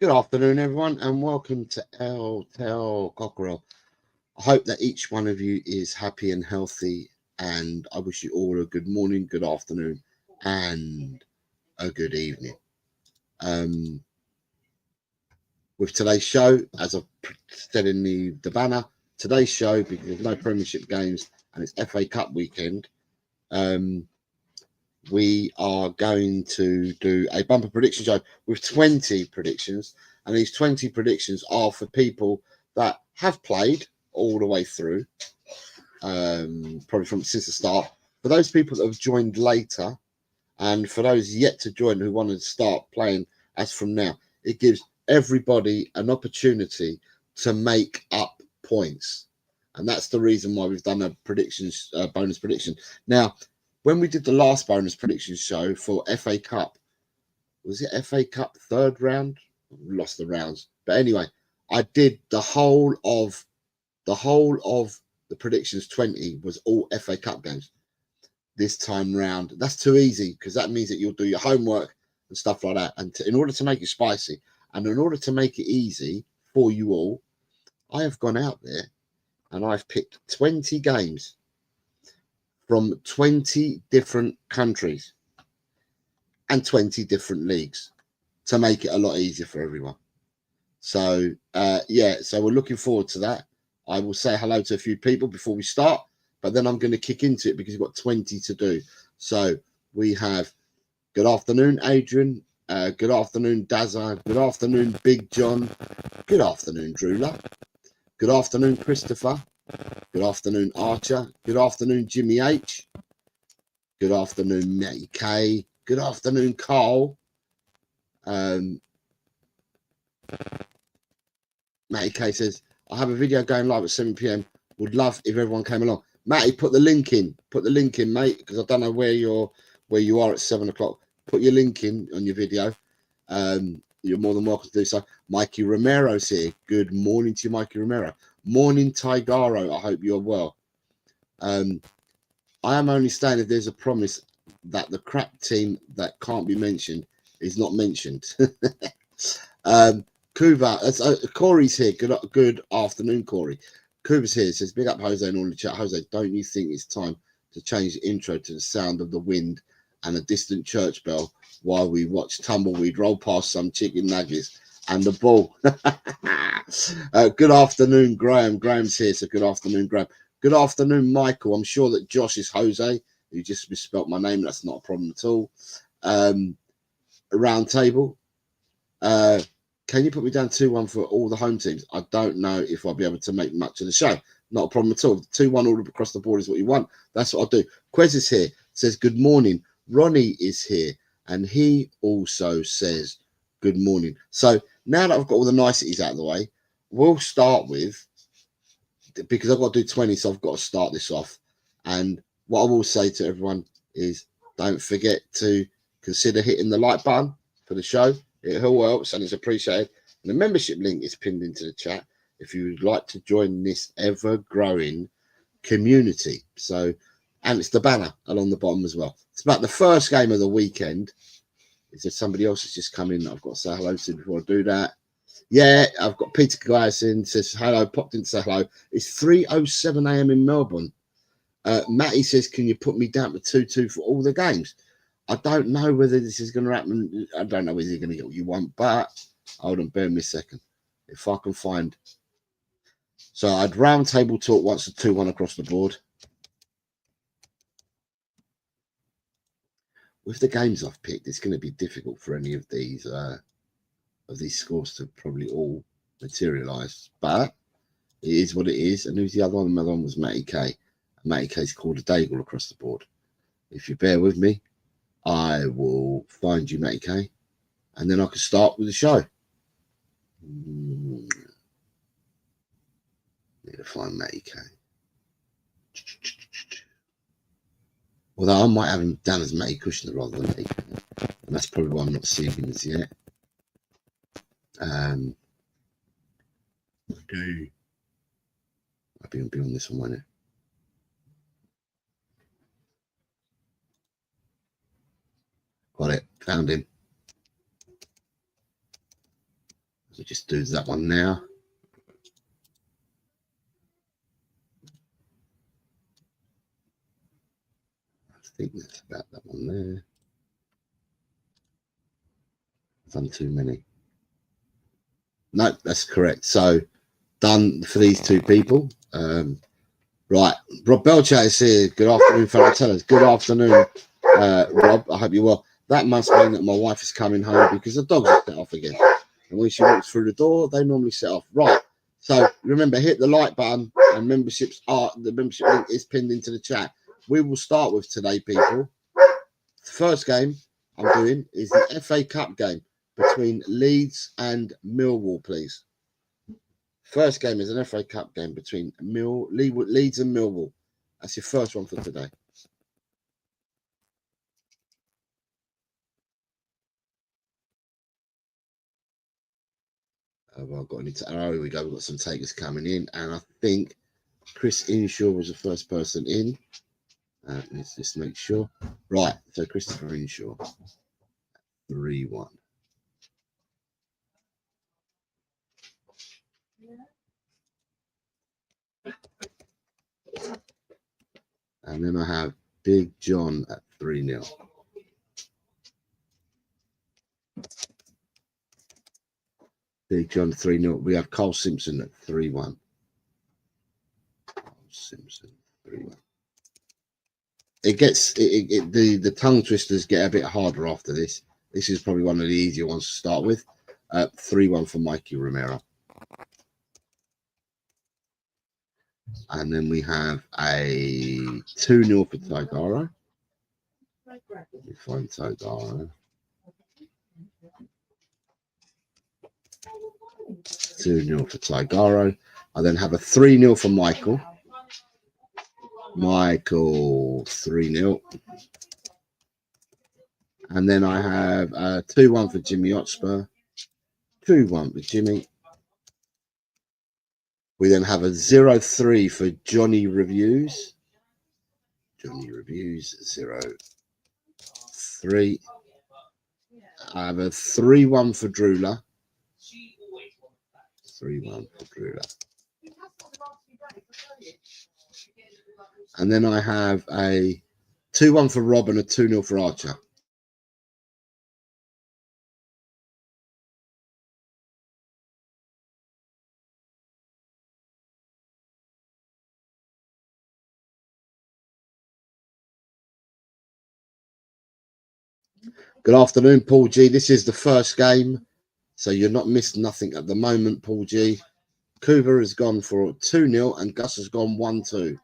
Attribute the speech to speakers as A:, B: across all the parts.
A: Good afternoon, everyone, and welcome to Tel Cockerel. I hope that each one of you is happy and healthy, and I wish you all a good morning, good afternoon, and a good evening. With today's show, as I've said in the banner, today's show, because there's no Premiership games and it's FA Cup weekend, we are going to do a bumper prediction show with 20 predictions, and these 20 predictions are for people that have played all the way through, probably since the start. For those people that have joined later, and for those yet to join who want to start playing as from now, it gives everybody an opportunity to make up points, and that's the reason why we've done a predictions bonus prediction. Now, when we did the last bonus prediction show for FA Cup, was it FA Cup third round? We lost the rounds, but anyway, I did the whole of the predictions. 20 was all FA Cup games. This time round, that's too easy, because that means that you'll do your homework and stuff like that. And in order to make it spicy, and in order to make it easy for you all, I have gone out there and I've picked 20 games from 20 different countries and 20 different leagues to make it a lot easier for everyone. So so we're looking forward to that. I will say hello to a few people before we start, but then I'm going to kick into it because we've got 20 to do. So we have good afternoon, Adrian. Good afternoon, Dazza. Good afternoon, Big John. Good afternoon, Drula. Good afternoon, Christopher. Good afternoon, Archer. Good afternoon, Jimmy H. Good afternoon, Matty K. Good afternoon, Carl. Matty K says, I have a video going live at 7 p.m. Would love if everyone came along. Matty, put the link in. Put the link in, mate, because I don't know where you are at 7 o'clock. Put your link in on your video. You're more than welcome to do so. Mikey Romero's here. Good morning to you, Mikey Romero. Morning, Tigaro. I hope you're well. I am only saying if there's a promise that the crap team that can't be mentioned is not mentioned. Kuba, Corey's here. Good afternoon, Corey. Kuba's here. Says, big up Jose and all the chat. Jose, don't you think it's time to change the intro to the sound of the wind and a distant church bell while we watch tumbleweed roll past some chicken nuggets and the ball? Good afternoon, Graham. Graham's here, so good afternoon, Graham. Good afternoon, Michael. I'm sure that Josh is Jose. You just misspelt my name. That's not a problem at all. Round table. Can you put me down 2-1 for all the home teams? I don't know if I'll be able to make much of the show. Not a problem at all. 2-1 all across the board is what you want. That's what I'll do. Quez is here. Says, good morning. Ronnie is here. And he also says, good morning. So now that I've got all the niceties out of the way, we'll start with, because I've got to do 20, so I've got to start this off. And what I will say to everyone is, don't forget to consider hitting the like button for the show. It all helps and it's appreciated. And the membership link is pinned into the chat if you would like to join this ever-growing community. So, and it's the banner along the bottom as well. It's about the first game of the weekend. Is there somebody else that's just come in that I've got to say hello to before I do that? Yeah, I've got Peter Glasson says hello, popped in to say hello. It's 3:07 a.m. in Melbourne. Matty says, can you put me down to 2-2 for all the games? I don't know whether this is going to happen. I don't know whether you're going to get what you want, but hold on, bear me a second. If I can find. So I'd round table talk once a 2-1 across the board. With the games I've picked, it's going to be difficult for any of these scores to probably all materialise, but it is what it is. And who's the other one? The other one was Matty K. Matty K's called a Daigle across the board. If you bear with me, I will find you, Matty K, and then I can start with the show. Need to find Matty K. Although I might have him down as Matty Kushner rather than Matty K, and that's probably why I'm not seeing him as yet. Okay. I'll be on this one, won't it? Got it. Found him. We'll just do that one now. I think that's about that one there. I've done too many. No, that's correct. So done for these two people. Right, Rob Belchat is here. Good afternoon, fellow tellers. Good afternoon, Rob. I hope you're well. That must mean that my wife is coming home because the dogs are set off again. And when she walks through the door, they normally set off. Right. So remember, hit the like button, and the membership link is pinned into the chat. We will start with today, people. The first game I'm doing is the FA Cup game between Leeds and Millwall, please. First game is an FA Cup game between Leeds and Millwall. That's your first one for today. Well, I've got any oh, here we go. We've got some takers coming in, and I think Chris Inshaw was the first person in. Let's just make sure. Right, so Christopher Inshaw, 3-1. And then I have Big John at 3-0. Big John 3-0. We have Cole Simpson at 3-1. Cole Simpson 3-1. It gets the tongue twisters get a bit harder after this. This is probably one of the easier ones to start with. 3-1 for Mikey Romero. And then we have a 2-0 for Taigaro. We find Taigaro. 2-0 for Taigaro. I then have a 3-0 for Michael. Michael 3-0. And then I have 2-1 for Jimmy Hotspur. 2-1 for Jimmy. We then have a 0-3 for Johnny Reviews. Johnny Reviews 0-3. I have a 3-1 for Drula. 3-1 for Drula. And then I have a 2-1 for Rob and a 2-0 for Archer. Good afternoon, Paul G. This is the first game, so you're not missed nothing at the moment, Paul G. Kuba has gone for 2-0 and Gus has gone 1-2.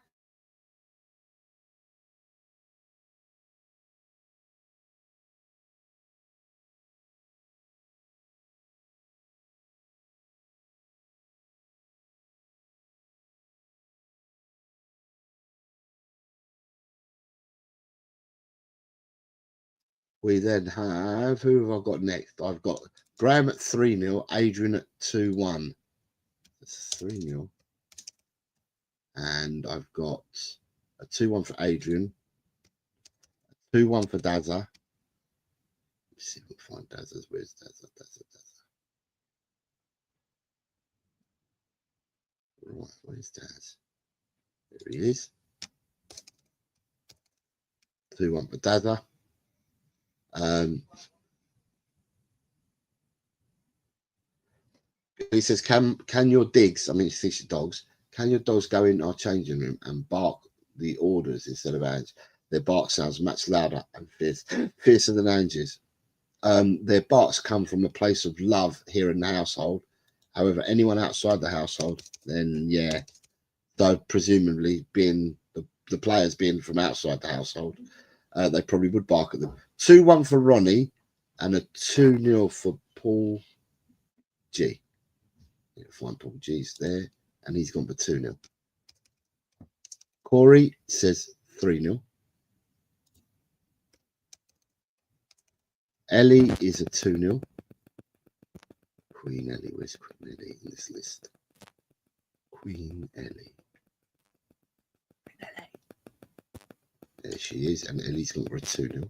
A: We then have, who have I got next? I've got Graham at 3-0, Adrian at 2-1. That's 3-0. And I've got a 2-1 for Adrian, a 2-1 for Dazza. Let's see if we can find Dazza's. Where's Dazza? Dazza. Right, where's Daz? There he is. 2-1 for Dazza. He says, can your digs, I mean, it's fish dogs, can your dogs go in our changing room and bark the orders instead of Ange? Their bark sounds much louder and fiercer than Ange's. Their barks come from a place of love here in the household. However, anyone outside the household, then yeah, though presumably being the players being from outside the household, they probably would bark at them. 2-1 for Ronnie and a 2-0 for Paul G. You'll find Paul G's there, and he's gone for 2-0. Corey says 3-0. Ellie is a 2-0. Queen Ellie, where's Queen Ellie in this list? Queen Ellie. There she is, and Ellie's gone for a 2-0.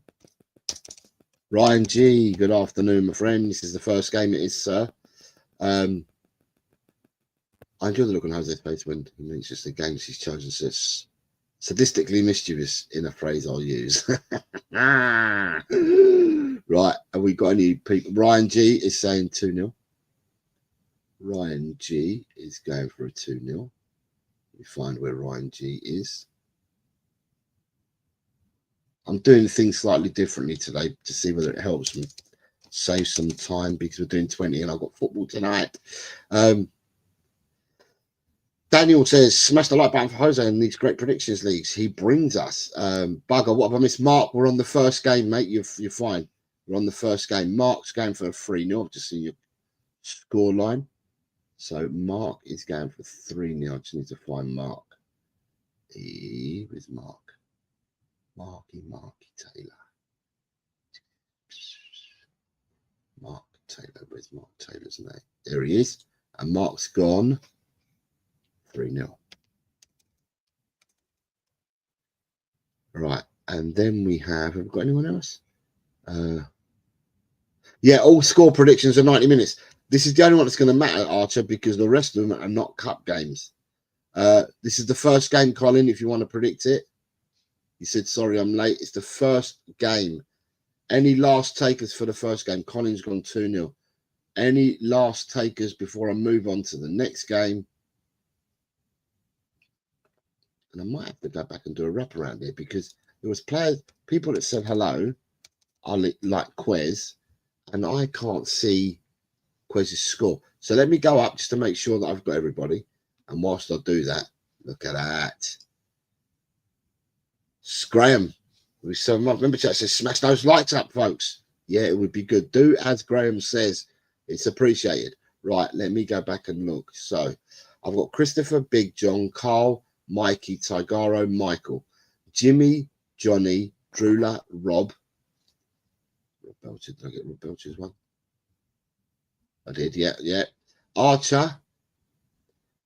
A: Ryan G, good afternoon, my friend. This is the first game, it is, sir. I enjoy the look on Jose's face when he mentions the games he's chosen. Says sadistically mischievous in a phrase I'll use. Right, have we got any people? Ryan G is saying 2-0. Ryan G is going for a 2-0. Let me find where Ryan G is. I'm doing things slightly differently today to see whether it helps me save some time because we're doing 20 and I've got football tonight. Daniel says, smash the like button for Jose in these great predictions leagues. He brings us. Bugger, what have I missed? Mark, we're on the first game, mate. You're fine. We're on the first game. Mark's going for a 3-0. I've just seen your score line. So Mark is going for 3-0. I just need to find Mark. Where's Mark? Marky Taylor. Mark Taylor. Where's Mark Taylor's name? There he is. And Mark's gone 3-0. Right. And then we have we got anyone else? Yeah, all score predictions are 90 minutes. This is the only one that's going to matter, Archer, because the rest of them are not cup games. This is the first game, Colin, if you want to predict it. He said, sorry, I'm late. It's the first game. Any last takers for the first game? Colin's gone 2-0. Any last takers before I move on to the next game? And I might have to go back and do a wrap around here because there was people that said hello. I like Quez, and I can't see Quez's score. So let me go up just to make sure that I've got everybody. And whilst I do that, look at that. Graham, so my member chat says, smash those likes up, folks. Yeah, it would be good. Do as Graham says. It's appreciated. Right, let me go back and look. So I've got Christopher, Big John, Carl, Mikey, Tigaro, Michael, Jimmy, Johnny, Drula, Rob. Belcher, did I get Rob Belcher's one? I did, yeah. Archer,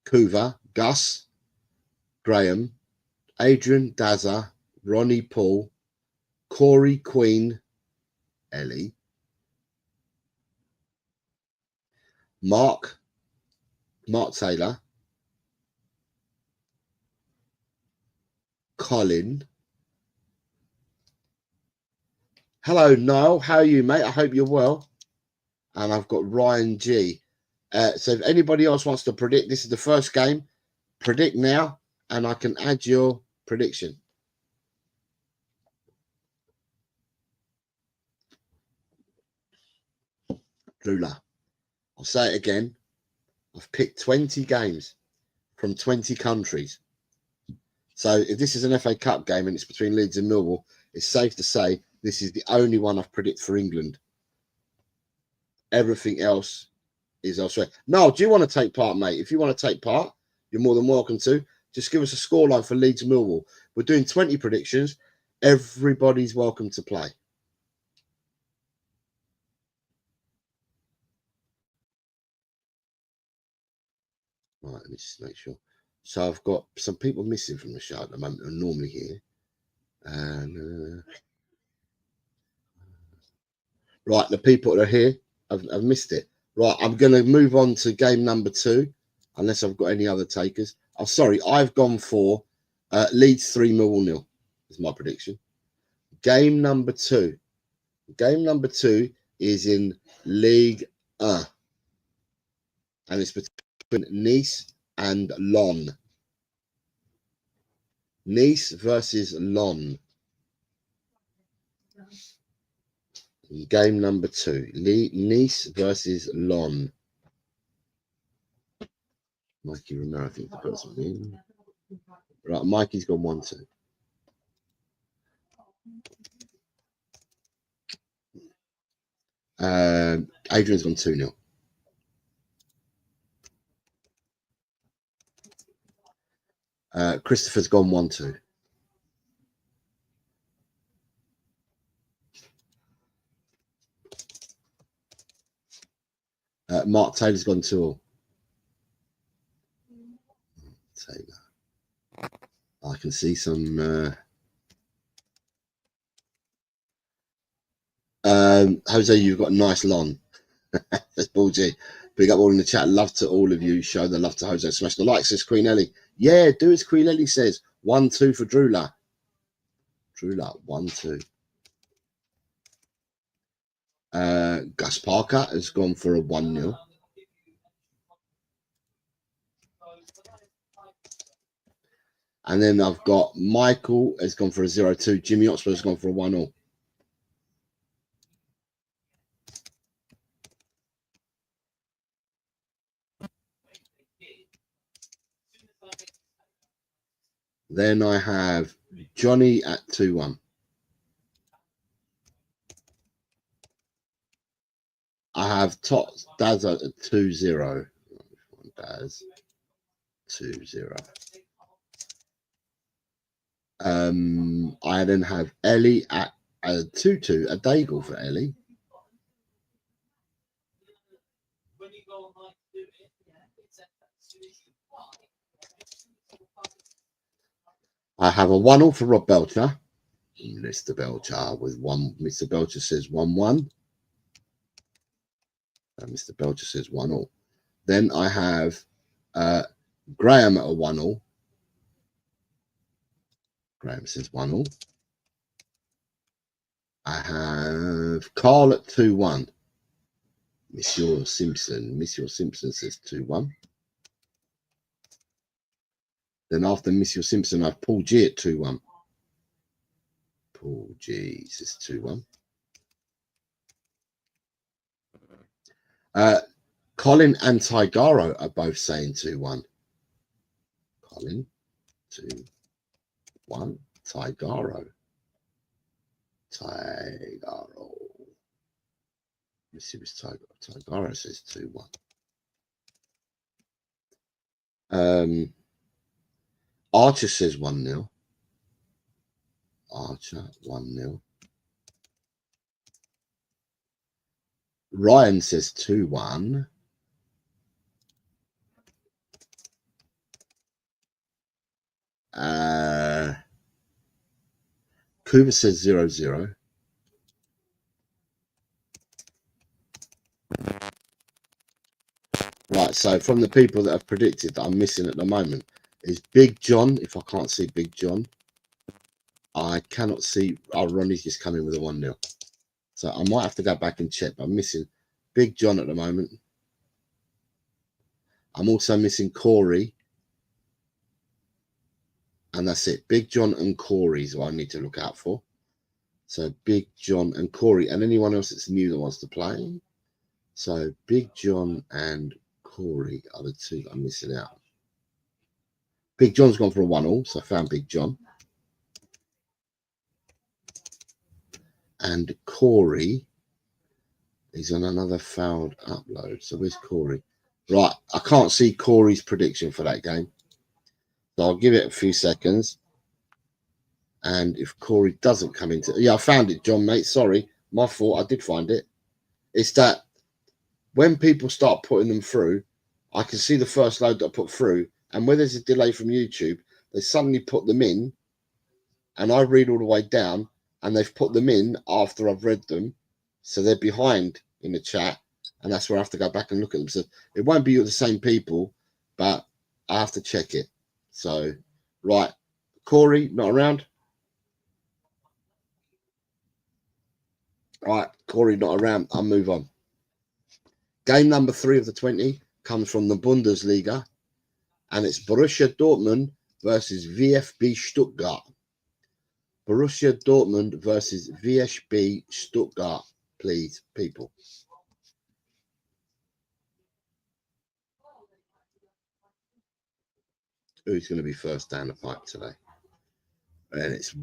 A: Kuva, Gus, Graham, Adrian, Dazza, Ronnie, Paul, Corey, Queen, Ellie, Mark Taylor, Colin. Hello, Niall. How are you, mate? I hope you're well. And I've got Ryan G. So if anybody else wants to predict, this is the first game. Predict now, and I can add your prediction. Drula. I'll say it again. I've picked 20 games from 20 countries. So if this is an FA Cup game and it's between Leeds and Millwall, it's safe to say this is the only one I've predicted for England. Everything else is elsewhere. No, do you want to take part, mate? If you want to take part, you're more than welcome to. Just give us a scoreline for Leeds and Millwall. We're doing 20 predictions. Everybody's welcome to play. Right, let me just make sure. So I've got some people missing from the show at the moment who are normally here. And right, the people that are here, I've missed it. Right, I'm going to move on to game number 2, unless I've got any other takers. Oh, sorry, I've gone for Leeds 3, Millwall 0 is my prediction. Game number 2. Game number 2 is in Ligue 1. And it's between Nice and Lyon. Nice versus Lyon. Game number 2. Nice versus Lyon. Mikey Romero, I think the person in. Right, Mikey's gone 1-2. Adrian's gone 2-0. Christopher's gone 1-2. Mark Taylor's gone 2-2. Taylor. I can see some. Jose, you've got a nice lawn. That's Ball G. Big up all in the chat. Love to all of you. Show the love to Jose. Smash the like, says Queen Ellie. Yeah, do as Queen Ellie says. 1-2 for Drula. Drula, 1-2. Gus Parker has gone for a 1-0. And then I've got Michael has gone for a 0-2. Jimmy Hotspur has gone for a 1-0. Then I have Johnny at 2-1. I have Daz at 2-0. Daz 2-0. I then have Ellie at a 2-2, a Daigle for Ellie. I have a 1-0 for Rob Belcher. Mr. Belcher with one. Mr. Belcher says 1-1. Mr. Belcher says 1-0. Then I have Graham at a 1-0. Graham says 1-0. I have Carl at 2-1. Monsieur Simpson. Monsieur Simpson says 2-1. Then after Monsieur Simpson, I have Paul G at 2-1. Paul G says 2-1. Colin and Tigaro are both saying 2-1. Colin, 2-1. Tigaro. Let's see what's Tigaro. Tigaro says 2-1. Archer says 1-0. Archer 1-0. Ryan says 2-1. Cooper says 0-0. Right, so from the people that have predicted that I'm missing at the moment is Big John. If I can't see Big John, I cannot see. Oh, Ronnie's just coming with a 1-0. So I might have to go back and check. But I'm missing Big John at the moment. I'm also missing Corey. And that's it. Big John and Corey is what I need to look out for. So Big John and Corey. And anyone else that's new that wants to play. So Big John and Corey are the two I'm missing out. Big John's gone for a 1-0. So I found Big John. And Corey is on another failed upload. So where's Corey? Right. I can't see Corey's prediction for that game. So I'll give it a few seconds. And if Corey doesn't come into... Yeah, I found it, John, mate. Sorry. My fault. I did find it. It's that when people start putting them through, I can see the first load that I put through. And when there's a delay from YouTube, they suddenly put them in. And I read all the way down. And they've put them in after I've read them. So they're behind in the chat. And that's where I have to go back and look at them. So it won't be the same people. But I have to check it. So, right. Corey, not around. All right, Corey, not around. I'll move on. Game number 3 of the 20 comes from the Bundesliga. And it's Borussia Dortmund versus VfB Stuttgart. Borussia Dortmund versus VfB Stuttgart. Please, people. Who's going to be first down the pipe today? And it's,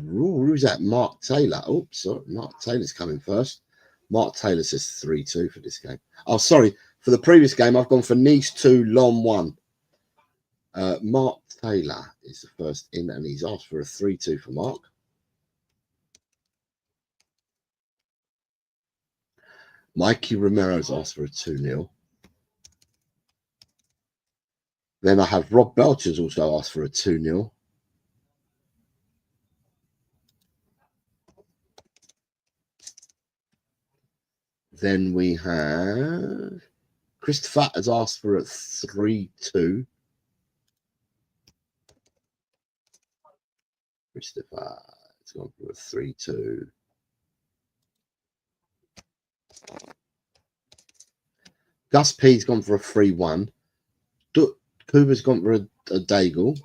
A: who's that? Mark Taylor. Oh, sorry. Mark Taylor's coming first. Mark Taylor says 3-2 for this game. Oh, sorry. For the previous game, I've gone for Nice 2, Lyon 1. Mark Taylor is the first in, and he's asked for a 3-2 for Mark. Mikey Romero's asked for a 2-0. Then I have Rob Belcher's also asked for a 2-0. Then we have Christopher has asked for a 3-2. Christopher has gone for a 3-2. Gus P's gone for a 3-1. Cooper's gone for a Daigle.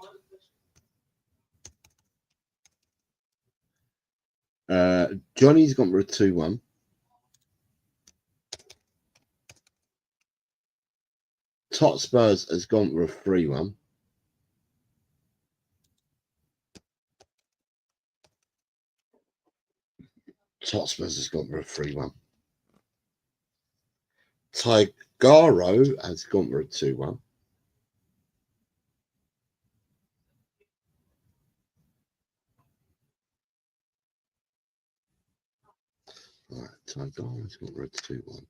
A: Johnny's gone for a 2-1. Tot Spurs has gone for a 3-1. Tot Spurs has gone for a 3-1. Tigaro has gone for a 2-1. Right, Tigara's gone for a 2-1.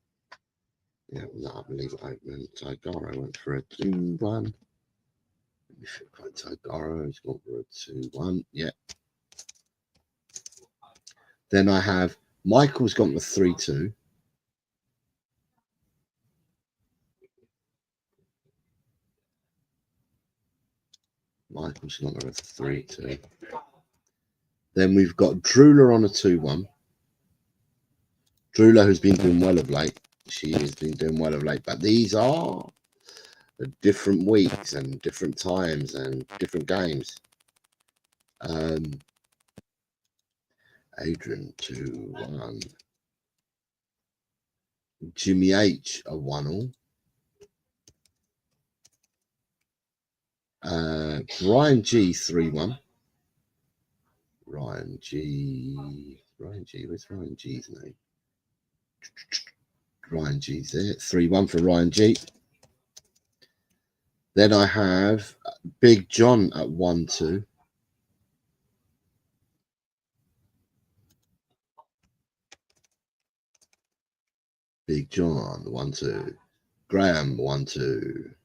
A: Yeah, no, I believe it open. Tigaro went for a 2-1. Let me flip Tigaro has gone for a 2-1. Yeah. Then I have Michael's gone for 3-2. Michael's gone for a 3-2. Then we've got Drula on a 2-1. Drula, who's been doing well of late. She has been doing well of late. But these are different weeks and different times and different games. Adrian 2-1. Jimmy H a 1-all. Brian G 3-1. Ryan G. Where's Ryan G's name? Ryan G's there. 3-1 for Ryan G. Then I have Big John at 1-2. Big John 1-2. Graham 1-2.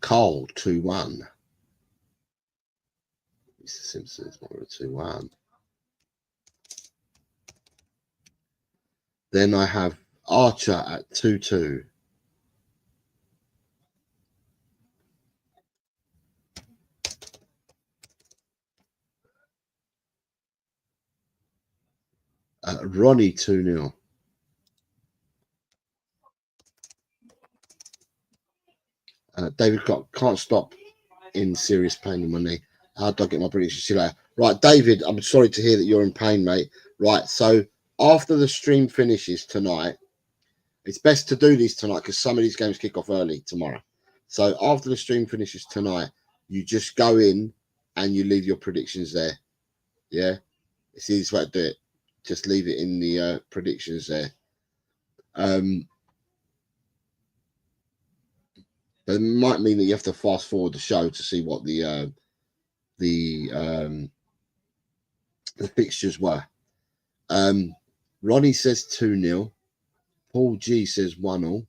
A: Cole 2-1. Mr. Simpson's more a 2-1. Then I have Archer at 2-2. Ronnie 2-0. David Clark, can't stop in serious pain in my knee. How do I get my prediction? See you later. Right, David, I'm sorry to hear that you're in pain, mate. Right, so after the stream finishes tonight, it's best to do these tonight because some of these games kick off early tomorrow. So after the stream finishes tonight, you just go in and you leave your predictions there. Yeah, it's the easiest way to do it. Just leave it in the predictions there. But it might mean that you have to fast forward the show to see what the fixtures were. Ronnie says 2-0. Paul G says 1-all.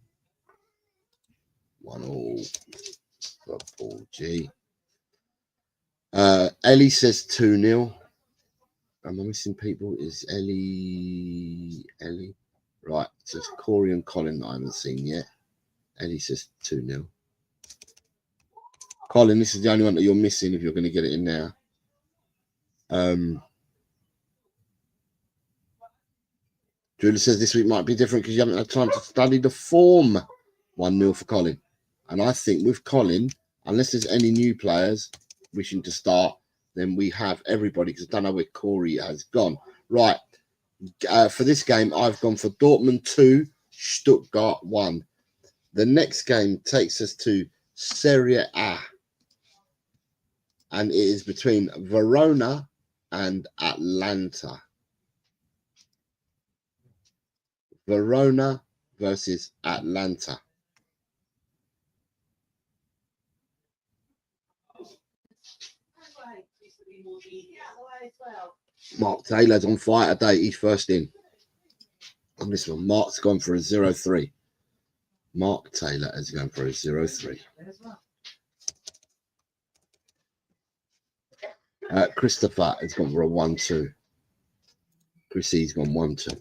A: 1-all for Paul G. Ellie says 2-0. Am I missing people? Is Ellie? Right, so it's Corey and Colin that I haven't seen yet. Ellie says 2-0. Colin, this is the only one that you're missing if you're going to get it in now. Julie says this week might be different because you haven't had time to study the form. 1-0 for Colin. And I think with Colin, unless there's any new players wishing to start, then we have everybody because I don't know where Corey has gone. Right. For this game, I've gone for Dortmund 2, Stuttgart 1. The next game takes us to Serie A. And it is between Verona and Atlanta. Verona versus Atlanta. Mark Taylor's on fire today. He's first in. On this one, Mark's gone for a 0-3. Mark Taylor has gone for a 0-3. Christopher has gone for a 1-2. Chrissy's gone 1-2.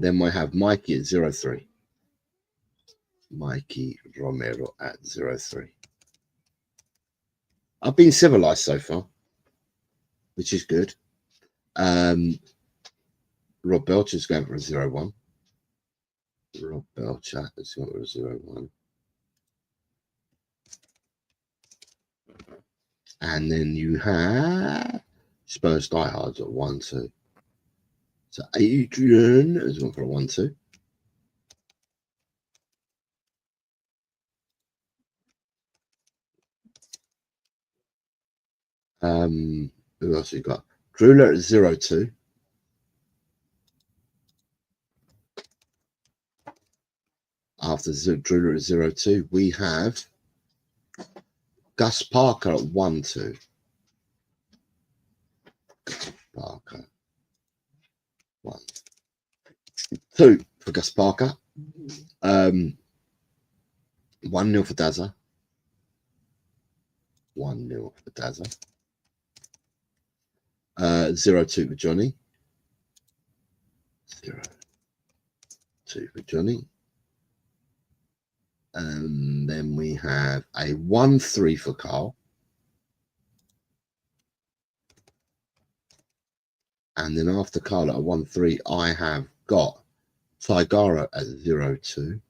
A: Then we have Mikey at 0-3. Mikey Romero at 0-3. I've been civilized so far, which is good. Rob Belcher's going for a 0-1. Rob Belcher is going for a 0-1. And then you have Spurs Diehards at 1-2. So Adrian is going for a 1-2. Who else we got? Drooler at 0-2. After Drooler at 0-2, we have Gus Parker at 1-2. Gus Parker. 1-2 for Gus Parker. 1-0 for Dazza. 1-0 for Dazza. 0-2 for Johnny. 0-2 for Johnny. And then we have a 1-3 for Carl. And then after Carl at a 1-3, I have got Tigara at 0-2.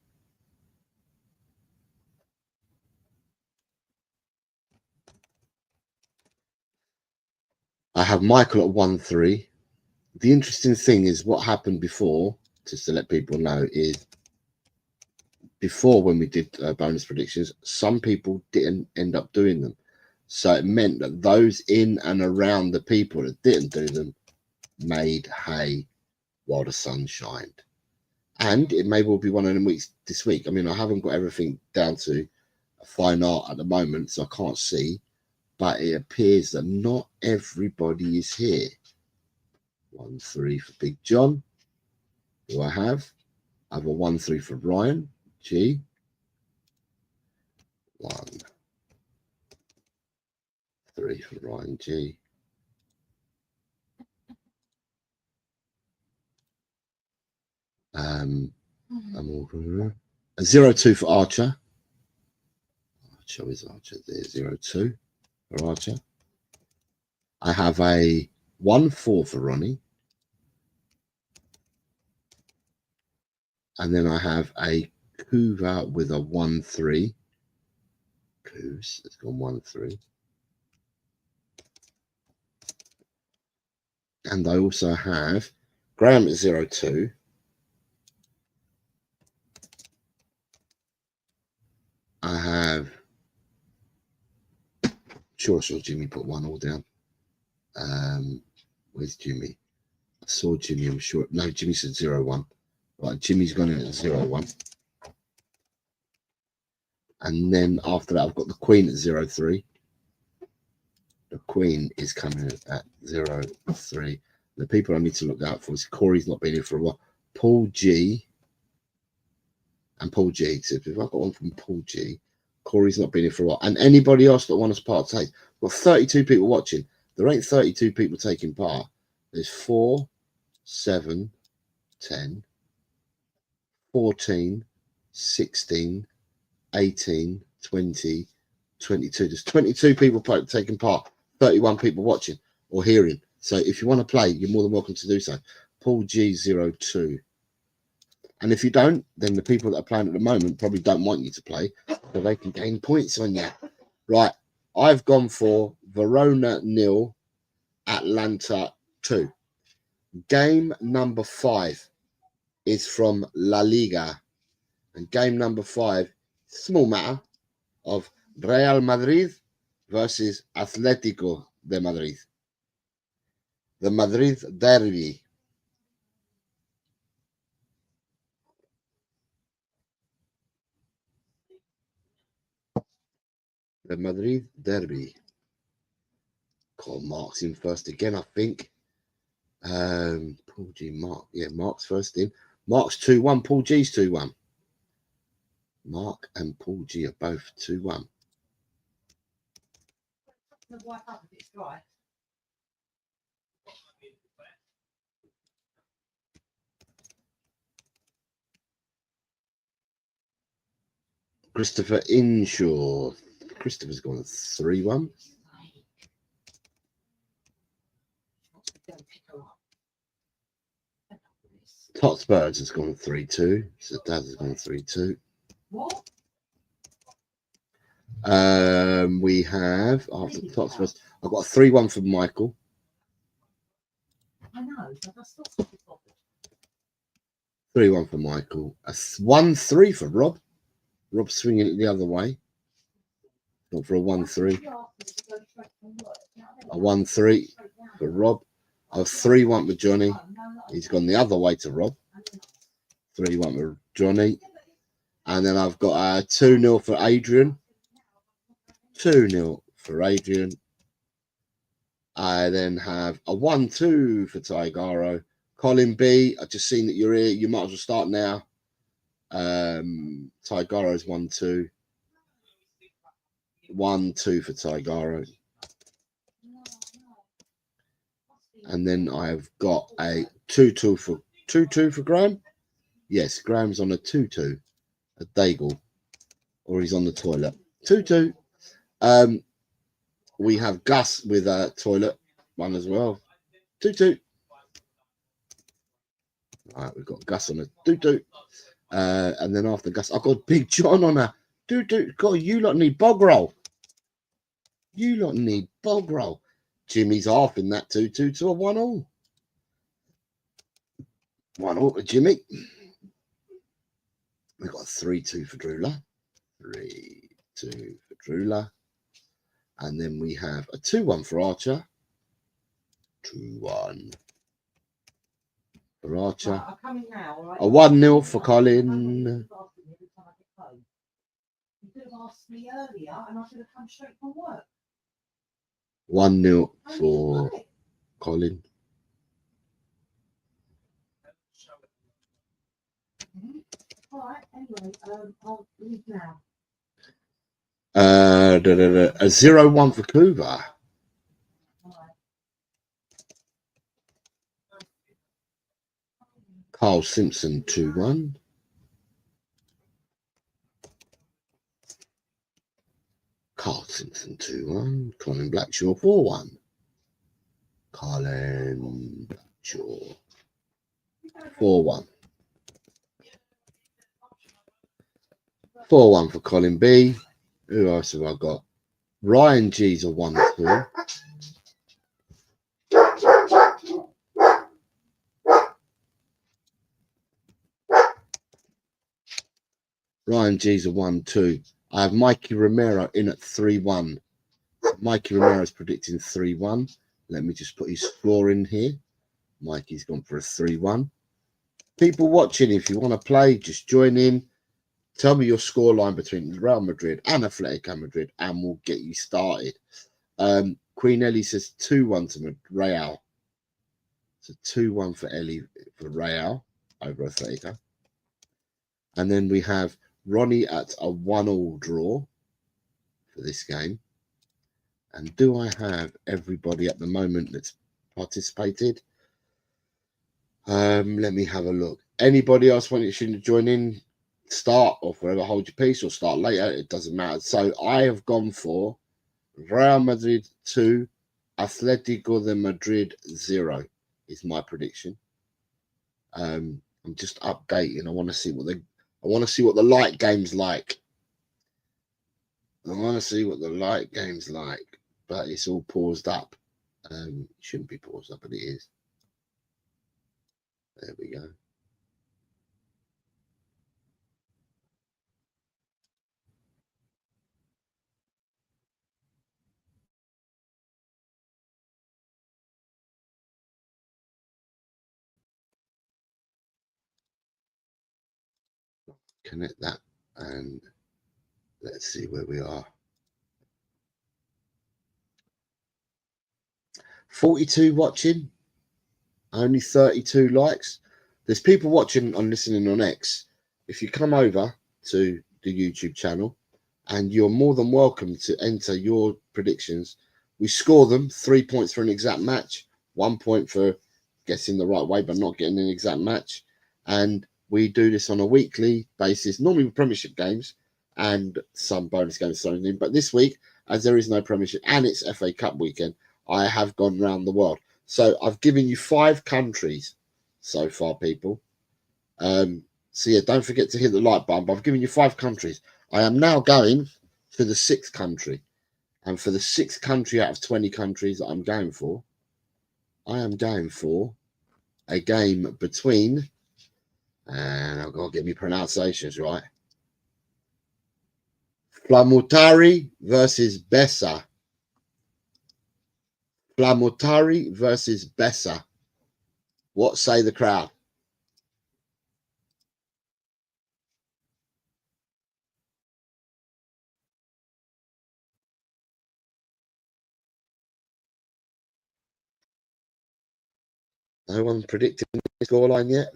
A: I have Michael at 1-3. The interesting thing is what happened before, just to let people know, is before when we did bonus predictions, some people didn't end up doing them. So it meant that those in and around the people that didn't do them made hay while the sun shined. And it may well be one of them weeks this week. I mean, I haven't got everything down to fine art at the moment, so I can't see. But it appears that not everybody is here. 1-3 for Big John. Who I have? I have a 1-3 for Ryan G. 1-3 for Ryan G. I'm all a 0-2 for Archer. Archer is Archer there. 0-2 for Archer. I have a 1-4 for Ronnie. And then I have a Kuva with a 1-3. Coos has gone 1-3. And I also have Graham at 0-2. I have sure Jimmy put 1 all down. Where's Jimmy? I saw Jimmy, I'm sure. No, Jimmy said 0-1. Right, Jimmy's gone in at 0-1. And then after that, I've got the Queen at 0-3. The Queen is coming in at 0-3. The people I need to look out for is Corey's not been here for a while. Paul G. And Paul G. So if I've got one from Paul G. Corey's not been here for a while. And anybody else that wants to partake. We've got 32 people watching. There ain't 32 people taking part. There's 4, 7, 10, 14, 16, 18, 20, 22. There's 22 people taking part, 31 people watching or hearing. So if you want to play, you're more than welcome to do so. Paul G02. And if you don't, then the people that are playing at the moment probably don't want you to play, so they can gain points on you. Right, I've gone for Verona 0, Atlanta 2. Game number 5 is from La Liga. And game number 5, small matter, of Real Madrid versus Atletico de Madrid. The Madrid Derby. The Madrid Derby. Call Mark's in first again, I think. Paul G, Mark. Yeah, Mark's first in. Mark's 2-1. Paul G's 2-1. Mark and Paul G are both 2-1. Christopher Inshaw. Christopher's gone 3-1. Hotspurs has gone 3-2. So Dad has gone 3-2. We have after the Hotspurs. I've got a 3-1 for Michael. I know. 3-1 for Michael. A 1-3 for Rob. Rob swinging it the other way. Not for a 1-3. A 1-3 for Rob. A 3-1 for Johnny. He's gone the other way to Rob. 3-1 for Johnny. And then I've got a 2-0 for Adrian. 2-0 for Adrian. I then have a 1-2 for Tigaro. Colin B, I've just seen that you're here. You might as well start now. Tigaro's 1-2. 1-2 for Tigaro. And then I've got a 2-2 for Graham. Yes, Graham's on a 2-2. A Daigle. Or he's on the toilet. 2-2. We have Gus with a toilet one as well. 2-2. All right, we've got Gus on a 2-2. And then after Gus, I've got Big John on a 2-2. God, you lot need bog roll. You lot need bog roll. Jimmy's half in that 2-2 to a 1-all. 1-all to Jimmy. We've got a 3-2 for Drula. 3-2 for Drula. And then we have a 2-1 for Archer. 2-1 for Archer. A 1-0 for Colin. You could have asked me earlier and I should have come straight from work. 1-0 for Colin. All right, anyway, I'll leave now. A 0-1 for Kuva. Carl Simpson 2-1. Carl Simpson 2-1. Colin Blackshaw 4-1. Colin Blackshaw 4-1. 4-1 for Colin B. Who else have I got? Ryan G's a 1-2. Ryan G's a 1-2. I have Mikey Romero in at 3-1. Mikey Romero's predicting 3-1. Let me just put his score in here. Mikey's gone for a 3-1. People watching, if you want to play, just join in. Tell me your scoreline between Real Madrid and Atletico Madrid, and we'll get you started. Queen Ellie says 2-1 to Real. So 2-1 for Ellie for Real over Atletico. And then we have Ronnie at a 1-all draw for this game. And do I have everybody at the moment that's participated? Let me have a look. Anybody else wanting to join in? Start or forever hold your peace, or start later, it doesn't matter. So I have gone for Real Madrid 2, Atletico de Madrid 0 is my prediction. I'm just updating. I want to see what the light game's like. I want to see what the light game's like, but it's all paused up. It shouldn't be paused up, but it is. There we go. Connect that and let's see where we are. 42 watching, only 32 likes. There's people watching and listening on X. If you come over to the YouTube channel, and you're more than welcome to enter your predictions We score them 3 points for an exact match, 1 point for guessing the right way but not getting an exact match. And we do this on a weekly basis, normally with Premiership games and some bonus games thrown in. But this week, as there is no Premiership and it's FA Cup weekend, I have gone around the world. So I've given you 5 countries so far, people. So yeah, don't forget to hit the like button. But I've given you 5 countries. I am now going to the 6th country. And for the 6th country out of 20 countries that I'm going for, I am going for a game between, and I've got to get my pronunciations right, Flamutari versus Bessa. Flamutari versus Bessa. What say the crowd? No one predicted the scoreline yet.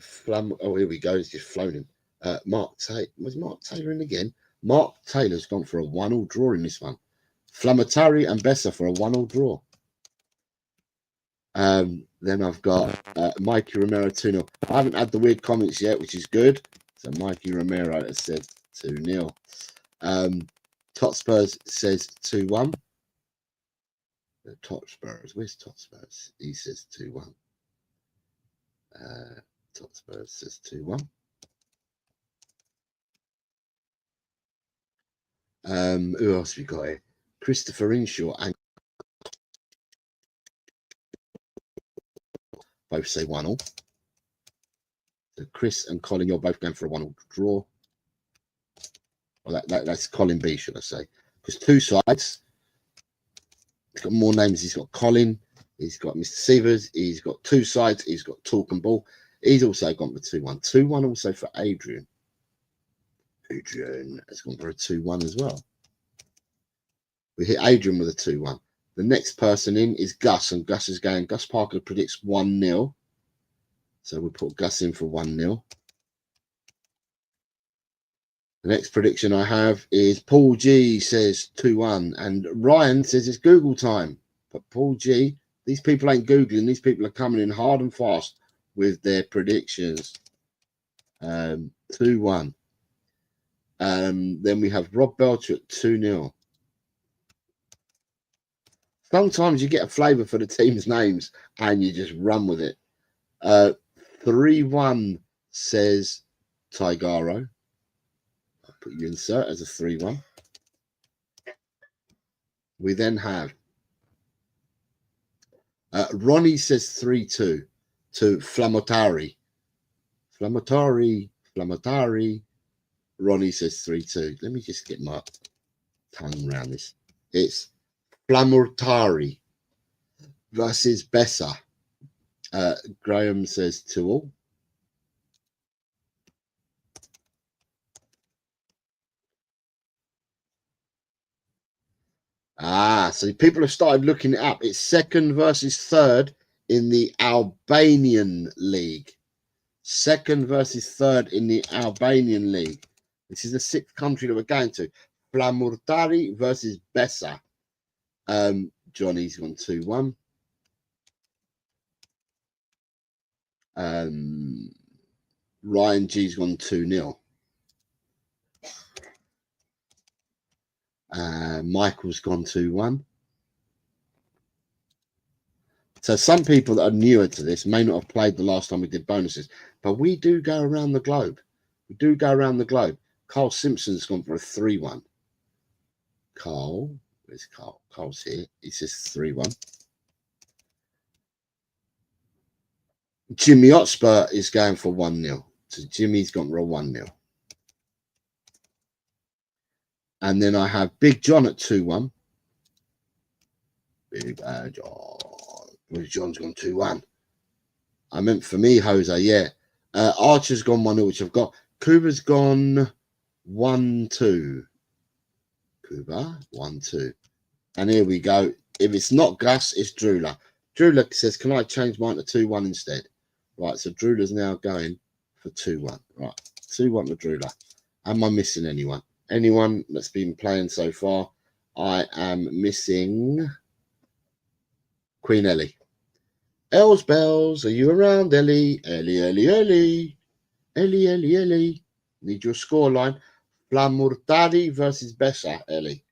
A: Oh, here we go. It's just flown in. Mark Taylor. Was Mark Taylor in again? Mark Taylor's gone for a 1-1 draw in this one. Flamutari and Bessa for a 1-1 draw. Then I've got Mikey Romero 2-0. I haven't had the weird comments yet, which is good. So Mikey Romero has said 2-0. Totspurs says 2-1. Totspurs. Where's Totspurs? He says 2-1. Totspurs says 2-1. Who else have we got here? Christopher Inshaw and both say 1-1. So Chris and Colin, you're both going for a 1-1 draw. Well, that's Colin B, should I say? Because 2 sides. He's got more names. He's got Colin. He's got Mr. Sievers. He's got 2 sides. He's got Talk and Ball. He's also gone for 2-1. 2-1 also for Adrian. Adrian has gone for a 2-1 as well. We hit Adrian with a 2-1. The next person in is Gus, and Gus is going. Gus Parker predicts 1-0. So we'll put Gus in for 1-0. The next prediction I have is Paul G says 2-1. And Ryan says it's Google time. But Paul G, these people ain't Googling. These people are coming in hard and fast with their predictions. 2-1. Then we have Rob Belcher at 2-0. Sometimes you get a flavour for the team's names and you just run with it. 3-1 says Tigaro. I'll put you insert as a 3-1. We then have Ronnie says 3-2 to Flamutari. Flamutari. Ronnie says 3-2. Let me just get my tongue around this. It's Flamutari versus Bessa. Graham says 2-2. So people have started looking it up. It's 2nd versus 3rd in the Albanian League. 2nd versus 3rd in the Albanian League. This is the 6th country that we're going to. Flamutari versus Bessa. Johnny's gone 2-1. Ryan G's gone 2-0. Michael's gone 2-1. So some people that are newer to this may not have played the last time we did bonuses, but we do go around the globe. We do go around the globe. Carl Simpson's gone for a 3-1. Carl, where's Carl? Carl's here. He says 3-1. Jimmy Hotspur is going for 1-0. So Jimmy's gone for a 1-0. And then I have Big John at 2-1. Big Bad John. Big John's gone 2-1. I meant for me, Jose, yeah. Archer's gone 1-0, which I've got. Kuba's gone 1-2. Kuba, 1-2. And here we go. If it's not Gus, it's Drula. Drula says, can I change mine to 2-1 instead? Right, so Drula's now going for 2-1. Right, 2-1 to Drula. Am I missing anyone? Anyone that's been playing so far? I am missing Queen Ellie. Els bells, are you around, Ellie? Ellie, Ellie, Ellie. Ellie, Ellie, Ellie. Need your scoreline. Flamurtari versus Bessa, Ellie.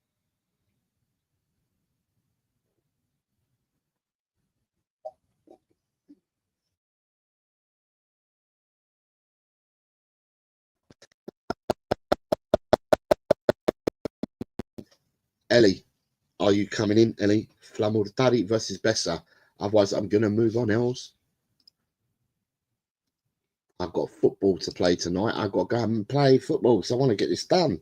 A: Ellie, are you coming in, Ellie? Flamurtari versus Bessa. Otherwise, I'm going to move on, Els. I've got football to play tonight. I've got to go and play football, so I want to get this done.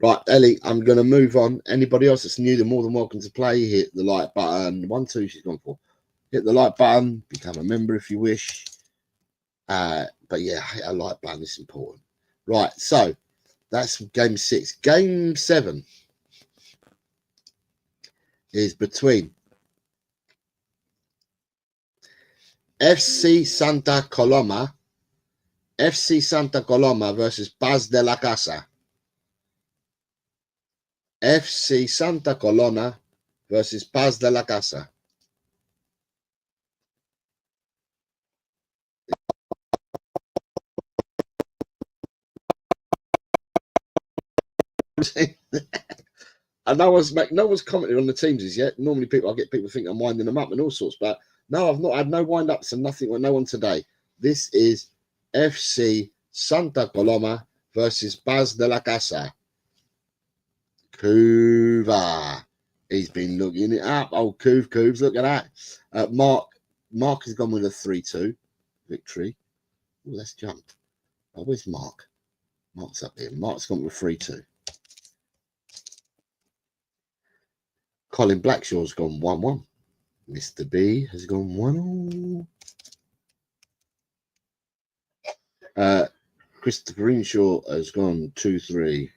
A: Right, Ellie, I'm going to move on. Anybody else that's new, they're more than welcome to play. Hit the like button. 1, 2, she's gone for. Hit the like button. Become a member if you wish. But yeah, hit a like button. It's important. Right, so that's game 6. Game 7 is between FC Santa Coloma versus Paz de la Casa. FC Santa Coloma versus Paz de la Casa. And no one's commented on the teams as yet. Normally, I get people think I'm winding them up and all sorts, but no, I've not had no wind ups and nothing with no one today. This is FC Santa Coloma versus Paz de la Casa. Kuva. He's been looking it up. Oh, Coovs, look at that. Mark has gone with a 3-2 victory. Oh, let's jump. Oh, where's Mark? Mark's up here. Mark's gone with 3-2. Colin Blackshaw's gone 1-1. Mr. B has gone 1-0. Christopher Inshaw has gone 2-3.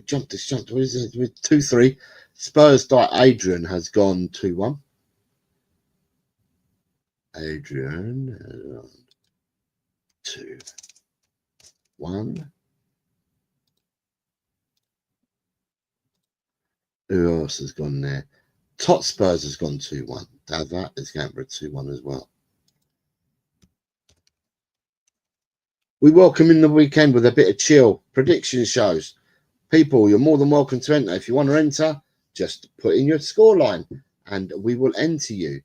A: Jump. What is it? With 2-3. Spurs Adrian has gone 2-1. Adrian 2-1. Who else has gone there? Spurs has gone 2-1. That is going for a 2-1 as well. We welcome in the weekend with a bit of chill. Prediction shows. People, you're more than welcome to enter. If you want to enter, just put in your scoreline and we will enter you.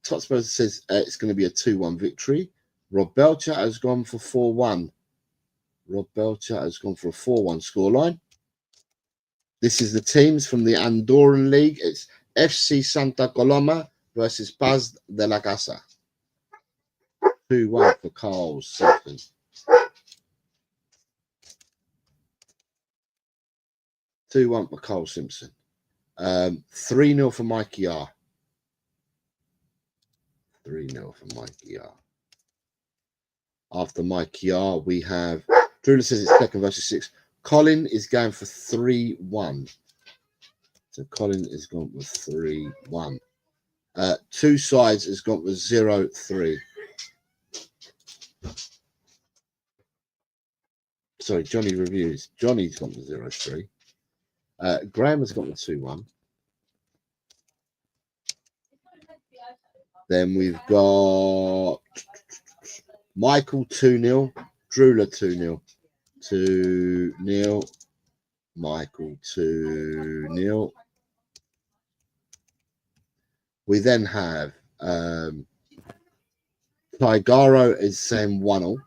A: Totspur says it's going to be a 2-1 victory. Rob Belcher has gone for 4-1. Rob Belcher has gone for a 4-1 scoreline. This is the teams from the Andorran League. It's FC Santa Coloma versus Paz de la Casa. 2-1 for Carl Simpson. 2-1 for Carl Simpson. 3-0 for Mikey R. 3-0 for Mikey R. After Mikey R, we have Drula says it's second versus 6. Colin is going for 3-1. So Colin is gone with 3-1. Two sides has gone with 0-3. Sorry, Johnny reviews. Johnny's gone with 0-3. Graham has got the 2-1. Then we've got Michael 2-0, Drula 2-0, 2-0, Michael 2-0. We then have Tigaro is saying 1-0.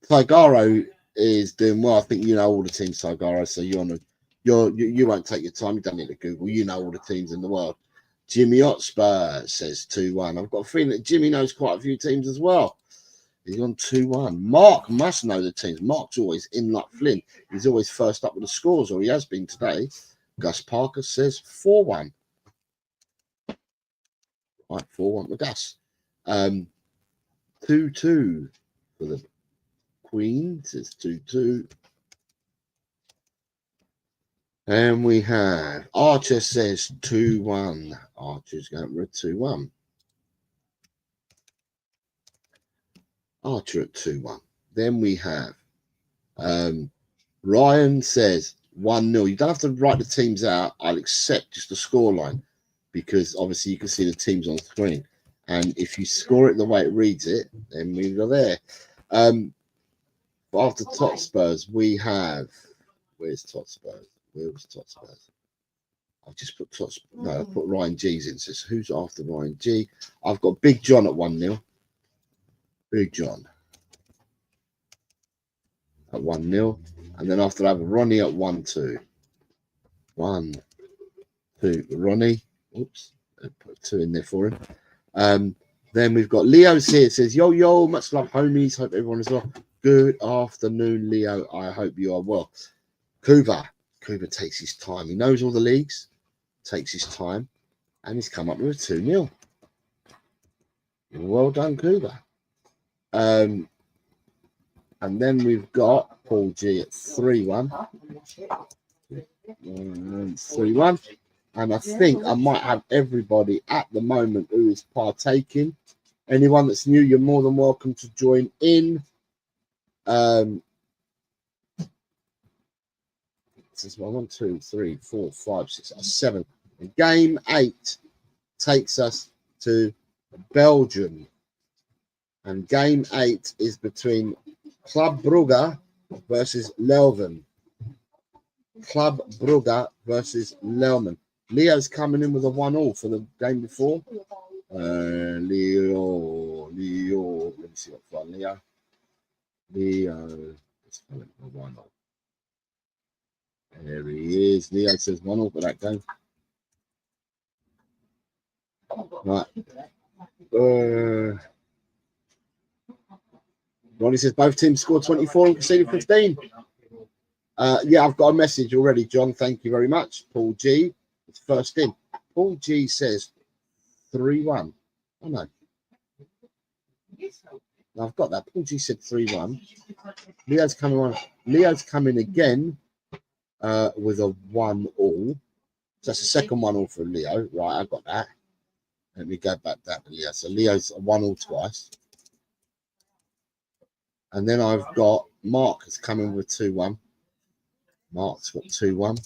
A: Tigaro is doing well. I think you know all the teams, Tigaro, so you won't take your time. You don't need to Google. You know all the teams in the world. Jimmy Hotspur says 2-1. I've got a feeling that Jimmy knows quite a few teams as well. He's gone 2-1. Mark must know the teams. Mark's always in like Flynn. He's always first up with the scores, or he has been today. Gus Parker says 4-1. Right, 4-1 for Gus. 2-2 for the Queen. Says 2-2. And we have Archer says 2-1. Archer's going for a 2-1. Archer at 2-1. Then we have Ryan says 1-0. You don't have to write the teams out. I'll accept just the scoreline because obviously you can see the teams on screen. And if you score it the way it reads it, then we go there. After Hotspurs, we have. Where's Hotspurs? Where's Hotspurs? I've just put I put Ryan G's in. Says who's after Ryan G? I've got Big John at 1-0. Big John at 1-0. And then after I have Ronnie at 1-2. 1-2. Ronnie. Oops. I put 2 in there for him. Then we've got Leo's here. It says, yo, much love, homies. Hope everyone is well. Good afternoon, Leo. I hope you are well. Kuba takes his time. He knows all the leagues, takes his time, and he's come up with a 2-0. Well done, Kuba. And then we've got Paul G at 3-1. 3-1. And I think I might have everybody at the moment who is partaking. Anyone that's new, you're more than welcome to join in. This is 1, 2, 3, 4, 5, 6, 7. And game 8 takes us to Belgium. And game 8 is between Club Brugge versus Leuven. Club Brugge versus Leuven. Leo's coming in with a 1-1 for the game before. Leo. Let me see what's fun. Leo. Let's call it a 1-0. There he is. Leo says 1-0 for that game. Right. Ronnie says both teams scored 24 and conceded 15. Yeah, I've got a message already, John. Thank you very much. Paul G. It's first in. Paul G says 3-1. Oh, no. I've got that. Paul G said 3-1. Leo's coming on. Leo's coming again with a 1-1. So that's the second 1-1 for Leo. Right, I've got that. Let me go back that to Leo. So Leo's a 1-1 twice. And then I've got Mark is coming with 2-1. Mark's got 2-1.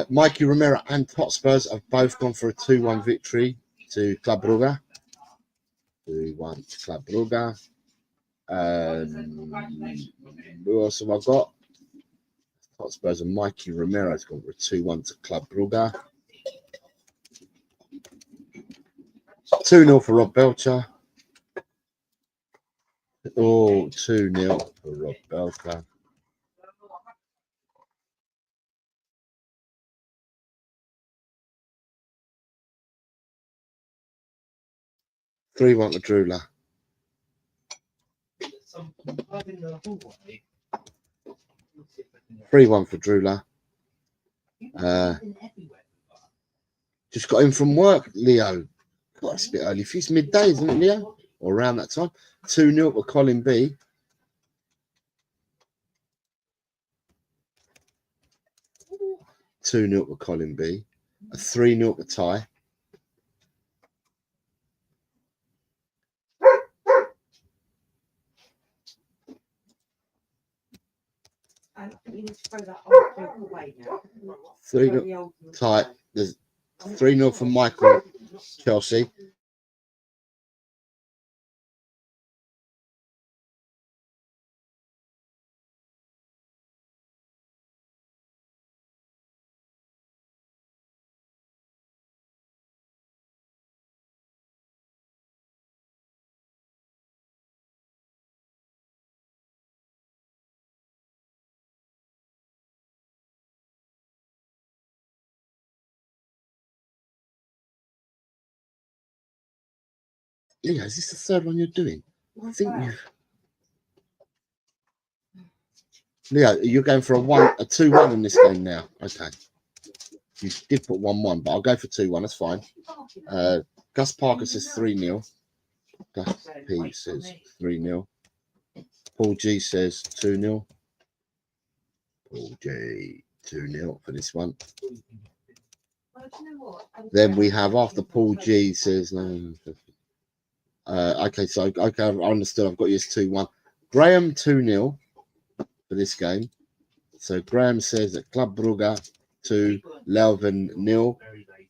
A: Mikey Romero and Hotspurs have both gone for a 2-1 victory to Club Brugge. 2-1 to Club Brugge. Who else have I got? Hotspurs and Mikey Romero's gone for a 2-1 to Club Brugge. 2-0 for Rob Belcher. Oh, 2-0 for Rob Belcher. $3-1 for Drula. 3-1 for Drula. Just got in from work, Leo. God, it's a bit early. It's midday, isn't it, Leo? Or around that time. 2-0 for Colin B. 2-0 for Colin B. A 3-0 for Ty. Ty. There's 3-0 for Michael Chelsea. Leo, is this the third one you're doing? I think you've. Leo, you're going for a 2-1 in this game now. Okay. You did put 1-1, but I'll go for 2-1. That's fine. Gus Parker says 3-0. Gus P says 3-0. Paul G says 2-0. Paul G 2-0 for this one. Then we have after Paul G says no. Okay, so okay, I understood. I've got you as 2-1. Graham 2-0 for this game. So Graham says that Club Brugge 2, Leuven 0.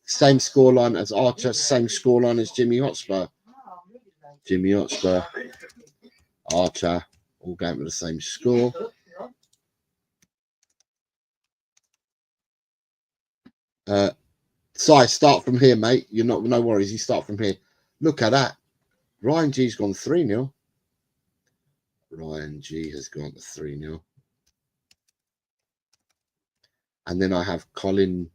A: Same scoreline as Archer, same scoreline as Jimmy Hotspur. Jimmy Hotspur, Archer, all going with the same score. Si, start from here, mate. You're not, no worries. You start from here. Look at that. Ryan G's gone 3-0. Ryan G has gone to 3-0. And then I have Colin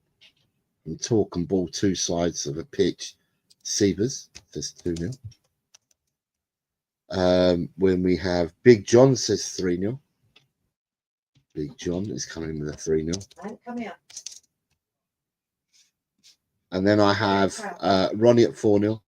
A: from Talk and Ball, two sides of a pitch. Sievers says 2-0. When we have Big John says 3-0. Big John is coming with a 3-0.
B: Come here.
A: And then I have Ronnie at 4-0.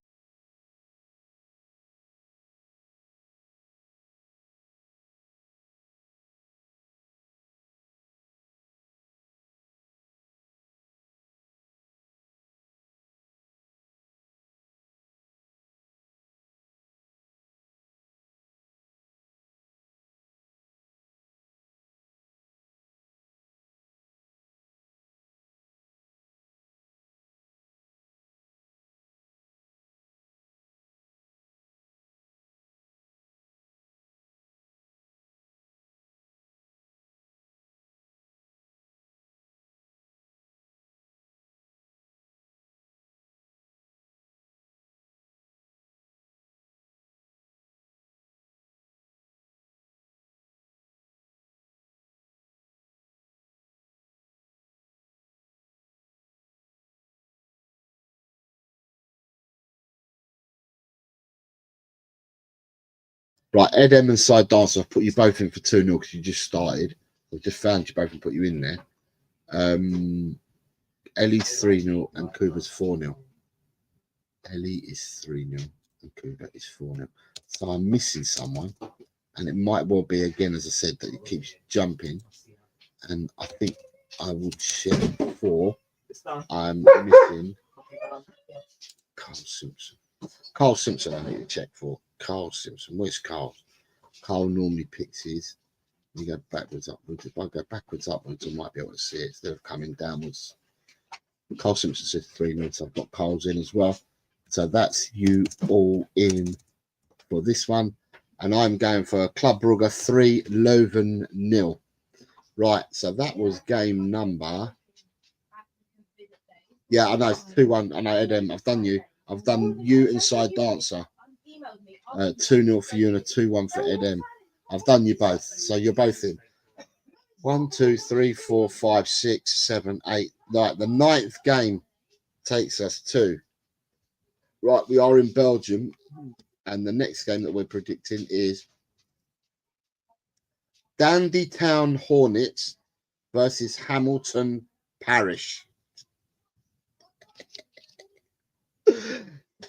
A: Right, Ed M and Side Dancer, I've put you both in for 2-0 because you just started. I've just found you both and put you in there. Ellie's 3-0 and Kuba's 4-0. Ellie is 3-0 and Kuba is 4-0. So I'm missing someone. And it might well be, again, as I said, that it keeps jumping. And I think I will check for. I'm missing Carl Simpson. Carl Simpson I need to check for. Carl Simpson. Where's Carl? Carl normally picks his. You go backwards, upwards. If I go backwards, upwards, I might be able to see it instead of coming downwards. Carl Simpson says 3-0, so I've got Carl's in as well. So that's you all in for this one. And I'm going for Club Brugge 3, Leuven 0. Right, so that was game number. Yeah, I know, it's 2-1. I know, Edem, I've done you. I've done you inside dancer. 2-0 for you and a 2-1 for Edem. I've done you both, so you're both in. 1, 2, 3, 4, 5, 6, 7, 8. Right, the 9th game takes us to. Right, we are in Belgium, and the next game that we're predicting is Dandy Town Hornets versus Hamilton Parish.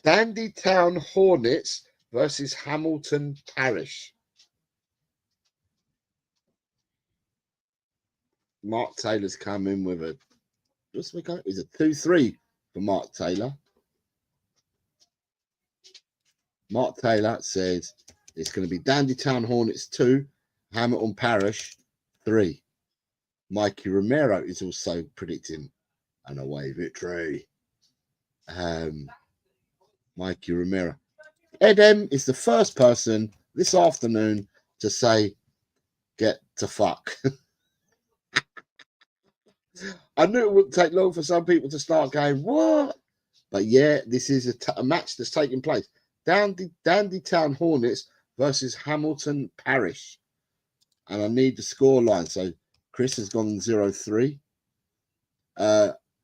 A: Dandy Town Hornets versus Hamilton Parish. Mark Taylor's come in with a, what's we go? Is a 2-3 for Mark Taylor. Mark Taylor says it's going to be Dandy Town Hornets 2, Hamilton Parish 3. Mikey Romero is also predicting an away victory. Mikey Romero. Edem is the first person this afternoon to say, get to fuck. I knew it wouldn't take long for some people to start going, what? But yeah, this is a match that's taking place. Dandy Town Hornets versus Hamilton Parish. And I need the score line. So Chris has gone 0-3.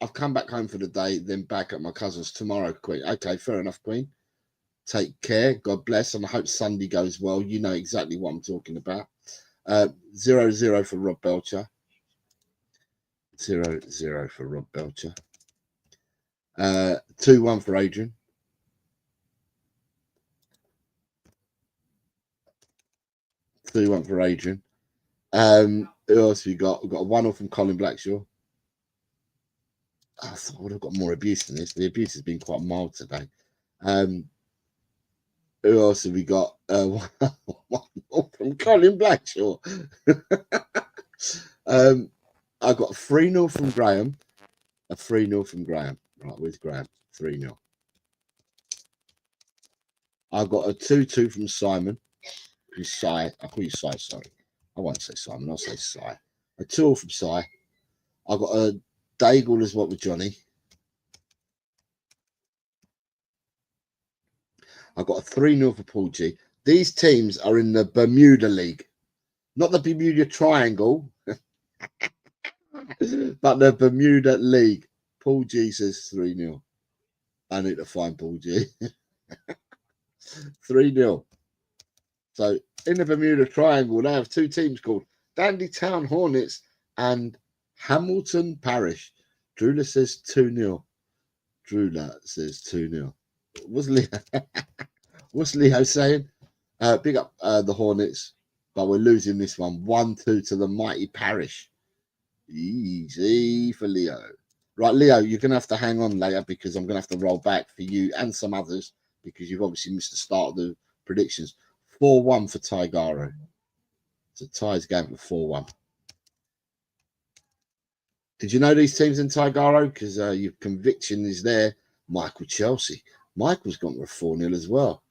A: I've come back home for the day, then back at my cousin's tomorrow, Queen. Okay, fair enough, Queen. Take care. God bless. And I hope Sunday goes well. You know exactly what I'm talking about. 0-0 for Rob Belcher. 0-0 for Rob Belcher. 2-1 for Adrian. Who else have we got? We've got a 1-0 from Colin Blackshaw. I thought I would have got more abuse than this. The abuse has been quite mild today. Who else have we got? One from Colin Blackshaw. I got a 3-0 from Graham. A 3-0 from Graham. Right, where's Graham? 3-0. I got a 2-2 from Simon. Si, I call you Si, sorry. I won't say Simon, I'll say Si. A 2 from Si. I got a Daigle as well with Johnny. I got a 3-0 for Paul G. These teams are in the Bermuda League, not the Bermuda Triangle, but the Bermuda League. Paul G says 3-0. I need to find Paul G. 3-0. So in the Bermuda Triangle, they have two teams called Dandy Town Hornets and Hamilton Parish. Drula says 2-0. Drula says 2-0. What's Leo saying? Big up the Hornets, but we're losing this one 1-2 to the mighty Parish. Easy for Leo. Right, Leo, you're going to have to hang on later because I'm going to have to roll back for you and some others because you've obviously missed the start of the predictions. 4-1 for Taigaro. So Ty's going for 4-1. Did you know these teams in Taigaro? Because your conviction is there. Michael Chelsea. Michael's gone for a 4-0 as well.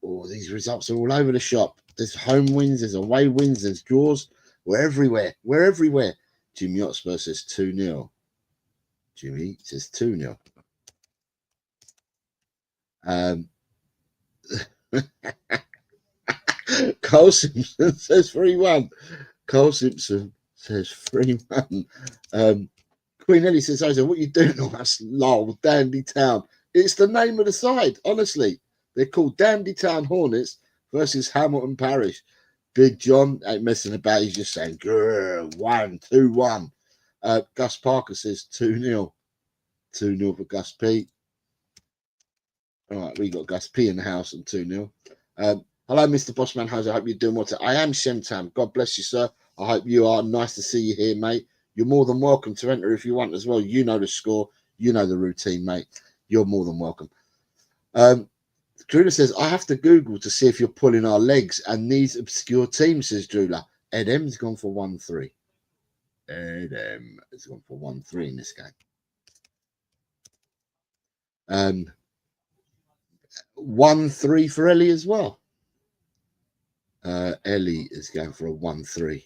A: Oh, these results are all over the shop. There's home wins, there's away wins, there's draws. We're everywhere. We're everywhere. Jimmy Hotspur says 2-0. Jimmy says 2-0. Carl Simpson says 3-1. Carl Simpson says 3-1. Queen Ellie says, "Oza, what are you doing all that lol, Dandy Town?" It's the name of the side, honestly. They're called Dandy Town Hornets versus Hamilton Parish. Big John ain't messing about. He's just saying, 2-1. Gus Parker says 2-0. 2-0 for Gus P. All right, we got Gus P in the house and 2-0. Hello, Mr. Bossman. How's I hope you're doing well today. I am Shemtam. God bless you, sir. I hope you are. Nice to see you here, mate. You're more than welcome to enter if you want as well. You know the score. You know the routine, mate. You're more than welcome. Drula says, I have to Google to see if you're pulling our legs and these obscure teams, says Drula. Ed M's gone for 1-3. Ed M has gone for 1-3 in this game. 1-3 for Ellie as well. Ellie is going for a 1-3.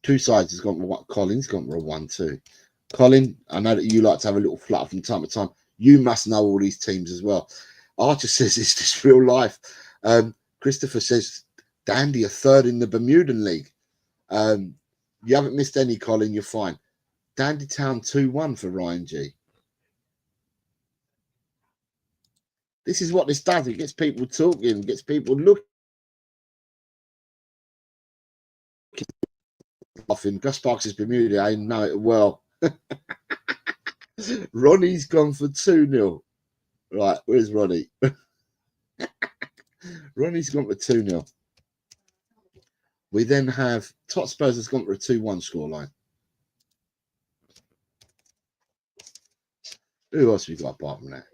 A: Two sides has gone for what? Colin's gone for a 1-2. Colin, I know that you like to have a little flutter from time to time. You must know all these teams as well. Archer says, is this real life? Christopher says, Dandy are third in the Bermudan League. You haven't missed any, Colin. You're fine. Dandy Town 2-1 for Ryan G. This is what this does. It gets people talking, gets people looking. Gus Parks is Bermuda. I know it well. Ronnie's gone for 2-0. Right, where's Ronnie? Ronnie's gone for 2-0. We then have Spurs has gone for a 2-1 scoreline. Who else have we got apart from that?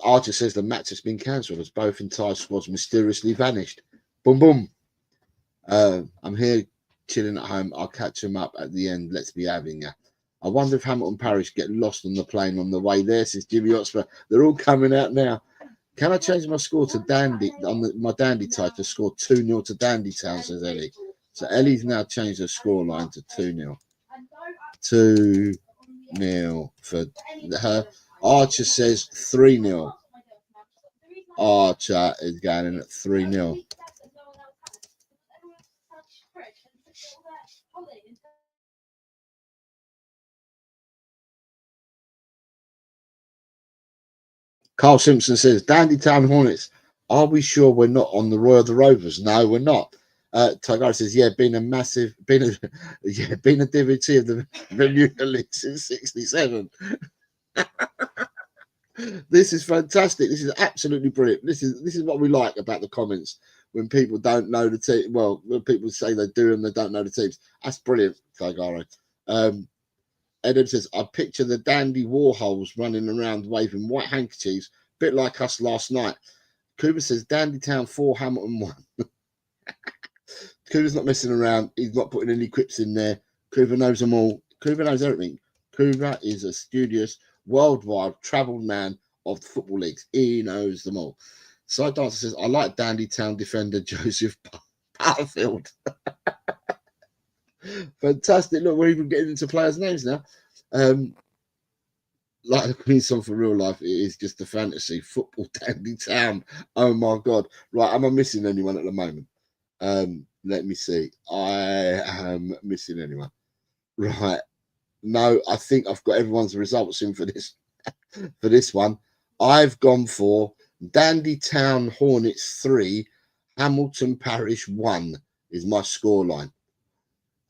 A: Archer says the match has been cancelled as both entire squads mysteriously vanished. Boom, boom. I'm here chilling at home. I'll catch them up at the end. Let's be having ya. I wonder if Hamilton Parish get lost on the plane on the way there, says Jimmy Hotspur. They're all coming out now. Can I change my score to Dandy on my Dandy tie to score 2-0 to Dandy Town, says Ellie. So Ellie's now changed her score line to 2-0. 2-0 for her. Archer says 3-0. Archer is going in at 3-0. Carl Simpson says, Dandy Town Hornets, are we sure we're not on the Royal of the Rovers? No, we're not. Tigar says, yeah, been a devotee of the Bermuda League since 67. This is fantastic. This is absolutely brilliant. This is what we like about the comments when people don't know the team. Well, when people say they do and they don't know the teams. That's brilliant, Tigaro. Adam says, I picture the dandy Warhols running around waving white handkerchiefs, a bit like us last night. Cooper says, Dandy Town 4, Hamilton 1. Cooper's not messing around. He's not putting any quips in there. Cooper knows them all. Cooper knows everything. Cooper is a studious, worldwide, travelled man of the football leagues. He knows them all. Side Dancer says, I like Dandy Town defender Joseph Butterfield. Fantastic. Look, we're even getting into players' names now. Like the Queen's song for real life, it is just a fantasy. Football Dandy Town. Oh my God. Right, am I missing anyone at the moment? Let me see. I am missing anyone. Right. No, I think I've got everyone's results in for this one. I've gone for Dandy Town Hornets 3, Hamilton Parish 1 is my scoreline.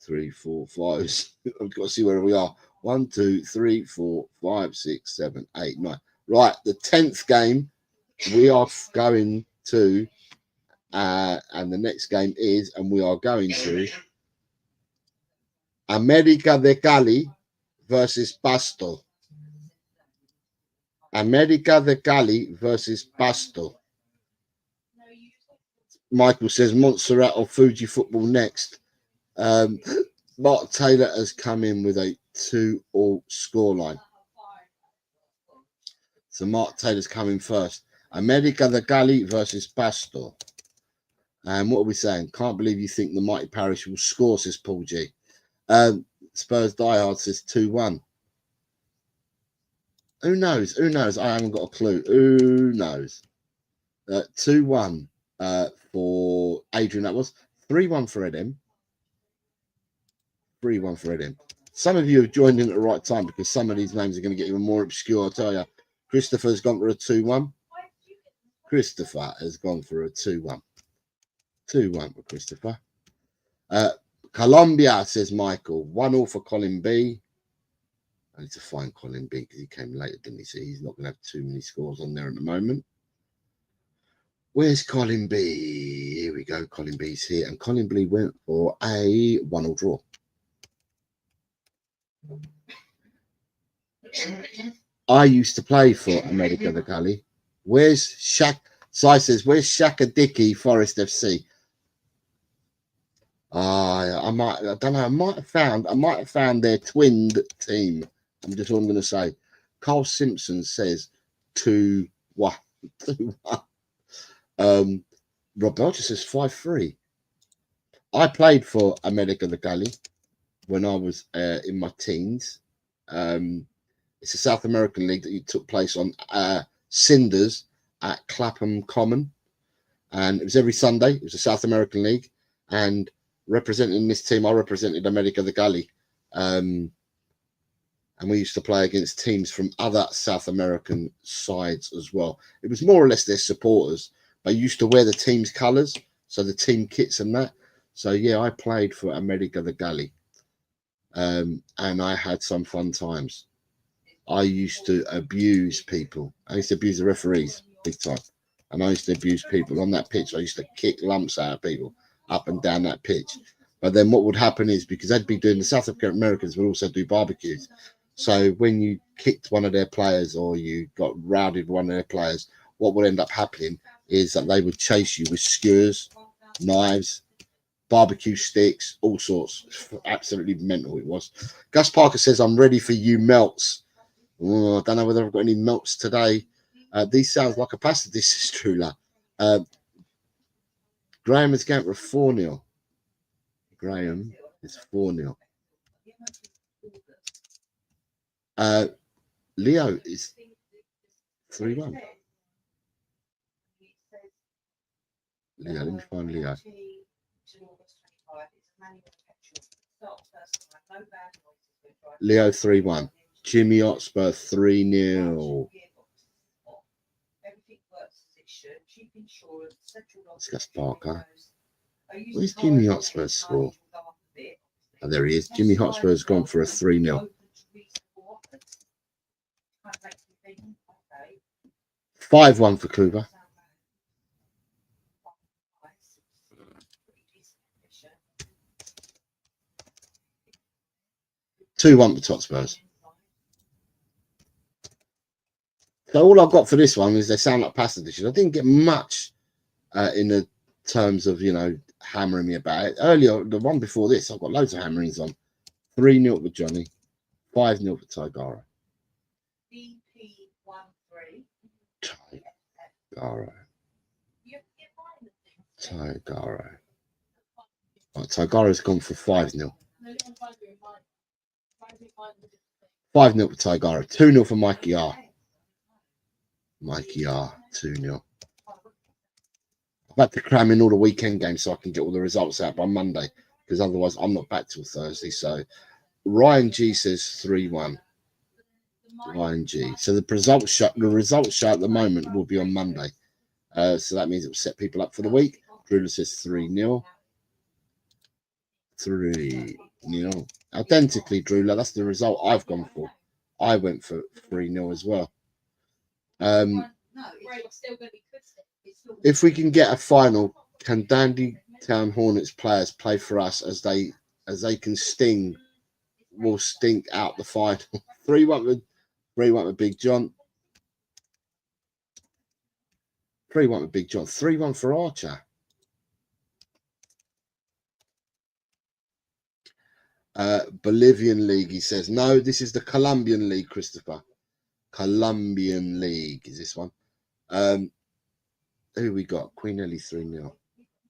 A: 3, 4, 5. I've got to see where we are. 1, 2, 3, 4, 5, 6, 7, 8, 9. Right, the 10th game we are going to, and the next game is, and we are going to, America de Cali versus Pasto. America de Cali versus Pasto. Michael says Montserrat or Fuji football next. Mark Taylor has come in with a 2-2 scoreline. So Mark Taylor's coming first. America de Cali versus Pasto. And what are we saying? Can't believe you think the mighty Parish will score, says Paul G. Spurs Diehard says 2-1. Who knows? Who knows? I haven't got a clue. Who knows? 2-1 for Adrian. That was 3-1 for Edem. 3-1 for Edem. Some of you have joined in at the right time because some of these names are going to get even more obscure. I'll tell you. Christopher's gone for a 2-1. Christopher has gone for a 2-1. 2-1 for Christopher. Colombia, says Michael. 1-1 for Colin B. I need to find Colin B because he came later, didn't he? So he's not going to have too many scores on there at the moment. Where's Colin B? Here we go. Colin B's here. And Colin B went for a 1-1 draw. I used to play for America de Cali. Where's Shaq? Sai says, where's Shaka Dickey Forest FC? I don't know. I might have found their twinned team. I'm just all I'm going to say. Carl Simpson says 2-1. 2-1. Rob Belcher says 5-3. I played for America de Cali when I was in my teens. It's a South American league that took place on Cinders at Clapham Common. And it was every Sunday. It was a South American league. And representing this team, I represented America de Cali. And we used to play against teams from other South American sides as well. It was more or less their supporters. They used to wear the team's colours, so the team kits and that. So, yeah, I played for America de Cali. And I had some fun times. I used to abuse people. I used to abuse the referees big time. And I used to abuse people on that pitch. I used to kick lumps out of people up and down that pitch. But then what would happen is, because they'd be doing, the South Americans would also do barbecues. So when you kicked one of their players or you got rowdied one of their players, what would end up happening is that they would chase you with skewers, knives, barbecue sticks, all sorts. Absolutely mental it was. Gus Parker says, I'm ready for you melts. Oh, I don't know whether I've got any melts today. These sounds like a pasta dish, is true, love. Graham is going for a 4-0. Graham is 4-0. Leo is 3-1. Leo, let me find Leo. Leo 3-1. Jimmy Hotspur 3-0. Discuss Parker. Where's Jimmy Hotspur's score? Oh, there he is. Jimmy Hotspur's gone for a 3-0. 5-1 for Kluber. 2-1 for Totspurs. So all I've got for this one is they sound like pasta dishes. I didn't get much in the terms of, you know, hammering me about it. Earlier, the one before this, I've got loads of hammerings on. 3-0 for Johnny, 5-0 for Taigara. Taigara. Right, Taigara's gone for 5-0. 5-0 for Taigara. 2-0 for Mikey R. Mikey R. 2-0. I've had to cram in all the weekend games so I can get all the results out by Monday, because otherwise I'm not back till Thursday. So Ryan G says 3-1. Ryan G. So the results show at the moment will be on Monday. So that means it will set people up for the week. Drula says 3-0. 3-0. Identically, Drula, that's the result I've gone for. I went for 3-0 as well. If we can get a final, can Dandy Town Hornets players play for us as they can sting? Will stink out the final. 3-1 with Big John. 3-1 with Big John. 3-1 for Archer. Bolivian League, he says. No, this is the Colombian League, Christopher. Colombian League is this one. Who we got? Queen Ellie 3-0. I'm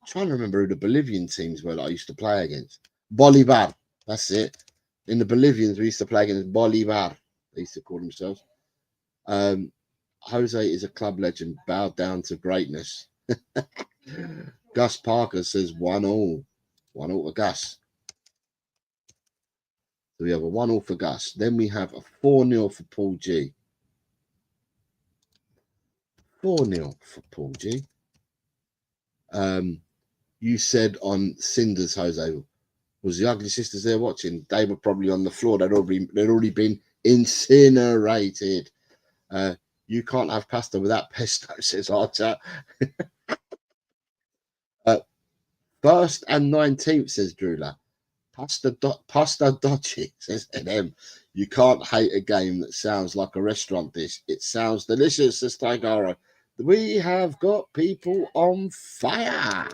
A: trying to remember who the Bolivian teams were that I used to play against. Bolivar. That's it. In the Bolivians, we used to play against Bolivar. They used to call themselves. Jose is a club legend. Bowed down to greatness. Gus Parker says 1-1. 1-1 for Gus. So we have a 1-1 for Gus. Then we have a 4-0 for Paul G. 4-0 for Paul G. You said on Cinders, Jose, was the Ugly Sisters there watching? They were probably on the floor. They'd already been incinerated. You can't have pasta without pesto, says Archer. 1st and 19th, says Drula. Pasta dodgy, says NM. You can't hate a game that sounds like a restaurant dish. It sounds delicious, says Taigara. We have got people on fire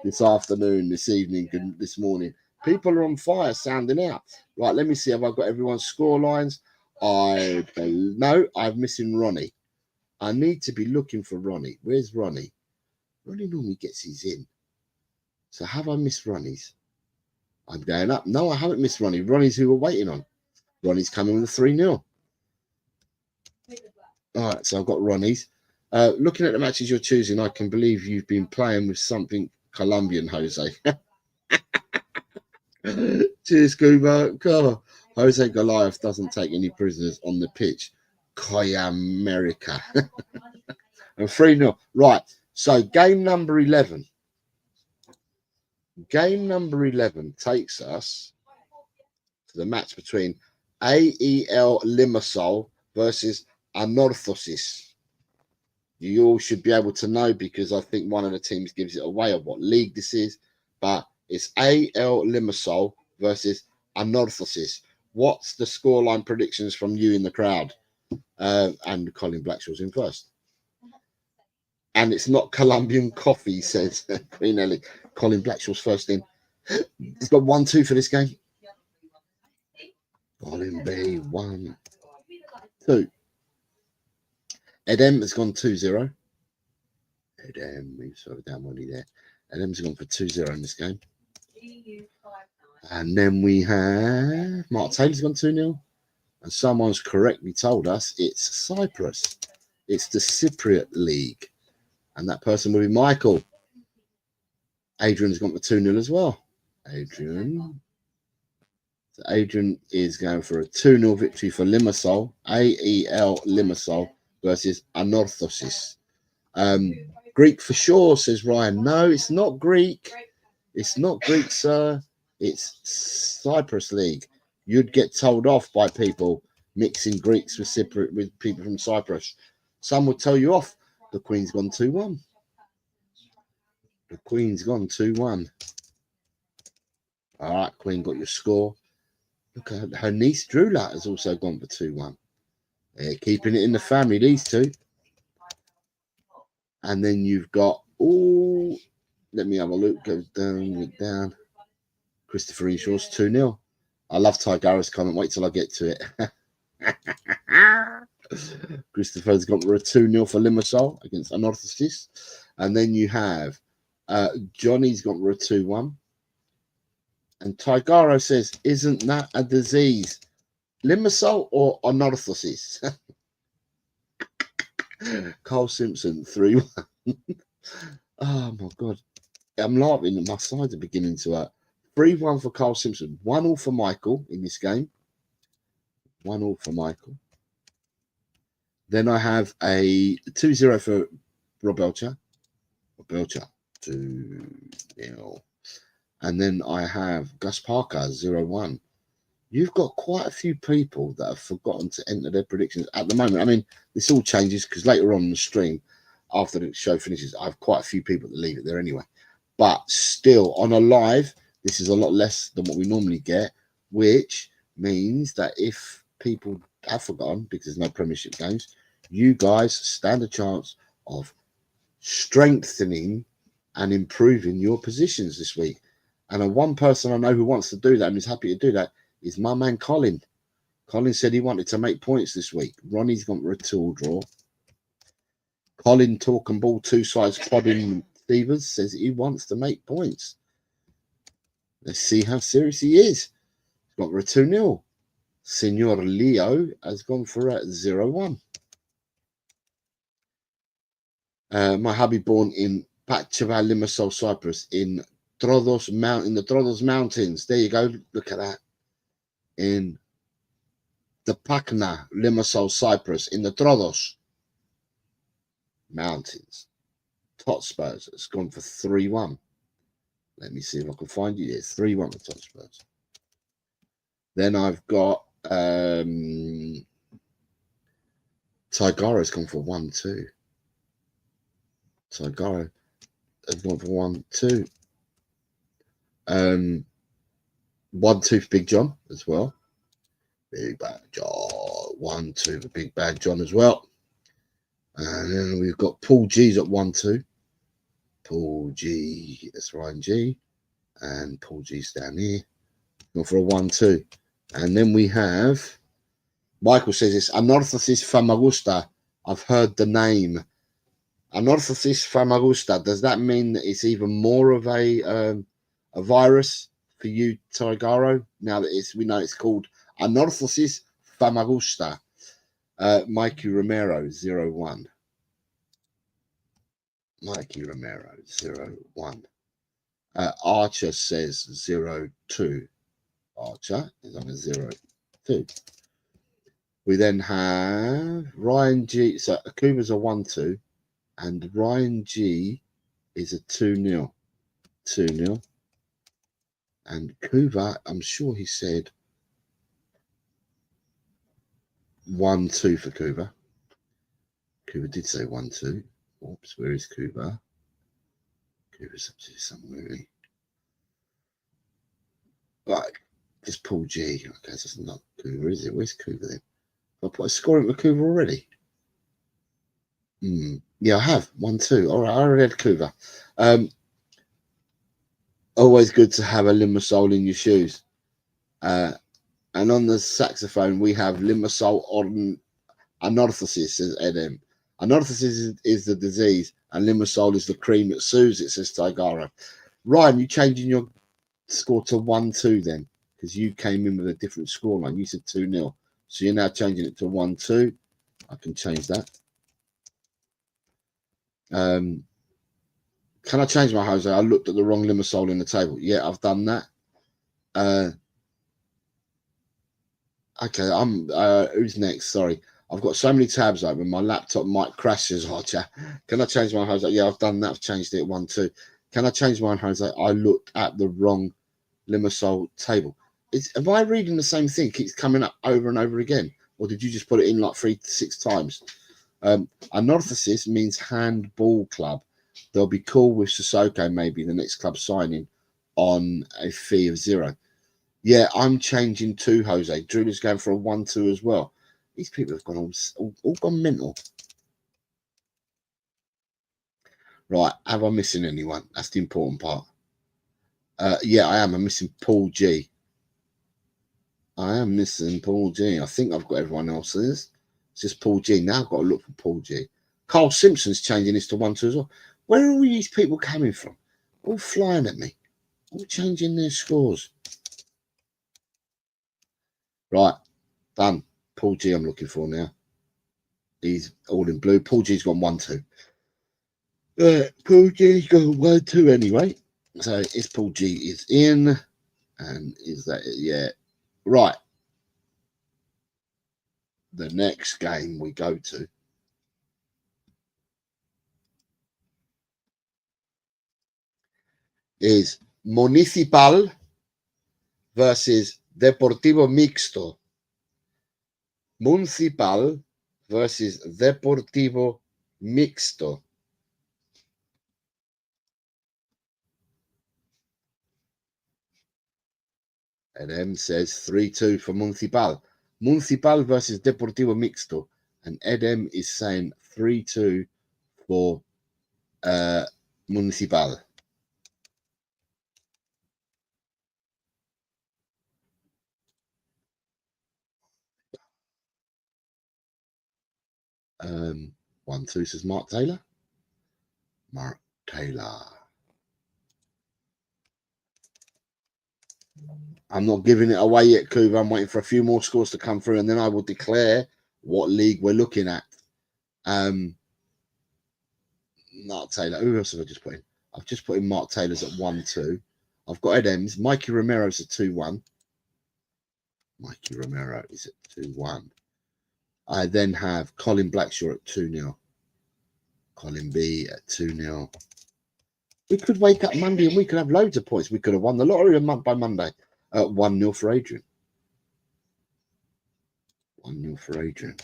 A: this afternoon, this evening, this morning. People are on fire, sounding out. Right, let me see. Have I got everyone's score lines? No, I'm missing Ronnie. I need to be looking for Ronnie. Where's Ronnie? Ronnie normally gets his in. So have I missed Ronnie's? I'm going up. No, I haven't missed Ronnie. Ronnie's who we're waiting on. Ronnie's coming with a 3-0. All right, so I've got Ronnie's. Looking at the matches you're choosing, I can believe you've been playing with something Colombian, Jose. Cheers, Cuba. God, Jose Goliath doesn't take any prisoners on the pitch. Coy America. And 3-0. Right, so game number 11. Game number 11 takes us to the match between AEL Limassol versus Anorthosis. You all should be able to know, because I think one of the teams gives it away of what league this is, but it's AEL Limassol versus Anorthosis. What's the scoreline predictions from you in the crowd? And Colin Blackshaw's in first. And it's not Colombian coffee, says Queen Ellie. Colin Blackshaw's first in. He's got 1-2 for this game. Colin B, 1-2. Edem has gone 2-0. Edem, moves further down money there. Edem's gone for 2-0 in this game. And then we have Mark Taylor's gone 2-0. And someone's correctly told us it's Cyprus. It's the Cypriot League. And that person will be Michael. Adrian's gone for 2-0 as well. Adrian. So Adrian is going for a 2-0 victory for Limassol. AEL Limassol versus Anorthosis. Greek for sure, says Ryan. No, it's not Greek. It's not Greek, sir. It's Cyprus League. You'd get told off by people mixing Greeks with people from Cyprus. Some would tell you off. The Queen's gone 2-1. The Queen's gone 2-1. All right, Queen got your score. Look, her niece Drula has also gone for 2-1. They're keeping it in the family, these two. And then you've got, oh, let me have a look. Goes down. Christopher Inshaw's 2-0. I love Tigara's comment. Wait till I get to it. Christopher's gone for a 2-0 for Limassol against Anorthosis. And then you have Johnny's gone for a 2-1. And Tigaro says, isn't that a disease? Limassol or Anorthosis? Carl Simpson, 3-1. Oh, my God. I'm laughing. My sides are beginning to hurt. 3-1 for Carl Simpson. 1-1 for Michael in this game. 1-1 for Michael. Then I have a 2-0 for Rob Belcher. 2-0. And then I have Gus Parker, 0-1. You've got quite a few people that have forgotten to enter their predictions at the moment. I mean, this all changes because later on in the stream, after the show finishes, I have quite a few people that leave it there anyway. But still, on a live, this is a lot less than what we normally get, which means that if people have forgotten, because there's no Premiership games, you guys stand a chance of strengthening and improving your positions this week. And one person I know who wants to do that and is happy to do that is my man Colin. Colin said he wanted to make points this week. Ronnie's gone for a 2 draw. Colin Talk and Ball 2 sides prodding Stevens says he wants to make points. Let's see how serious he is. He's gone for a 2-0. Senor Leo has gone for a 0-1. My hubby born in Pachaval, Limassol, Cyprus, in the Troodos Mountains. There you go. Look at that. In the Pacna, Limassol, Cyprus, in the Troodos Mountains. Hotspurs has gone for 3-1. Let me see if I can find you. It's 3-1 for Hotspurs. Then I've got Tigara's gone for 1-2. Tigara has gone for 1-2. 1-2 for Big John as well. Big Bad John. 1-2 for Big Bad John as well. And then we've got Paul G's at 1-2. Paul G, that's Ryan G. And Paul G's down here. Gone for a 1-2. And then we have, Michael says it's Anorthosis famagusta. I've heard the name. Anorthosis famagusta. Does that mean that it's even more of a virus for you, Tigaro? Now that we know it's called Anorthosis famagusta. Mikey Romero, 0-1. Mikey Romero, 0-1. Archer says 0-2. Archer is on a 0-2. We then have Ryan G. So Akuma's a 1-2. And Ryan G is a 2-0. 2-0. And Kuva, I'm sure he said 1-2 for Kuva. Kuva did say 1-2. Oops, where is Kuva? Kuva's up to somewhere, really. Right, just Paul G. Okay, that's not Kuva, is it? Where's Kuva then? I put a score in for Kuva already. Yeah, I have 1-2. All right, I already had Kuva. Always good to have a Limassol in your shoes. And on the saxophone, we have Limassol on Anorthosis, says Edem. Anorthosis is the disease, and Limassol is the cream that soothes it, says Tigara. Ryan, you changing your score to 1-2 then, because you came in with a different scoreline. You said 2-0. So you're now changing it to 1-2. I can change that. Can I change my Jose? I looked at the wrong Limassol in the table. Yeah, I've done that. Okay, who's next? Sorry. I've got so many tabs open. My laptop might crash, says Archer. Can I change my Jose? Yeah, I've done that. I've changed it 1-2. Can I change my Jose? I looked at the wrong Limassol table. Am I reading the same thing? It keeps coming up over and over again. Or did you just put it in like 3 to 6 times? Anorthosis means handball club. They'll be cool with Sissoko, maybe the next club signing on a fee of 0. Yeah, I'm changing to Jose. Drew's going for a 1-2 as well. These people have gone all gone mental. Right, have I missing anyone? That's the important part. Yeah, I am. I'm missing Paul G. I am missing Paul G. I think I've got everyone else's. It's just Paul G. Now I've got to look for Paul G. Carl Simpson's changing this to 1-2 as well. Where are all these people coming from? All flying at me. All changing their scores. Right, done. Paul G I'm looking for now. He's all in blue. Paul G's gone 1-2. Paul G's got 1-2 anyway. So it's Paul G is in. And is that it? Yeah. Right. The next game we go to is Municipal versus Deportivo Mixto. Municipal versus Deportivo Mixto. And M says 3-2 for Municipal. Municipal versus Deportivo Mixto. And Edem is saying 3-2 for Municipal. Um, 1-2 says Mark Taylor. Mark Taylor. I'm not giving it away yet, Kuva. I'm waiting for a few more scores to come through, and then I will declare what league we're looking at. Mark Taylor. Who else have I just put in? I've just put in Mark Taylor's at 1-2. I've got Ed Ems. Mikey Romero's at 2-1. Mikey Romero is at 2-1. I then have Colin Blackshaw at 2-0. Colin B at 2-0. We could wake up Monday and we could have loads of points. We could have won the lottery a month by Monday. 1-0 for Adrian. 1-0 for Adrian.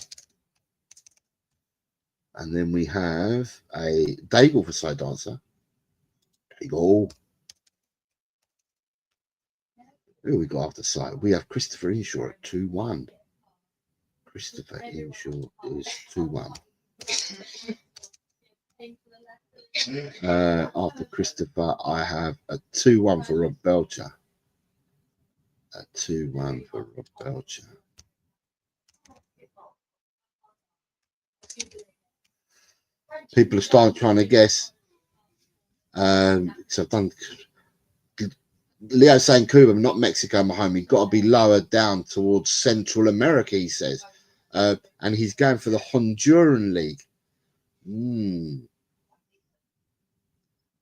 A: And then we have a Daigle for side dancer. Daigle. Who we got after side? We have Christopher Inshaw at 2-1. Christopher Inshaw is 2-1. After Christopher, I have a 2-1 for Rob Belcher. A 2-1 for Rob Belcher. People are starting trying to guess. So I've done. Leo saying Cuba, not Mexico, my home. You've got to be lower down towards Central America, he says. And he's going for the Honduran League.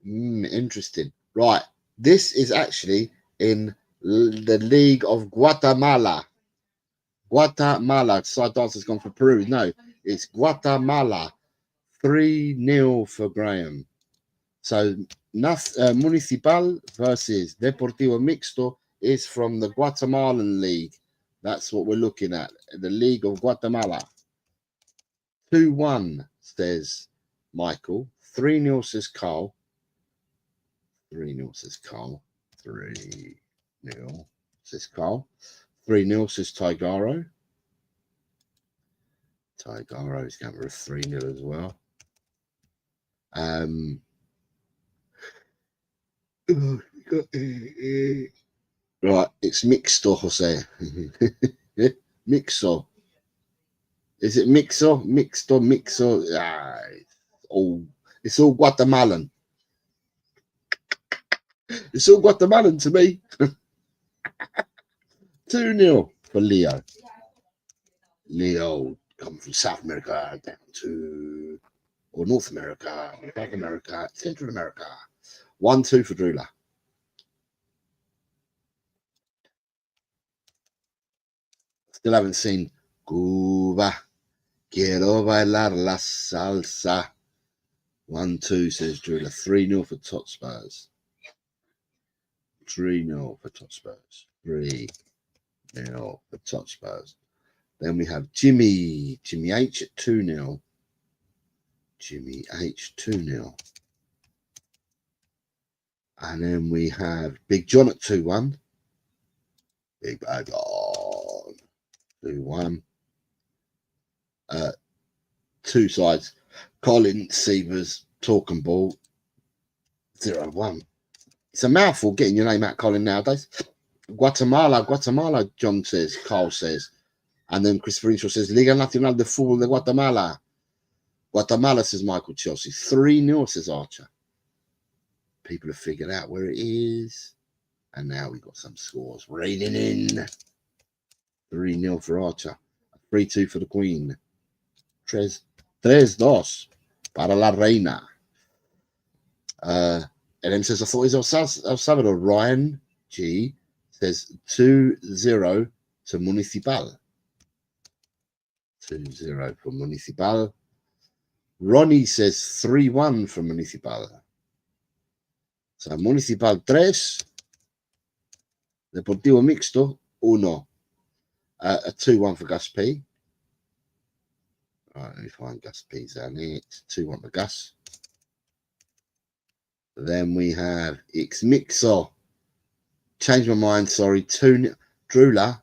A: Interesting. Right. This is actually in the League of Guatemala. Guatemala. Side dancer's gone for Peru. No, it's Guatemala. 3-0 for Graham. So Municipal versus Deportivo Mixto is from the Guatemalan League. That's what we're looking at. The League of Guatemala. 2-1 says Michael. 3-0 says Carl. 3-0 says Carl. 3-0 says Carl. 3-0 says Tigaro. Tigaro is going for a 3-0 as well. Right, it's Mixto, Jose. Mixo. Is it Mixo? Mixo. Ah, it's all Guatemalan. It's all Guatemalan to me. 2-0 for Leo. Leo come from South America down to North America, South America, Central America. 1-2 for Drula. Still haven't seen Cuba. Quiero bailar la salsa. 1-2 says Drula. 3-0 for Hotspurs. 3-0 for Hotspurs. 3-0 for Hotspurs. Then we have Jimmy H at 2-0. Jimmy H 2-0. And then we have Big John at 2-1. Big bag on. 2-1. Two sides. Colin, Sievers, Talk and Ball. 0-1. It's a mouthful getting your name out, Colin, nowadays. Guatemala, John says, Carl says. And then Christopher Inshaw says, Liga Nacional de Fútbol de Guatemala. Guatemala, says Michael Chelsea. 3-0, says Archer. People have figured out where it is. And now we've got some scores raining in. 3-0 for Archer. 3-2 for the Queen. 3-2 para la Reina. LM says, I thought it was El Salvador. Ryan G says 2-0 to Municipal. 2-0 for Municipal. Ronnie says 3-1 for Municipal. So Municipal 3. Deportivo Mixto 1. A 2-1 for Gus P. All right, let me find Gus P's down here. It's 2-1 for Gus. Then we have X Mixo. Changed my mind, sorry. 2 Drula.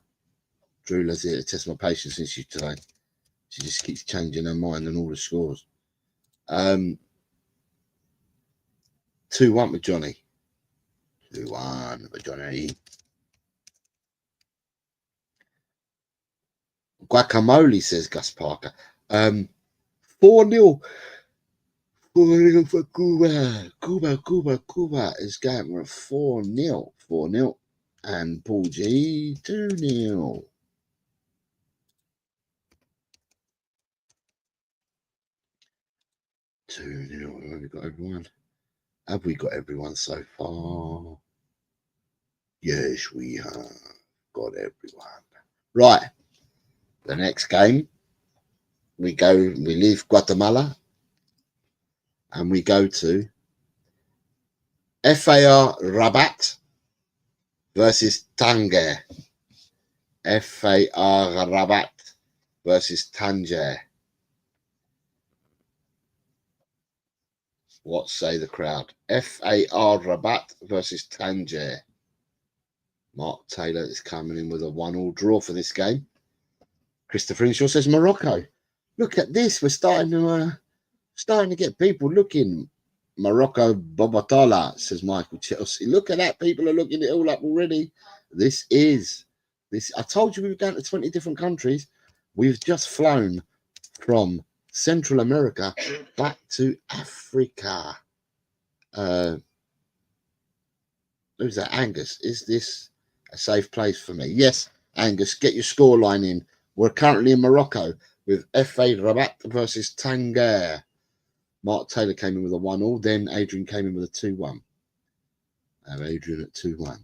A: Drula's here to test my patience since you today. She just keeps changing her mind on all the scores. 2-1 for Johnny. 2-1 for Johnny. Guacamole, says Gus Parker. 4-0. 4-0 for Cuba. Cuba is going for 4-0. 4-0. And Paul G, 2-0. 2-0. Have we got everyone? Have we got everyone so far? Yes, we have got everyone. Right. The next game, we leave Guatemala and we go to FAR Rabat versus Tanger. FAR Rabat versus Tanger. What say the crowd? FAR Rabat versus Tanger. Mark Taylor is coming in with a 1-1 draw for this game. Christopher Inshaw says Morocco. Look at this. We're starting to get people looking. Morocco Bobatola, says Michael Chelsea. Look at that. People are looking it all up already. This. I told you we were going to 20 different countries. We've just flown from Central America back to Africa. Who's that? Angus. Is this a safe place for me? Yes, Angus. Get your scoreline in. We're currently in Morocco with FA Rabat versus Tanger. Mark Taylor came in with a 1-1. Then Adrian came in with a 2-1. I have Adrian at 2-1.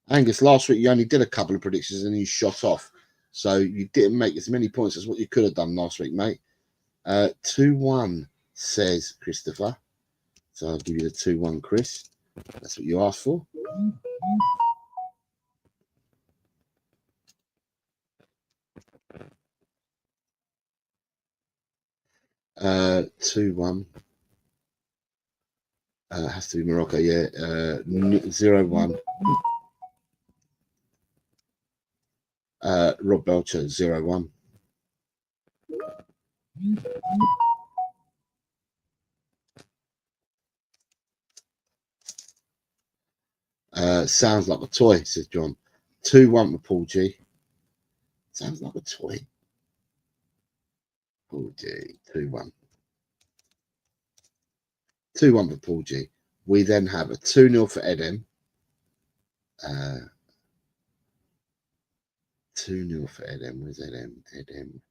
A: Angus, last week you only did a couple of predictions and you shot off. So you didn't make as many points as what you could have done last week, mate. 2-1, says Christopher. So I'll give you the 2-1, Chris. That's what you asked for. Uh, 2-1. Has to be Morocco, yeah. 0-1. Rob Belcher, 0-1. Sounds like a toy, says John. 2-1 with Paul G. Sounds like a toy. Paul G, 2-1. 2-1 for Paul G. We then have a 2-0 for Edem. 2-0 for Edem. Where's Edem? Edem.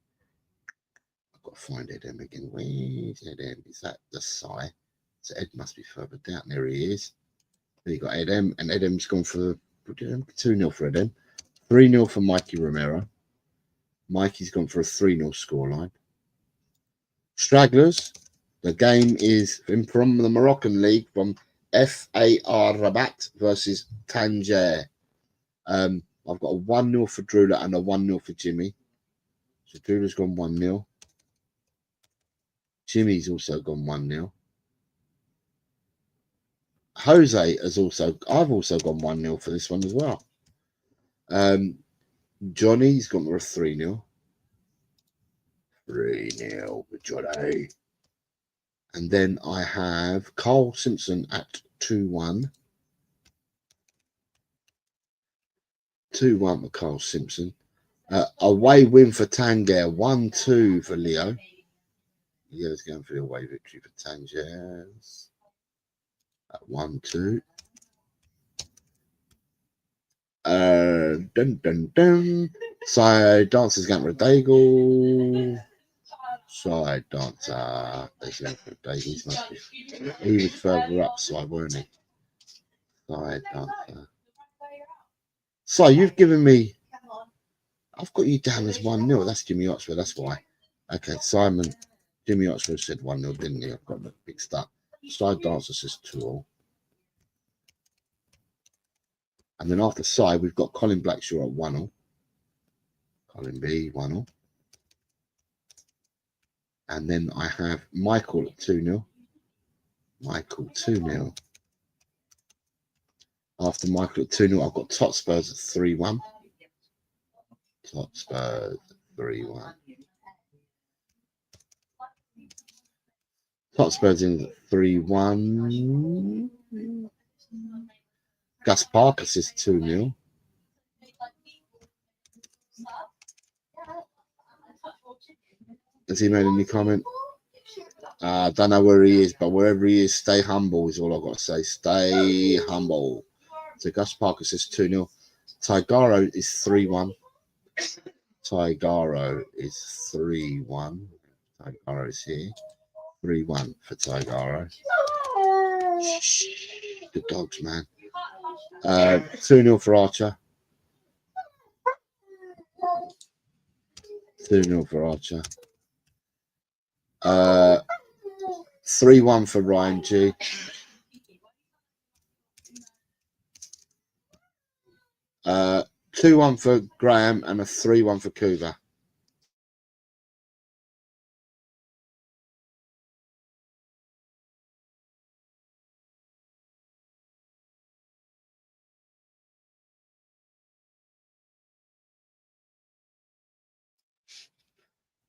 A: I've got to find Edem again. Where's Edem? Is that the side? So Ed must be further down. There he is. There you got Edem. And Edem's gone for 2-0 for Edem. 3-0 for Mikey Romero. Mikey's gone for a 3-0 scoreline. Stragglers. The game is from the Moroccan League from FAR Rabat versus Tanger. I've got a 1-0 for Drula and a 1-0 for Jimmy. So Drula's gone 1-0. Jimmy's also gone 1-0. Jose has I've also gone 1-0 for this one as well. Johnny's gone for a 3-0. 3-0 for Johnny. And then I have Carl Simpson at 2-1. 2-1 for Carl Simpson. Away win for Tangier. 1-2 for Leo. Leo's going for the away victory for Tangiers. At 1-2. Side Dancer's going for a Daigle. Side Dancer. He's going for a Daigle. He was further up side, weren't he? Side Dancer. So you've given me. I've got you down as 1-0. That's Jimmy Oxford. That's why. Okay, Simon. Jimmy Oxford said 1-0, didn't he? I've got a big start. Side Dancer says 2-2. And then after side, we've got Colin Blackshaw at 1-0. Colin B, 1-0. And then I have Michael at 2-0. Michael, 2-0. After Michael at 2-0, I've got Tot Spurs at 3-1. Tot Spurs at 3-1. Tot Spurs in at 3-1. Gus Parker says 2-0. Has he made any comment? I don't know where he is, but wherever he is, stay humble is all I've got to say. Stay humble. So Gus Parker says 2-0. Tigaro is 3-1. Tigaro is 3-1. Tigaro is here. 3-1 for Tigaro. The dogs, man. 2-0 for Archer. 2-0 for Archer. 3-1 for Ryan G. 2-1 for Graham and a 3-1 for Kuba.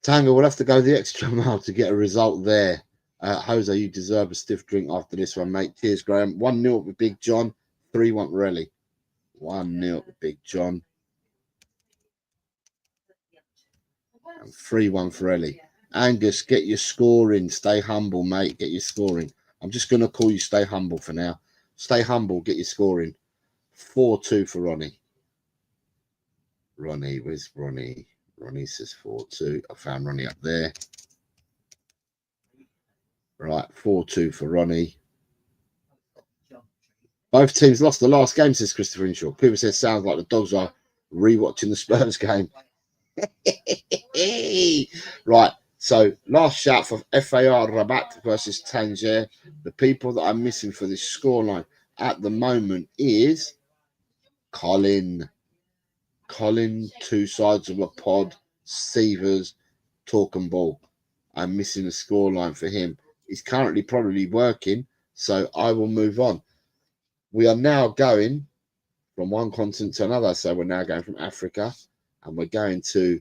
A: Tango will have to go the extra mile to get a result there. Jose, you deserve a stiff drink after this one, mate. Cheers, Graham. 1-0 for Big John. 3-1 for Relly. 1-0 for Big John. And 3-1 for Ellie. Angus, get your scoring. Stay humble, mate. Get your scoring. I'm just going to call you Stay Humble for now. Stay humble. Get your scoring. 4-2 for Ronnie. Ronnie, where's Ronnie? Ronnie says 4-2. I found Ronnie up there. Right, 4-2 for Ronnie. Both teams lost the last game, says Christopher Inshaw. Cooper says, sounds like the dogs are rewatching the Spurs game. Right, so last shout for FAR Rabat versus Tangier. The people that I'm missing for this scoreline at the moment is Colin. Colin, two sides of a pod, Seavers, talk and ball. I'm missing a scoreline for him. He's currently probably working, so I will move on. We are now going from one continent to another. So we're now going from Africa and we're going to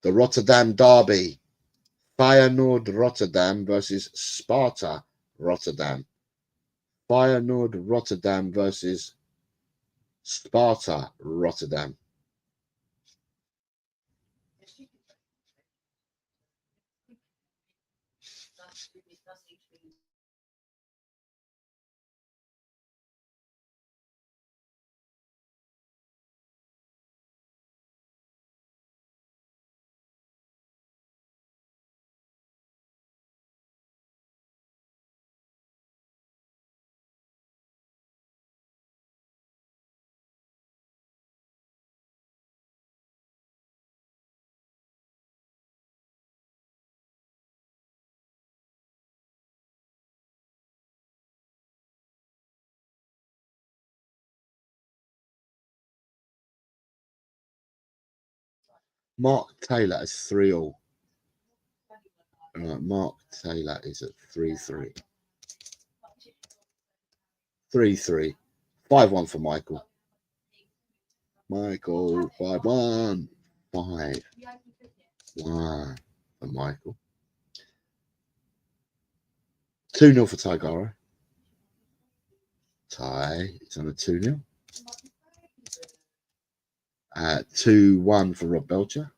A: the Rotterdam Derby. Feyenoord Rotterdam versus Sparta Rotterdam. Feyenoord Rotterdam versus Sparta Rotterdam. Mark Taylor is 3-3. Mark Taylor is at 3-3. 3-3. 5-1 for Michael. Michael, 5-1. 5-1 for Michael. 2-0 for Taigara. Ty is on a 2-0. 2-1 for Rob Belcher.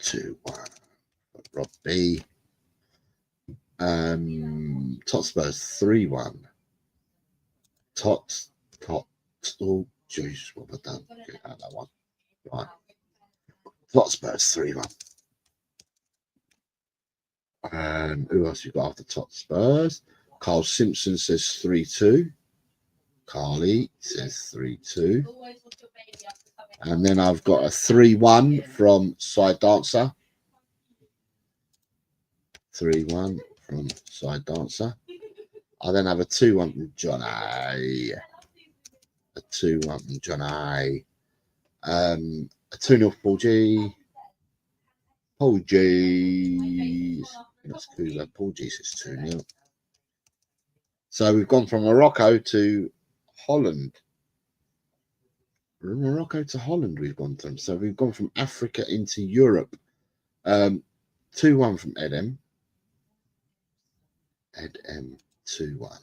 A: 2-1 for Rob B. Hotspurs 3-1. Tots. Oh, jeez, what have I done? Get out of that one. Right. Hotspurs 3-1. Who else you got after Hotspurs? Carl Simpson says 3-2. Carly says 3-2. And then I've got a 3-1 from Side Dancer. 3-1 from Side Dancer. I then have a 2-1 from John A. A 2-1 from John A. A 2-0 for Paul G. Paul G. That's cool. Paul G says 2-0. So we've gone from Morocco to Holland. Morocco to Holland we've gone from. So we've gone from Africa into Europe. 2-1 from Ed M. Ed M 2-1.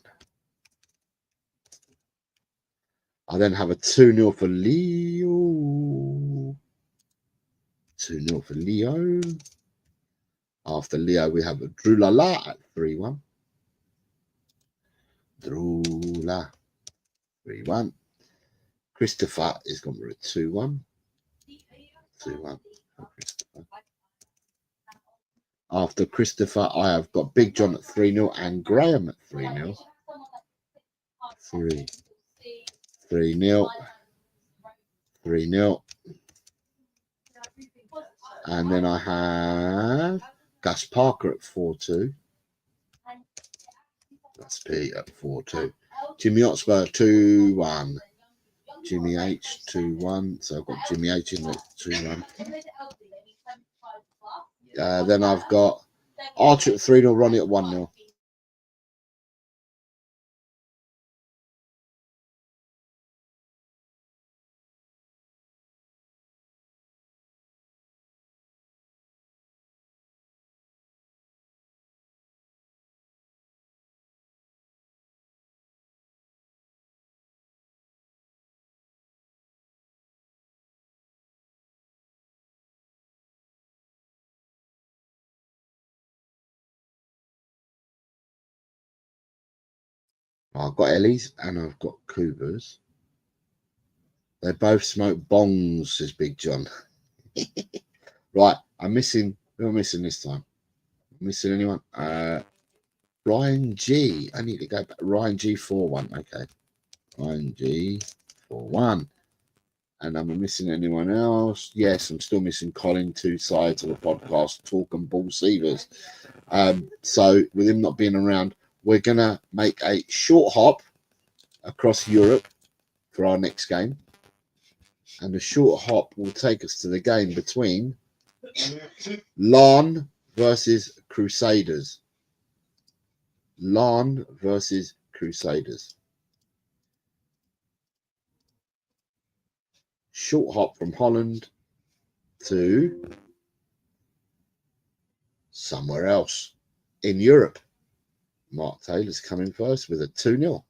A: I then have a 2-0 for Leo. 2-0 for Leo. After Leo, we have a Drulala at 3-1. Drula 3-1. Christopher is gone for a 2-1. 2-1 for Christopher. After Christopher, I have got Big John at 3-0 and Graham at 3-0. 3-0. 3-0. And then I have Gus Parker at 4-2. That's P at 4-2. Jimmy Hotspur 2-1. Jimmy H 2-1. So I've got Jimmy H in at 2-1. Then I've got Archer at 3-0, Ronnie at 1-0. I've got Ellie's and I've got Cougars. They both smoke bongs, says Big John. Right, I'm missing. Who am I missing this time? Missing anyone? Ryan G. I need to go back. Ryan G 4-1. Okay. Ryan G 4-1. And am I missing anyone else? Yes, I'm still missing Colin, 2 sides of the podcast, Talk and Ball Seavers. So with him not being around, we're going to make a short hop across Europe for our next game. And the short hop will take us to the game between Larn versus Crusaders. Larn versus Crusaders. Short hop from Holland to somewhere else in Europe. Mark Taylor's coming first with a 2-0.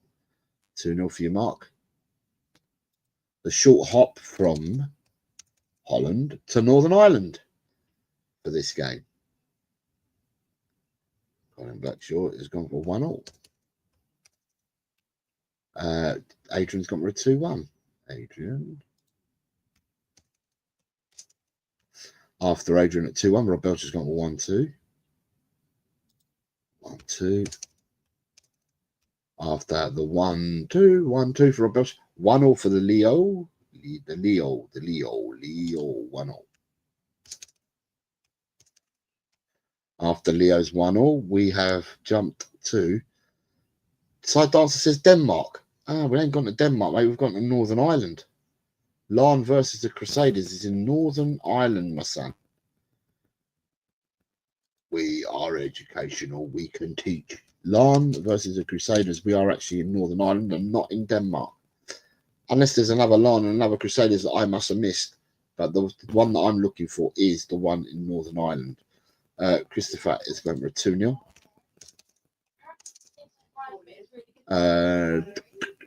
A: 2-0 for you, Mark. The short hop from Holland to Northern Ireland for this game. Colin Blackshaw has gone for 1-0. Adrian's gone for a 2-1. Adrian. After Adrian at 2-1, Rob Belcher's gone for 1-2. 1-2. After the 1-2, 1-2 for Rob Belcher. 1-0 for the Leo. The Leo, 1-0. After Leo's 1-0, we have jumped to Side Dancer says Denmark. We ain't gone to Denmark, mate. We've gone to Northern Ireland. Larn versus the Crusaders is in Northern Ireland, my son. We are educational. We can teach. Larn versus the Crusaders. We are actually in Northern Ireland and not in Denmark. unless there's another Lan and another Crusaders that I must have missed. But the one that I'm looking for is the one in Northern Ireland. Christopher is going for a 2-0.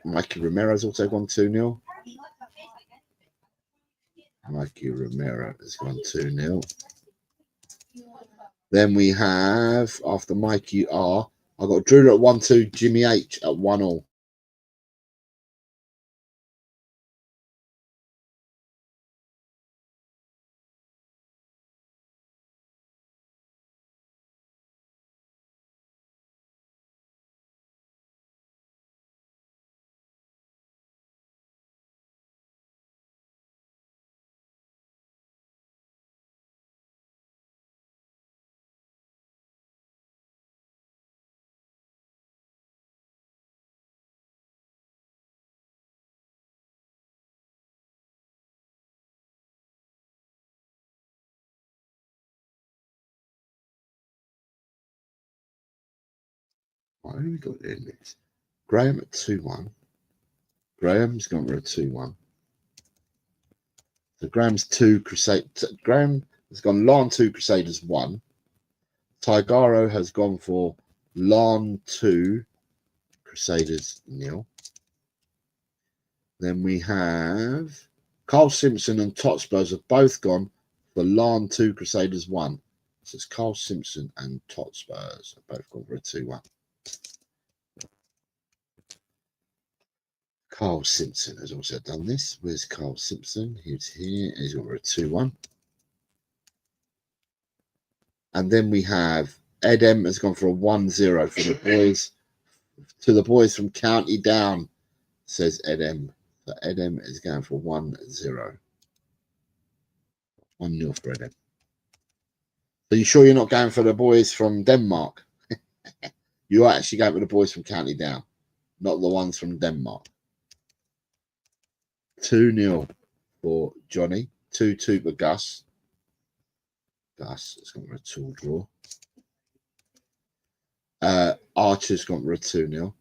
A: Mikey Romero's also gone 2-0. Mikey Romero has gone 2-0. Then we have, after Mikey R, I've got Drew at 1-2, Jimmy H at 1-1. Right, who we got in this? Graham at 2-1. Graham's gone for a 2-1. So Graham's 2 Crusaders. Graham has gone Lan 2 Crusaders 1. Tigaro has gone for Lan 2 Crusaders 0. Then we have Carl Simpson and Totspurs have both gone for Lan 2 Crusaders 1. So it's Carl Simpson and Totspurs have both gone for a 2-1. Carl Simpson has also done this. Where's Carl Simpson? He's here. He's got a 2-1. And then we have Ed M has gone for a 1-0 for the boys. To the boys from County Down, says Ed M. So Ed M is going for 1-0. 1-0 for Ed M. So you sure you're not going for the boys from Denmark? You are actually going for the boys from County Down, not the ones from Denmark. 2-0 for Johnny. 2-2 for Gus. Gus has gone for a 2 draw. Archer's gone for a 2-0.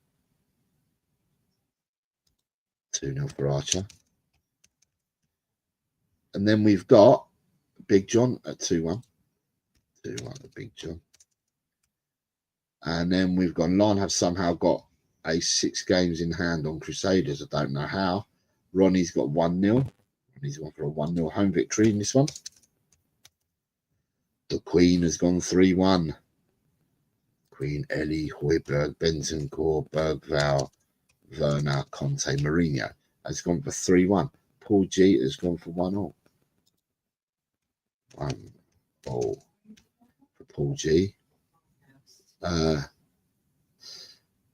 A: 2-0 for Archer. And then we've got Big John at 2-1. 2-1 for Big John. And then we've got Lan have somehow got a 6 games in hand on Crusaders. I don't know how. Ronnie's got 1-0. Ronnie's gone for a 1-0 home victory in this one. The Queen has gone 3-1. Queen Ellie, Hoiberg, Bentoncourt, Bergval, Werner, Conte, Mourinho has gone for 3-1. Paul G has gone for 1-0. 1-0 for Paul G.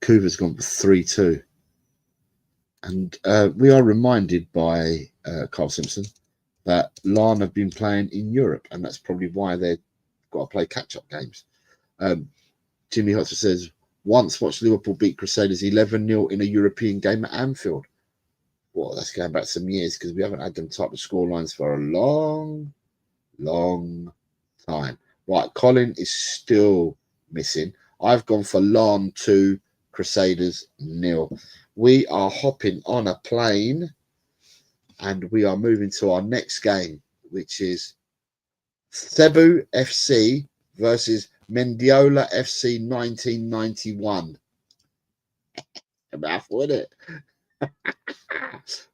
A: Coover's gone for 3-2. And we are reminded by Carl Simpson that Lan have been playing in Europe, and that's probably why they've got to play catch-up games. Jimmy Hotspur says, once watched Liverpool beat Crusaders 11-0 in a European game at Anfield. Well, that's going back some years because we haven't had them type of scorelines for a long, long time. Right, Colin is still missing. I've gone for Lan 2, Crusaders 0. We are hopping on a plane and we are moving to our next game, which is Cebu FC versus Mendiola FC 1991. A mouthful, isn't it?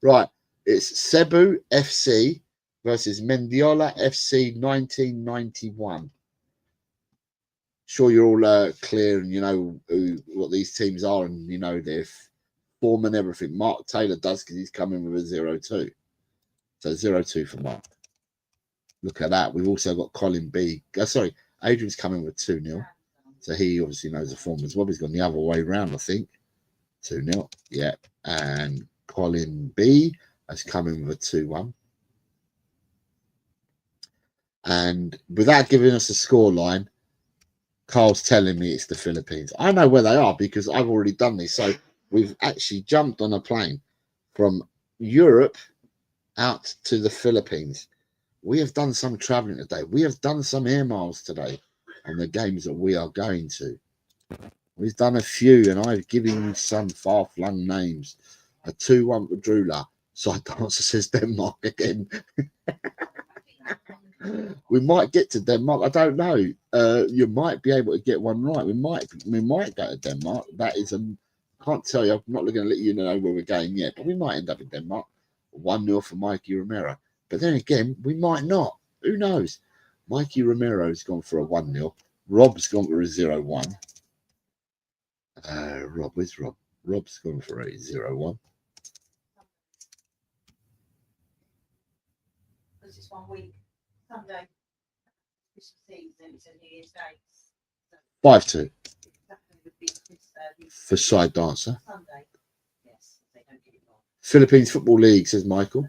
A: Right, it's Cebu FC versus Mendiola FC 1991. Sure, you're all clear and you know what these teams are, and you know their form and everything. Mark Taylor does because he's coming with a 0-2. So 0-2 for Mark. Look at that. We've also got Colin B. Sorry, Adrian's coming with 2-0. So he obviously knows the form as well. He's gone the other way around, I think. 2-0. Yeah. And Colin B has come in with a 2-1. And without giving us a scoreline, Carl's telling me it's the Philippines. I know where they are because I've already done this. So we've actually jumped on a plane from Europe out to the Philippines. We have done some traveling today. We have done some air miles today on the games that we are going to. We've done a few, and I've given you some far-flung names. A 2-1 for Drula, Side dancer says Denmark again. We might get to Denmark. I don't know. You might be able to get one right. We might go to Denmark. That is can't tell you. I'm not going to let you know where we're going yet, but we might end up in Denmark. 1-0 for Mikey Romero. But then again, we might not. Who knows? Mikey Romero's gone for a 1-0. Rob's gone for a 0-1. Rob, where's Rob? Rob's gone for a 0-1.
B: There's just 1 week. Sunday. Christmas Eve, then it's a New Year's Day.
A: 5-2. For side dancer.
B: Sunday. Yes, they don't get it wrong.
A: Philippines Football League, says Michael.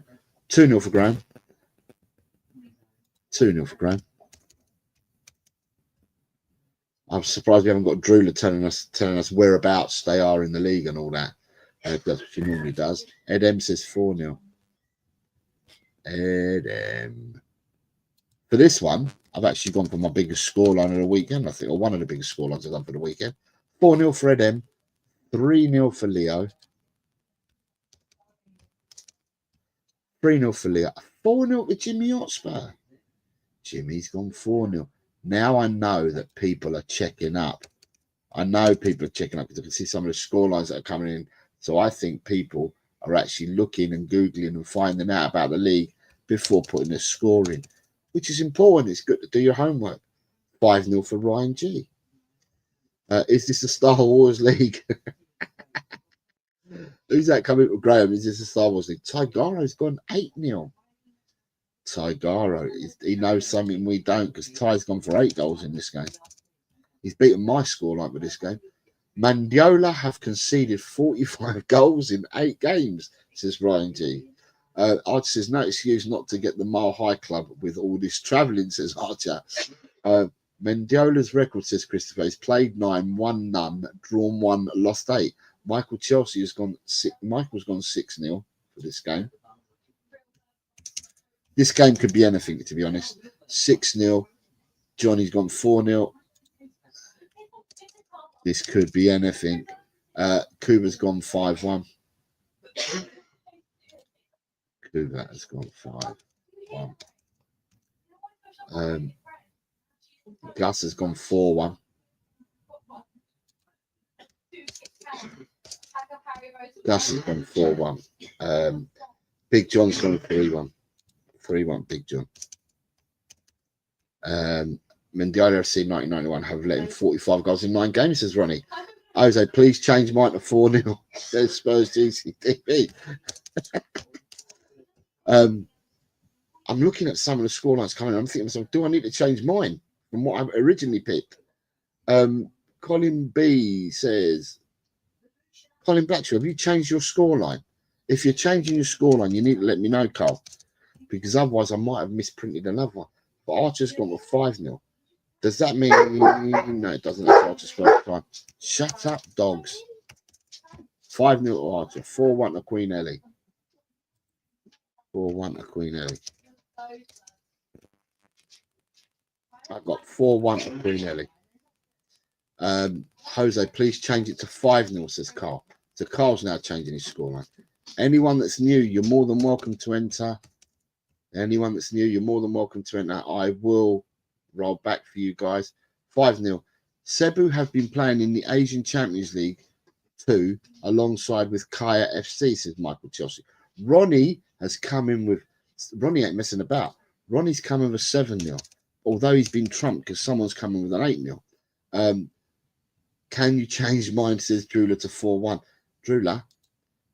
A: 2-0 for Graham. 2-0 for Graham. I'm surprised we haven't got Drula telling us whereabouts they are in the league and all that. That's what she normally does. Ed M says 4-0. Ed M. For this one, I've actually gone for my biggest scoreline of the weekend, I think, or one of the biggest scorelines I've done for the weekend. 4-0 for Ed M. 3-0 for Leo. 3-0 for Leo. 4-0 to Jimmy Hotspur. Jimmy's gone 4-0. Now I know that people are checking up. I know people are checking up because I can see some of the scorelines that are coming in. So I think people are actually looking and Googling and finding out about the league before putting their score in, which is important. It's good to do your homework. 5-0 for Ryan G. Is this a Star Wars league? Who's that coming with Graham? Is this a Star Wars league? Tygaro's gone 8-0. Tygaro, he knows something we don't because Ty's gone for 8 goals in this game. He's beaten my scoreline with this game. Mandiola have conceded 45 goals in 8 games, says Ryan G. Archer says, no excuse not to get the Mile High Club with all this travelling, says Archer. Mendiola's record, says Christopher, is played 9, won none, drawn 1, lost 8. Michael's gone 6-0 for this game. This game could be anything, to be honest. 6-0. Johnny's gone 4-0. This could be anything. Kuba's gone 5-1. Kuba has gone 5-1. Gus has gone 4-1. Gus has gone 4-1. Big John's gone 3-1. 3-1 Big John. Mendiola FC 1991 have let in 45 goals in 9 games, says Ronnie. Jose, please change mine to 4-0. Says Spurs GCTV. I'm looking at some of the scorelines coming. I'm thinking to myself, do I need to change mine from what I originally picked? Colin B says, Colin Blatcher, have you changed your scoreline? If you're changing your scoreline, you need to let me know, Carl, because otherwise I might have misprinted another one. But Archer's gone with 5-0. Does that mean no? It doesn't. That's Archer's first time. Shut up, dogs. 5-0 to Archer. 4-1 to Queen Ellie. 4-1 to Queen Ellie. I've got 4-1 to Queen Ellie. Jose, please change it to 5-0, says Carl. So Carl's now changing his scoreline. Anyone that's new, you're more than welcome to enter. Anyone that's new, you're more than welcome to enter. I will roll back for you guys. 5-0. Cebu have been playing in the Asian Champions League 2 alongside with Kaya FC, says Michael Chelsea. Ronnie has come in with, Ronnie ain't messing about. Ronnie's coming with 7-0, although he's been trumped because someone's coming with an 8-0. Can you change mine, says Drula, to 4-1? Drula,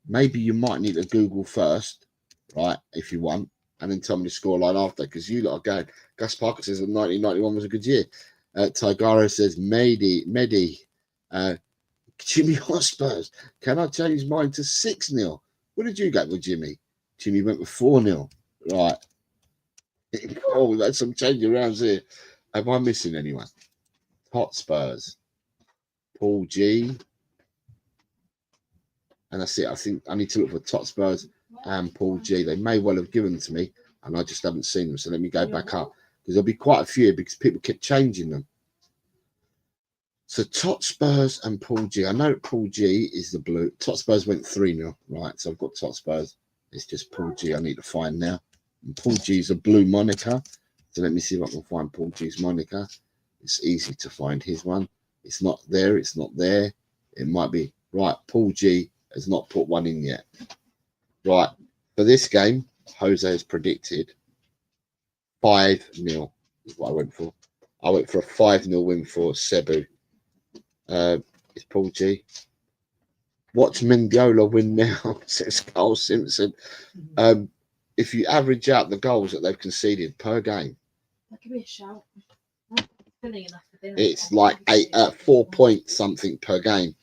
A: maybe you might need to Google first, right, if you want, and then tell me the scoreline after, because you lot are going. Gus Parker says that 1991 was a good year. Tigaro says, Medi, Jimmy Hotspurs. Can I change mine to 6-0? What did you go with, Jimmy? Jimmy went with 4-0. Right. Oh, we've had some changing rounds here. Am I missing anyone? Hotspurs. Paul G. And that's it. I think I need to look for Hotspurs and Paul G. They may well have given them to me, and I just haven't seen them. So let me go back up, because there'll be quite a few because people kept changing them. So Hotspurs and Paul G. I know Paul G is the blue. Hotspurs went 3-0, right? So I've got Hotspurs. It's just Paul G I need to find now. And Paul G is a blue moniker. So let me see if I can find Paul G's moniker. It's easy to find his one. It's not there. It's not there. It might be. Right, Paul G has not put one in yet. Right, for this game, Jose has predicted 5-0 is what I went for. I went for a 5-0 win for Cebu. It's Paul G. Watch Mendiola win now, says Carl Simpson. If you average out the goals that they've conceded per game,
B: That could be a shout.
A: it's like 4 point something per game.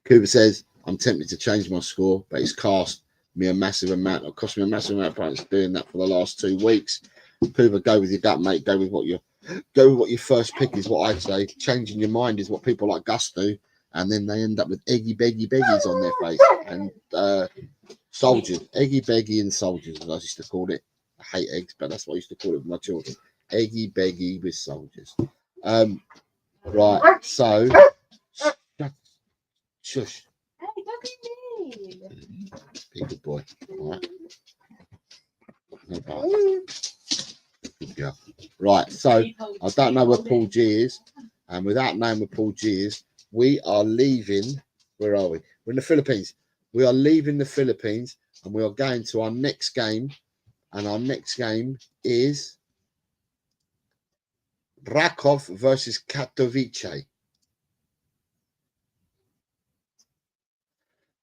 A: Cooper says, I'm tempted to change my score, but it's cost me a massive amount. It cost me a massive amount of points doing that for the last 2 weeks. Cooper, go with your gut, mate. Go with what your first pick is what I'd say. Changing your mind is what people like Gus do, and then they end up with eggy beggies on their face and soldiers, eggy beggy and soldiers, as I used to call it. I hate eggs, but that's what I used to call it with my children. Eggy beggy with soldiers. Right, so shush.
B: Hey, don't be mean.
A: Be a good boy. All right. No bark. Good girl. Right, so I don't know where Paul G is, and without knowing where Paul G is, we are leaving. Where are we? We're in the Philippines. We are leaving the Philippines, and we are going to our next game, and our next game is Rakov versus Katowice.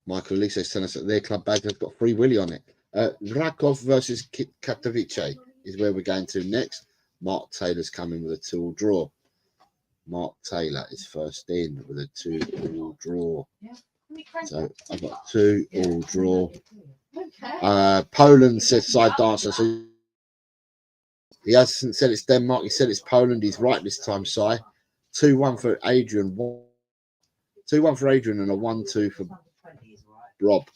A: Michael Elise is telling us that their club badge has got Free Willy on it. Rakov versus Katowice is where we're going to next. Mark Taylor's coming with a 2-2 draw. Mark Taylor is first in with a 2-2 draw. So I've got 2-2 draw. Poland says side dancer. So he hasn't said it's Denmark. He said it's Poland. He's right this time, Si. 2-1 for Adrian. 2-1 for Adrian and a 1-2 for Rob.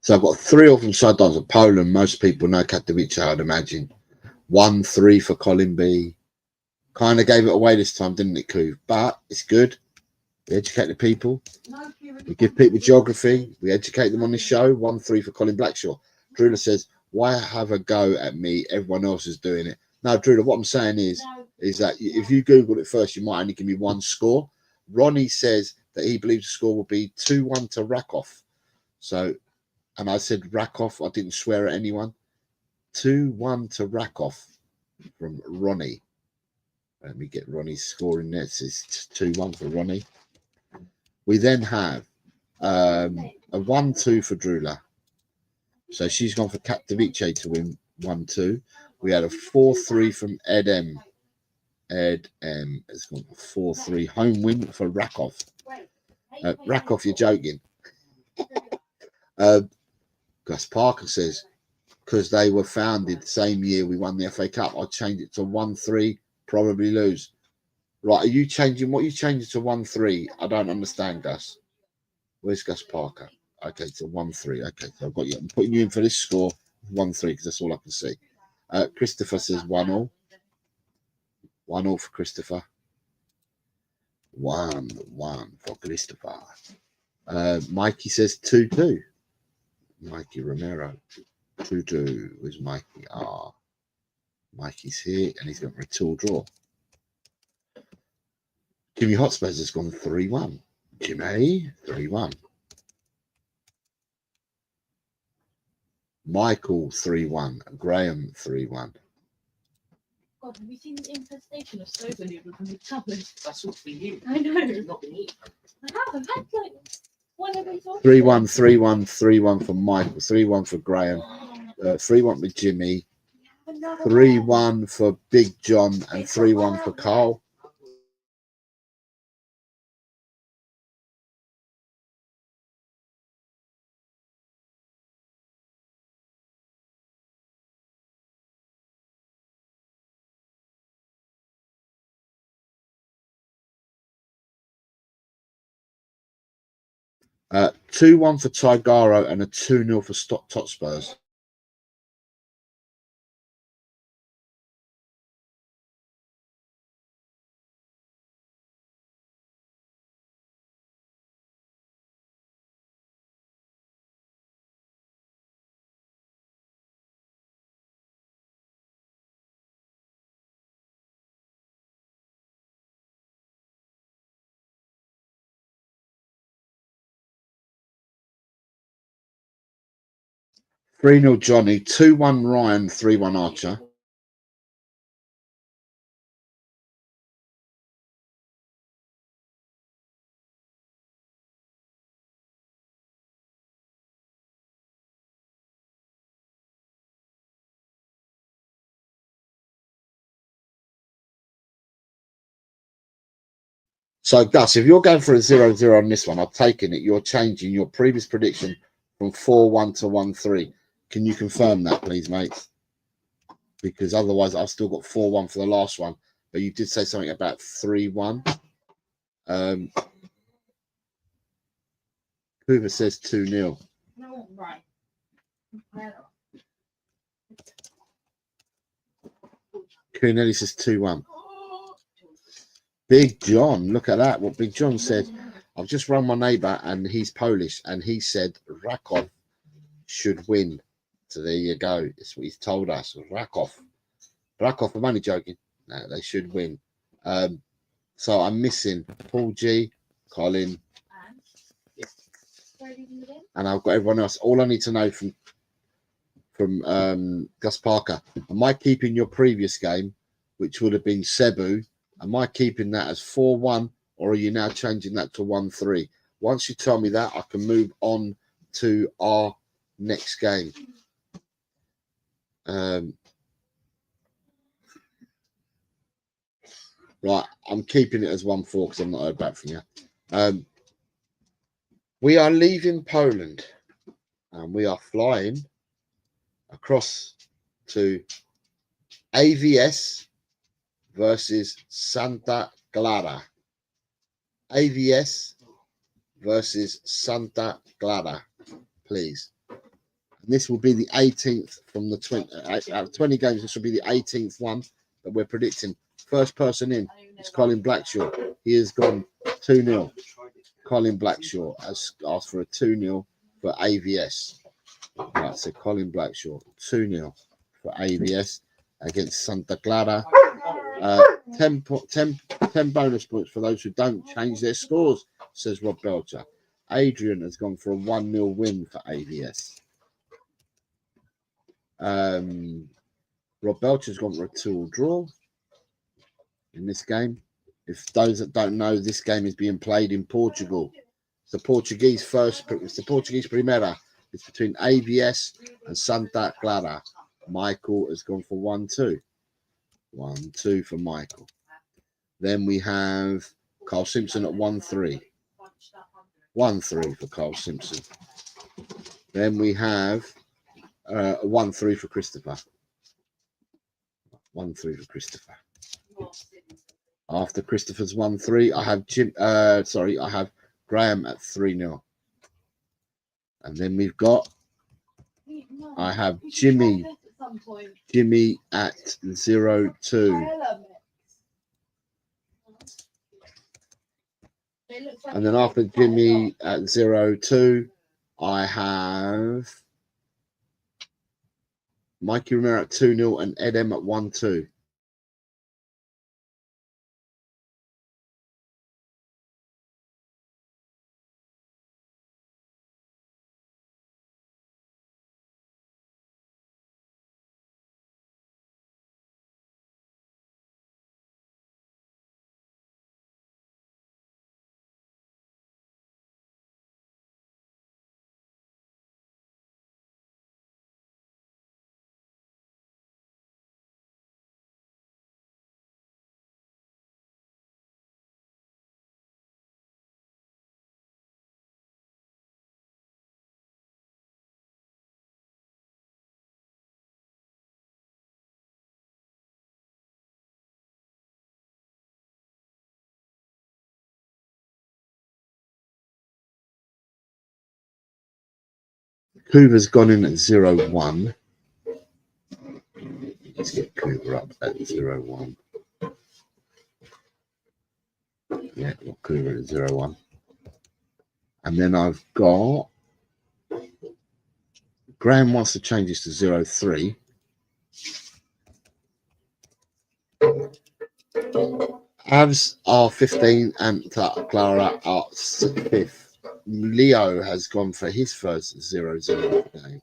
A: So I've got 3 of them side dance of Poland. Most people know Katowice, I'd imagine. 1-3 for Colin B. Kind of gave it away this time, didn't it, Coo? But it's good. We educate the people. We give people geography. We educate them on the show. 1-3 for Colin Blackshaw. Drula says, why have a go at me? Everyone else is doing it. No, Drula, what I'm saying is that if you Google it first, you might only give me 1 score. Ronnie says that he believes the score will be 2-1 to Rakov. So, and I said Rakov. I didn't swear at anyone. 2-1 to Rakov from Ronnie. Let me get Ronnie's score in there. It's 2-1 for Ronnie. We then have a 1-2 for Drula. So she's gone for Katowice to win 1-2. We had a 4-3 from Ed M. Ed M has gone for 4-3 home win for Rakov. Rakov, you're joking. Gus Parker says, because they were founded the same year we won the FA Cup, I'll change it to 1-3, probably lose. Right, are you changing? What are you changing to 1-3? I don't understand, Gus. Where's Gus Parker? Okay, to 1-3. Okay, so I've got you. I'm putting you in for this score, 1-3, because that's all I can see. Christopher says 1-1. 1-1 for Christopher. 1-1 for Christopher. Mikey says 2-2. Mikey Romero. 2-2 was Mikey. Mikey's here, and he's going for a 2 draw. Jimmy Hotspurs has gone 3-1. Jimmy, 3-1. Michael, 3-1. Graham, 3-1.
B: God, have you seen the infestation of sober noodles in the cupboard?
C: That's all for you.
B: I know.
C: Not been eaten.
B: I have. I've had like one every time.
A: 3-1, 3-1, 3-1 for Michael, 3-1 for Graham, 3-1 for Jimmy, 3-1 for Big John, and 3-1 for Carl. 2-1 for Tigaro and a 2-0 for Tot Spurs. Three 0 Johnny, 2-1 Ryan, 3-1 Archer. So, Gus, if you're going for a 0-0 on this one, I've taken it. You're changing your previous prediction from 4-1 to 1-3. Can you confirm that, please, mates? Because otherwise, I've still got 4-1 for the last one. But you did say something about 3-1. Hoover says 2-0.
B: No, right.
A: Coonelli says 2-1. Big John, look at that. What Big John said. I've just run my neighbour and he's Polish and he said Rakov should win. So there you go. That's what he's told us. Rakov, I'm only joking. No, they should win. So I'm missing Paul G, Colin, and I've got everyone else. All I need to know from Gus Parker, am I keeping your previous game, which would have been Cebu? Am I keeping that as 4-1, or are you now changing that to 1-3? Once you tell me that, I can move on to our next game. Right, I'm keeping it as 1-4 because I'm not heard back from you. We are leaving Poland and we are flying across to AVS versus Santa Clara. AVS versus Santa Clara, please. And this will be the 18th from the 20. Out of 20 games, this will be the 18th one that we're predicting. First person in is Colin Blackshaw. He has gone 2-0. Colin Blackshaw has asked for a 2-0 for AVS. Right, so Colin Blackshaw, 2-0 for AVS against Santa Clara. 10 bonus points for those who don't change their scores, says Rob Belcher. Adrian has gone for a 1-0 win for AVS. Rob Belcher's gone for a 2-2 draw in this game. If those that don't know, this game is being played in Portugal. It's the Portuguese Primera. It's between AVS and Santa Clara. Michael has gone for 1-2. 1-2 for Michael. Then we have Carl Simpson at 1-3. 1-3 for Carl Simpson. Then we have 1-3 for Christopher. 1-3 for Christopher. After Christopher's 1-3, I have I have Graham at 3-0. And then we've got I have Jimmy at 0-2. And then after Jimmy at 0-2, I have Mikey Romero at 2-0 and Ed M at 1-2. Kuba's gone in at 0-1. Let's get Kuba up at 0-1. Yeah, got Kuba at 0-1. And then I've got Graham wants to change this to 0-3. Avs are 15 and Clara are 5th. Leo has gone for his first 0-0 game.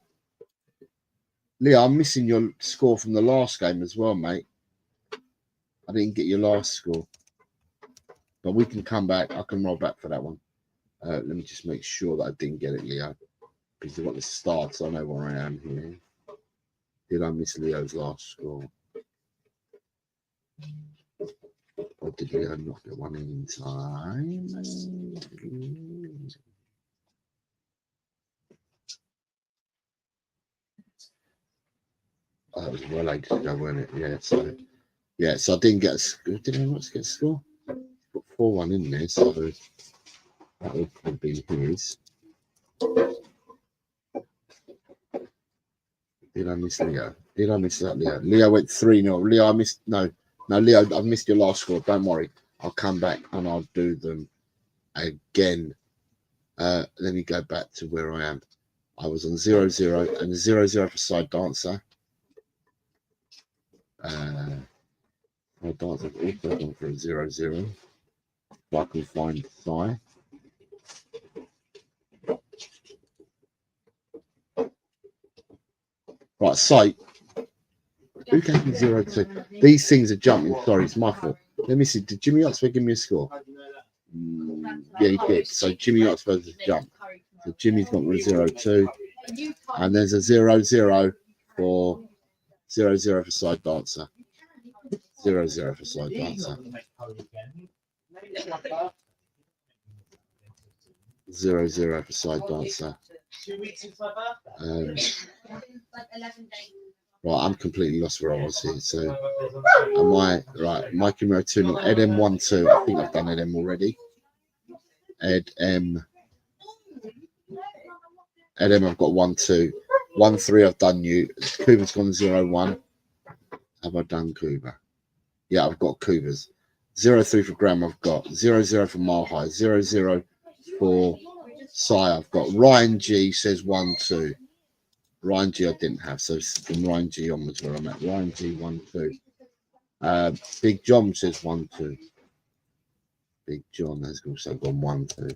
A: Leo, I'm missing your score from the last game as well, mate. I didn't get your last score. But we can come back. I can roll back for that one. Let me just make sure that I didn't get it, Leo. Because you want the start, so I know where I am here. Did I miss Leo's last score? Or did Leo not get one in time? Oh, it was well ages ago, wasn't it? Yeah, so I didn't get a score. Did I not get a score? Put 4-1 in there, so that would have been his. Did I miss Leo? Did I miss that, Leo? Leo went 3-0. Leo, I missed. No, Leo, I've missed your last score. Don't worry. I'll come back and I'll do them again. Let me go back to where I am. I was on 0-0 and 0-0 for side dancer. Side dancer also gone for a 0-0. If I can find Sai. Right, Sai. Who gave me 0-2? These things are jumping. Sorry, it's my fault. Let me see. Did Jimmy Oxford give me a score? Yeah, he did. So Jimmy Oxford has jumped. So Jimmy's got a 0-2. And there's a 0-0 for 0-0 for side dancer. 0-0 for side dancer. 0-0 for side dancer. Right, I'm completely lost where I was here. So, am I right? Mikey Miro 2-0. Ed M 1-2. I think I've done Ed M already. Ed M, I've got 1-2. 1-3, I've done you. Kuba's gone 0-1. Have I done Kuba? Yeah, I've got Kuba's. 0-3 for Graham, I've got. 0-0 for Mile High. 0-0 for Sai, I've got. Ryan G says 1-2. Ryan G I didn't have, so from Ryan G onwards where I'm at. Ryan G 1-2. Big John says 1-2. Big John has also gone 1-2.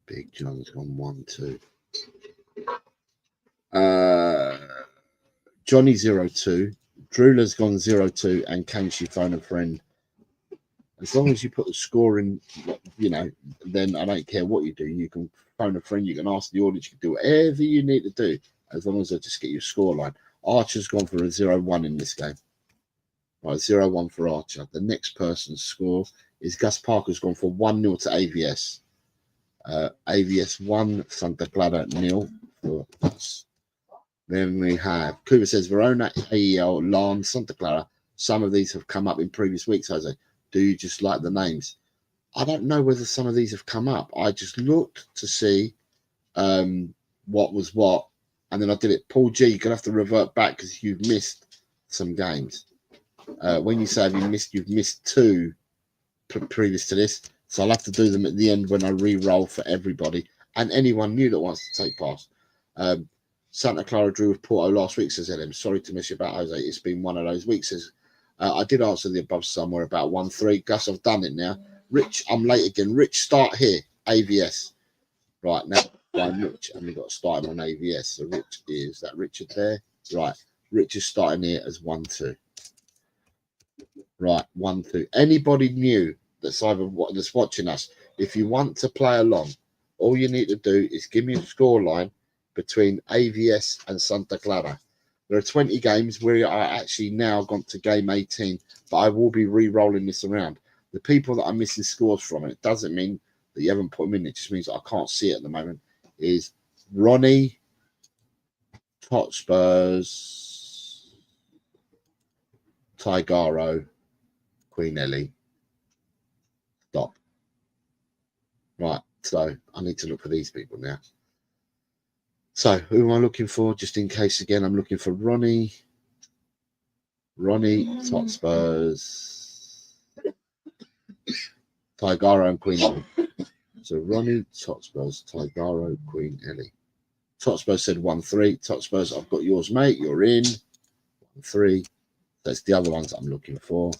A: Big John's gone 1-2. Johnny 0-2. Drula's gone 0-2, and can she phone a friend? As long as you put the score in, you know, then I don't care what you do. You can phone a friend, you can ask the audience, you can do whatever you need to do, as long as I just get your score line. Archer's gone for a 0-1 in this game. Right, 0-1 for Archer. The next person's score is Gus Parker's gone for 1-0 to AVS. AVS 1, Santa Clara 0 for us. Then we have Kuba says Verona, AEL, Lan, Santa Clara. Some of these have come up in previous weeks, Jose. Do you just like the names? I don't know whether some of these have come up. I just looked to see what was what, and then I did it. Paul G, you're gonna have to revert back because you've missed some games. When you say you've missed 2 previous to this, so I'll have to do them at the end when I re-roll for everybody and anyone new that wants to take part. Santa Clara drew with Porto last week, says LM. Sorry to miss you about Jose. It's been one of those weeks. Says I did answer the above somewhere about 1-3. Gus, I've done it now. Rich, I'm late again. Rich, start here. AVS. Right now, I'm Rich, and we've got to start him on AVS. So Rich is that Richard there? Right. Rich is starting here as 1-2. Right, 1-2. Anybody new that's that's watching us, if you want to play along, all you need to do is give me a score line between AVS and Santa Clara. There are 20 games. We are actually now gone to game 18, but I will be re-rolling this around. The people that are missing scores from it doesn't mean that you haven't put them in. It just means that I can't see it at the moment. Is Ronnie, Hotspurs, Tigaro, Queen Ellie. Stop. Right, so I need to look for these people now. So who am I looking for? Just in case again, I'm looking for Ronnie, Hotspurs, Tigaro and Queen Ellie. So Ronnie, Hotspurs, Tigaro, Queen Ellie. Hotspurs said 1-3. Hotspurs, I've got yours, mate. You're in. 1-3. That's the other ones I'm looking for.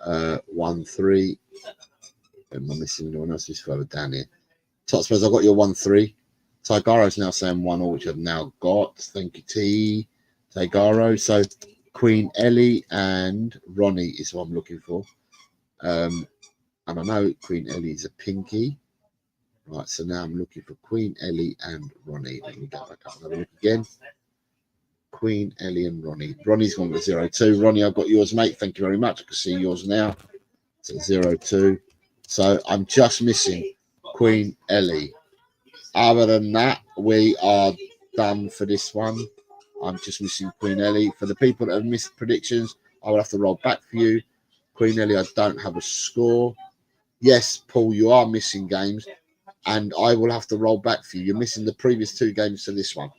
A: 1-3. Am I missing anyone else who's further down here? Hotspurs, I've got your 1-3. Tigaro's now saying 1-1, which I've now got. Thank you, T. Tigaro. So Queen Ellie and Ronnie is what I'm looking for. And I know Queen Ellie is a pinky. Right, so now I'm looking for Queen Ellie and Ronnie. Let me go back up and have a look again. Queen Ellie and Ronnie. Ronnie's gone to 0-2. Ronnie, I've got yours, mate. Thank you very much. I can see yours now. It's at 0-2. So I'm just missing Queen Ellie. Other than that, we are done for this one. I'm just missing Queen Ellie. For the people that have missed predictions, I will have to roll back for you. Queen Ellie, I don't have a score. Yes, Paul, you are missing games, and I will have to roll back for you. You're missing the previous 2 games to this one.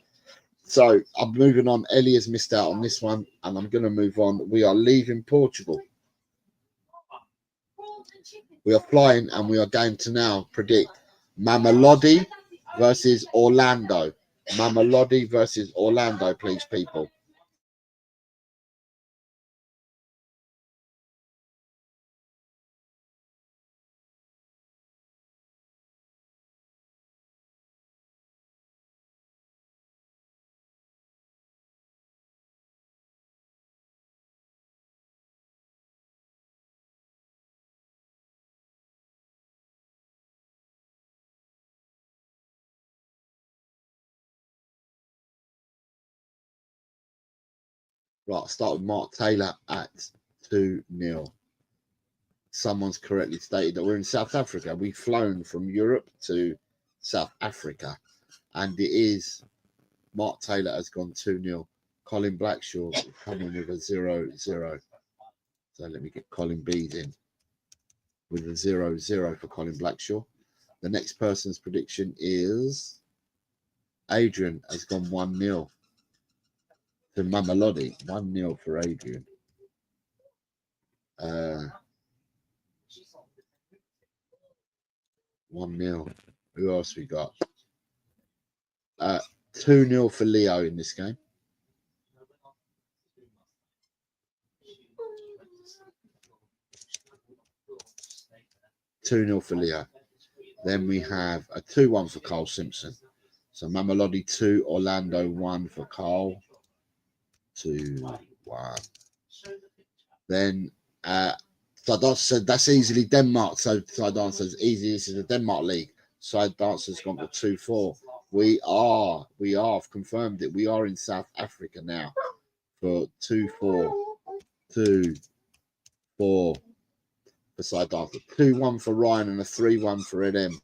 A: So I'm moving on. Ellie has missed out on this one, and I'm going to move on. We are leaving Portugal. We are flying, and we are going to now predict Mamelodi versus Orlando. Mamelodi versus Orlando, please, people. Right, I'll start with Mark Taylor at 2-0. Someone's correctly stated that we're in South Africa. We've flown from Europe to South Africa, and it is Mark Taylor has gone 2-0. Colin Blackshaw coming with a 0-0. So let me get Colin B's in with a 0-0 for Colin Blackshaw. The next person's prediction is Adrian has gone 1-0 to Mamelodi. 1-0 for Adrian. 1-0. Who else we got? 2-0 for Leo in this game. $2-0 for Leo. Then we have a 2-1 for Carl Simpson. So Mamelodi 2, Orlando 1 for Carl. 2-1. Then Side said that's easily Denmark. So Side says easy. This is the Denmark league. Side Dancer's gone to 2-4. We are confirmed it. We are in South Africa now for 2-4. 2-4 for Side Dancer. 2-1 for Ryan and a 3-1 for Edem.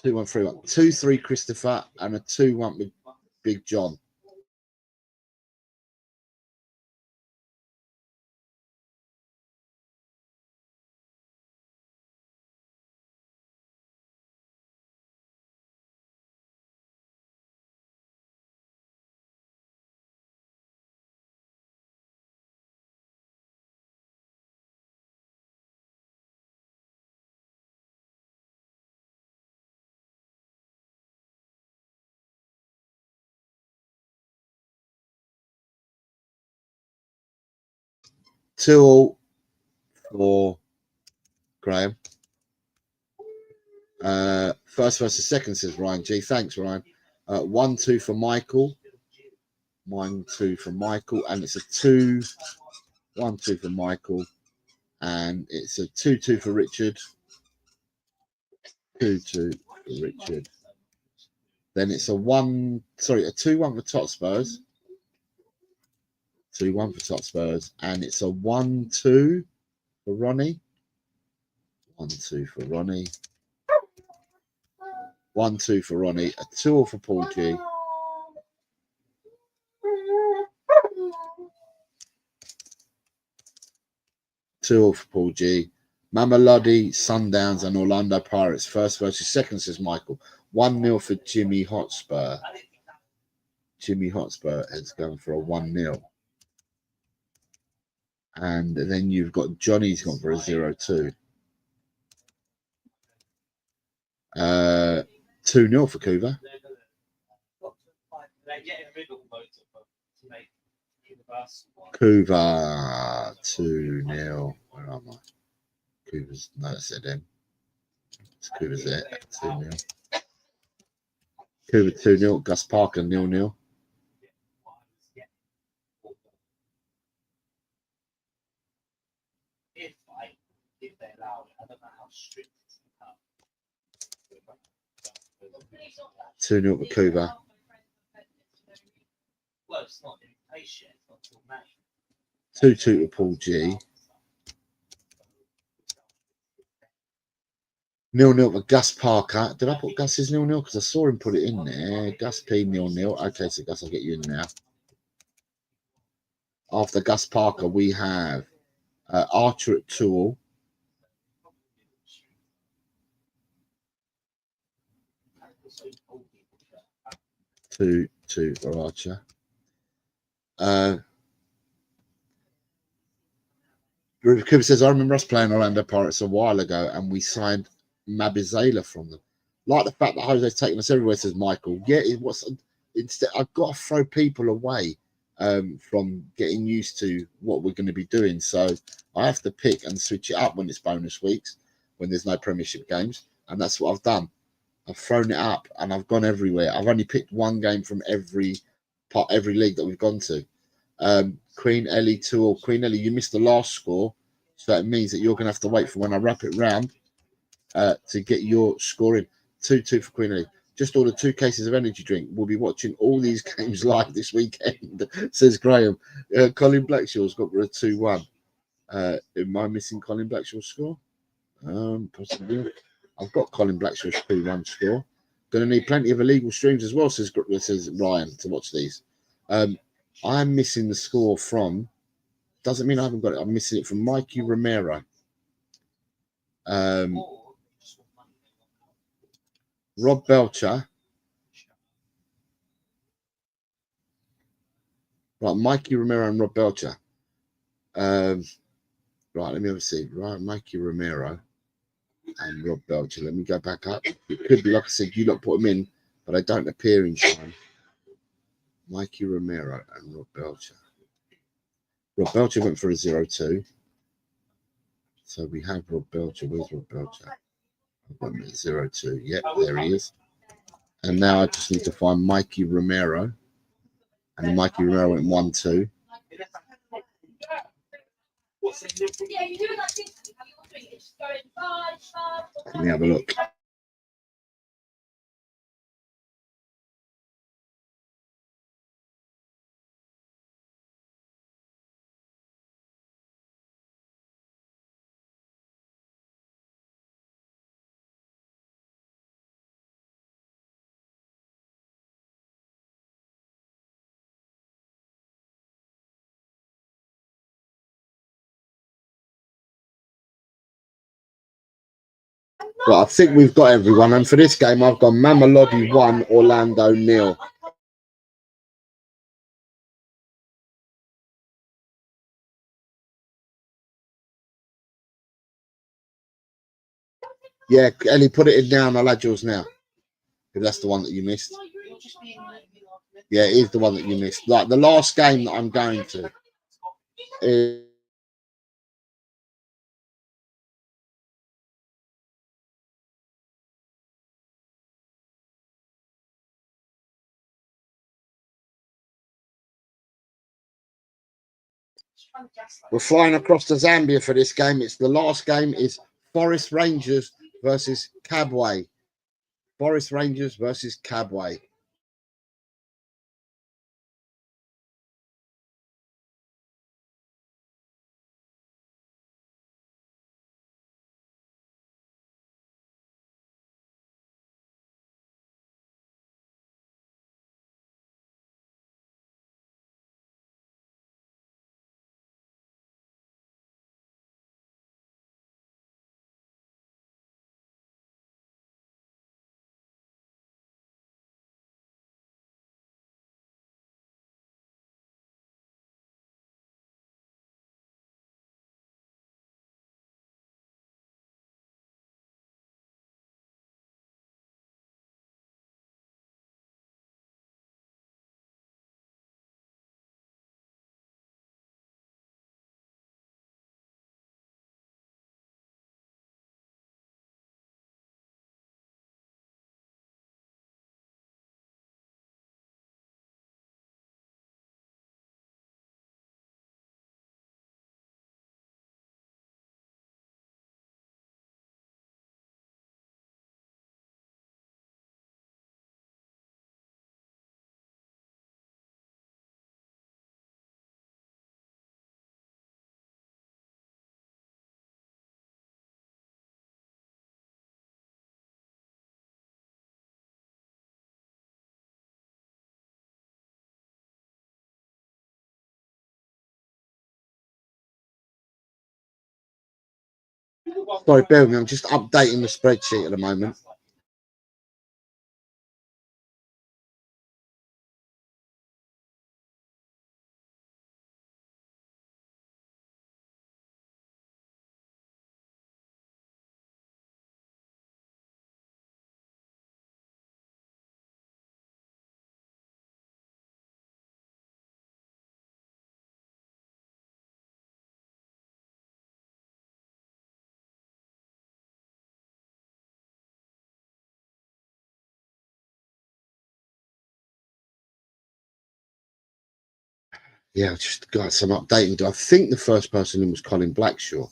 A: Two, 1, 3, 1. 2-3 Christopher and a 2-1 with Big John. Two all for Graham. First versus second, says Ryan G. Thanks, Ryan. 1-2 for Michael. 1-2 for Michael, and it's a 2-1-2 for Michael. and it's a 2-2 for Richard. 2-2 for Richard. Then it's a 2-1 for Totspurs. 2-1 for Totspurs, and it's a 1-2 for Ronnie. 1-2 for Ronnie. 1-2 for Ronnie. A 2-all for Paul G. Two for Paul G. Mamelodi, Sundowns, and Orlando Pirates. First versus second, says Michael. 1-0 for Jimmy Hotspur. Jimmy Hotspur is going for a 1-0. And then you've got Johnny's gone for a 0-2. 2-0 for Kuva. Kuva 2-0. Where am I? Kuva's no, that's it then. Kuva's it. 2-0. Kuva 2-0. Gus Parker 0-0. If they allow it, I don't know how strict it's become. 2-0 for Kuva. Well, it's not in place yet. It's not till May. 2-2 to Paul G. 0-0 for Gus Parker. Did I put Gus's 0-0? Because I saw him put it in there. Gus P 0-0. Okay, so Gus, I'll get you in now. After Gus Parker, we have Archer at 2-all. 2-2 for Archer. Cooper says, I remember us playing Orlando Pirates a while ago and we signed Mabizela from them. Like the fact that Jose's taking us everywhere, says Michael. Yeah, instead I've got to throw people away from getting used to what we're going to be doing. So I have to pick and switch it up when it's bonus weeks, when there's no Premiership games. And that's what I've done. I've thrown it up and I've gone everywhere. I've only picked one game from every league that we've gone to. Queen Ellie 2-all. Queen Ellie, you missed the last score, so that means that you're going to have to wait for when I wrap it round to get your score in. 2-2 for Queen Ellie. Just ordered 2 cases of energy drink. We'll be watching all these games live this weekend, says Graham. Colin Blackshaw's got for a 2-1. Am I missing Colin Blackshaw's score? Possibly. I've got Colin Blackshaw's 2-1 score. Going to need plenty of illegal streams as well, says Ryan, to watch these. I'm missing the score from, doesn't mean I haven't got it. I'm missing it from Mikey Romero. Rob Belcher. Right, Mikey Romero and Rob Belcher. Right, let me have a see. Right, Mikey Romero and Rob Belcher. Let me go back up. It could be, like I said, you lot put them in, but they don't appear in time. Mikey Romero and Rob Belcher. Rob Belcher went for a 0-2. So we have Rob Belcher. Where's Rob Belcher? I've got him at 0-2. Yep, there he is. And now I just need to find Mikey Romero. And Mikey Romero went 1-2. Let me have a look. Well, I think we've got everyone. And for this game, I've got Mamelodi 1, Orlando 0. Yeah, Ellie, put it in now. I'll add yours now. If that's the one that you missed. Yeah, it is the one that you missed. Like the last game that I'm going to is We're flying across to Zambia for this game. It's the last game. Is Forest Rangers versus Kabwe. Forest Rangers versus Kabwe. Sorry, bear with me. I'm just updating the spreadsheet at the moment. Yeah, I just got some updating. I think the first person in was Colin Blackshaw.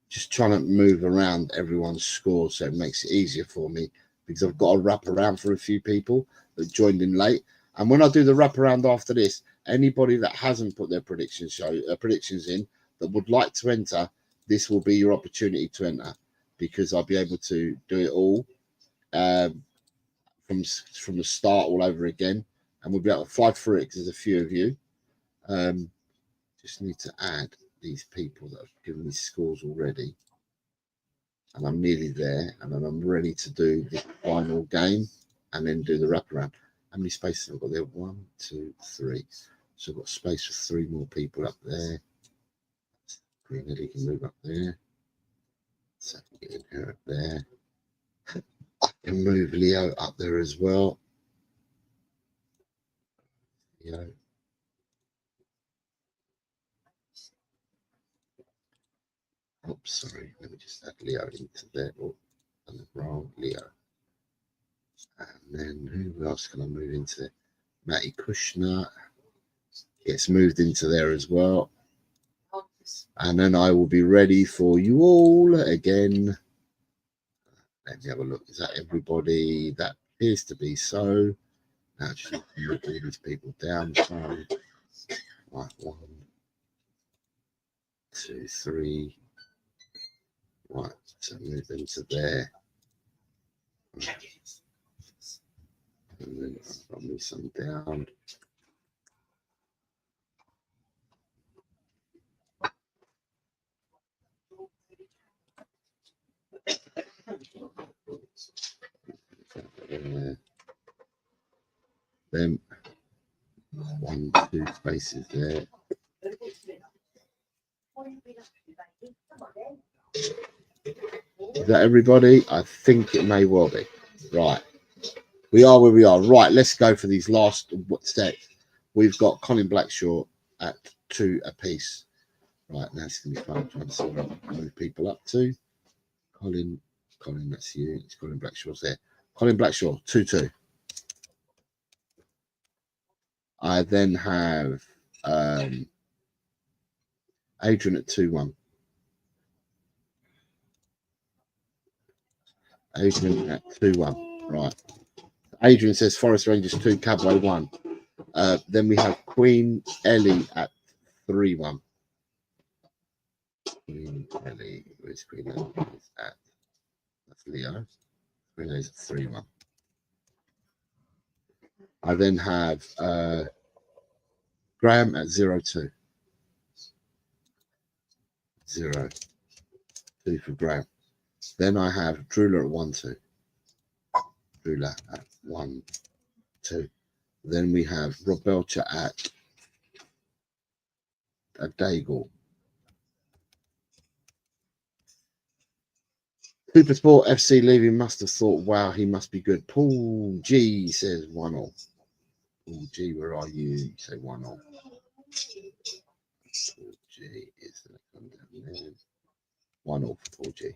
A: Just trying to move around everyone's scores so it makes it easier for me, because I've got to wrap around for a few people that joined in late. And when I do the wrap around after this, anybody that hasn't put their predictions in that would like to enter, this will be your opportunity to enter, because I'll be able to do it all from the start all over again, and we'll be able to fly through it because there's a few of you. Just need to add these people that have given me scores already, and I'm nearly there, and then I'm ready to do the final game and then do the wraparound. How many spaces have I got there? 1, 2, 3. So I've got space for 3 more people up there. Green Lily can move up there. So I can get in here up there. I can move Leo up there as well. Leo. Oops, sorry. Let me just add Leo into there. Oh, I'm wrong. Leo. And then who else can I move into there? Matty Kushner gets moved into there as well. And then I will be ready for you all again. Let me have a look. Is that everybody? That appears to be so. Now just move all these people down. Right, 1, 2, 3. Right, so move into there. And then I'll move some down. Then 1, 2 spaces there. Is that everybody? I think it may well be. Right. We are where we are. Right, let's go for these last steps. We've got Colin Blackshaw at 2 apiece. Right, now it's going to be fun trying to see where I move people up to. Colin, that's you. It's Colin Blackshaw's there. Colin Blackshaw, 2-2. I then have Adrian at 2-1. Adrian at 2-1. Right. Adrian says Forest Rangers 2, Cabway 1. Then we have Queen Ellie at 3-1. Queen Ellie, where's Queen Ellie? That's Leo. Queen Ellie's at 3-1. I then have Graham at 0-2. 0-2 for Graham. Then I have Drula at 1-2. Drula at 1-2. Then we have Rob Belcher at a Daigle. Supersport FC leaving must have thought, wow, he must be good. Paul G says 1-0. Paul G, where are you? You say 1-0. Paul G is the next one down there. 1-0 for Paul G.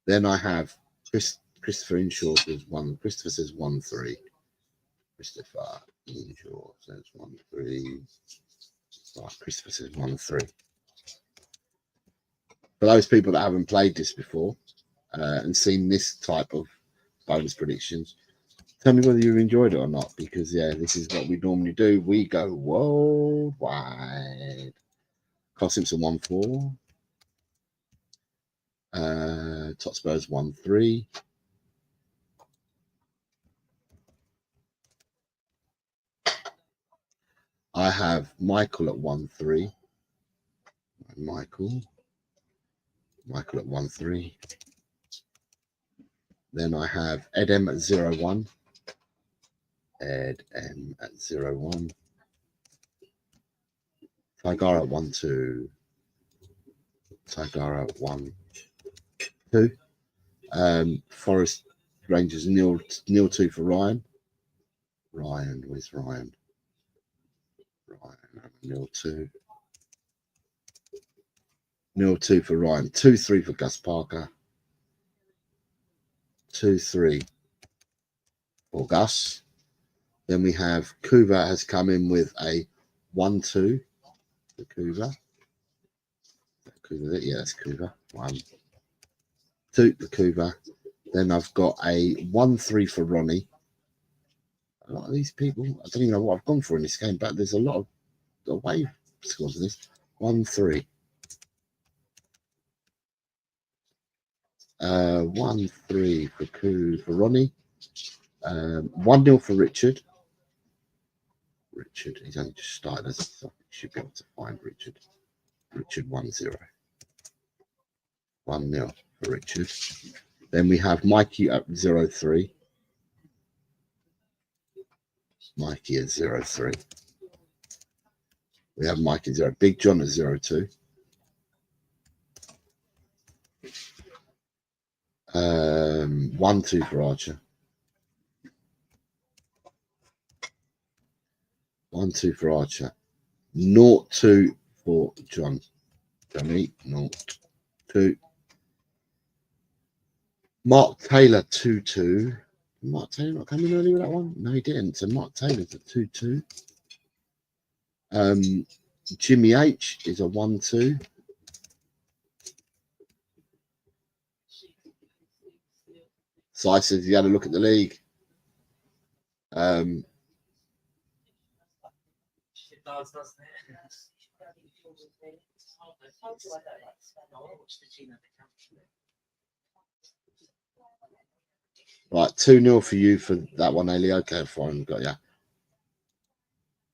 A: Then I have Christopher Inshaw says 1. Christopher says 1-3. Christopher Inshaw says 1-3. Right, Christopher says 1-3. For those people that haven't played this before and seen this type of bonus predictions, tell me whether you've enjoyed it or not, because yeah, this is what we normally do. We go worldwide. Carl Simpson 1-4. Top Spurs 1-3. I have Michael at 1-3. Michael at 1-3. Then I have Ed M at 0-1. Ed M at 0-1. Tigara at 1-2. Tigara at 1-2. Forest Rangers 0-2 for Ryan. Ryan, where's Ryan? Ryan 0-2. 0-2 for Ryan. 2-3 for Gus Parker. 2-3 for Gus. Then we have Kuva has come in with a 1-2 for Kuva. Yeah, that's Kuva. 1-2 for Kuva. Then I've got a 1-3 for Ronnie. A lot of these people, I don't even know what I've gone for in this game, but there's a lot of away scores in this. 1-3. 1-3 for Ronnie. 1-0 for Richard. Richard, he's only just started, so you should be able to find Richard. Richard 1-0. 1-0 for Richard. Then we have Mikey at 0-3. Mikey at 0-3. We have Mikey 0. Big John at 0-2. 1-2 for Archer. 1-2 for Archer. 0-2 for John. Johnny, 0-2. Mark Taylor 2-2. Mark Taylor not coming early with that one? No, he didn't. So Mark Taylor's a 2-2. Jimmy H is a 1-2. Si says he had a look at the league.
C: It does, doesn't it?
A: Right, 2-0 for you for that one, Ellie. Okay, fine, got ya.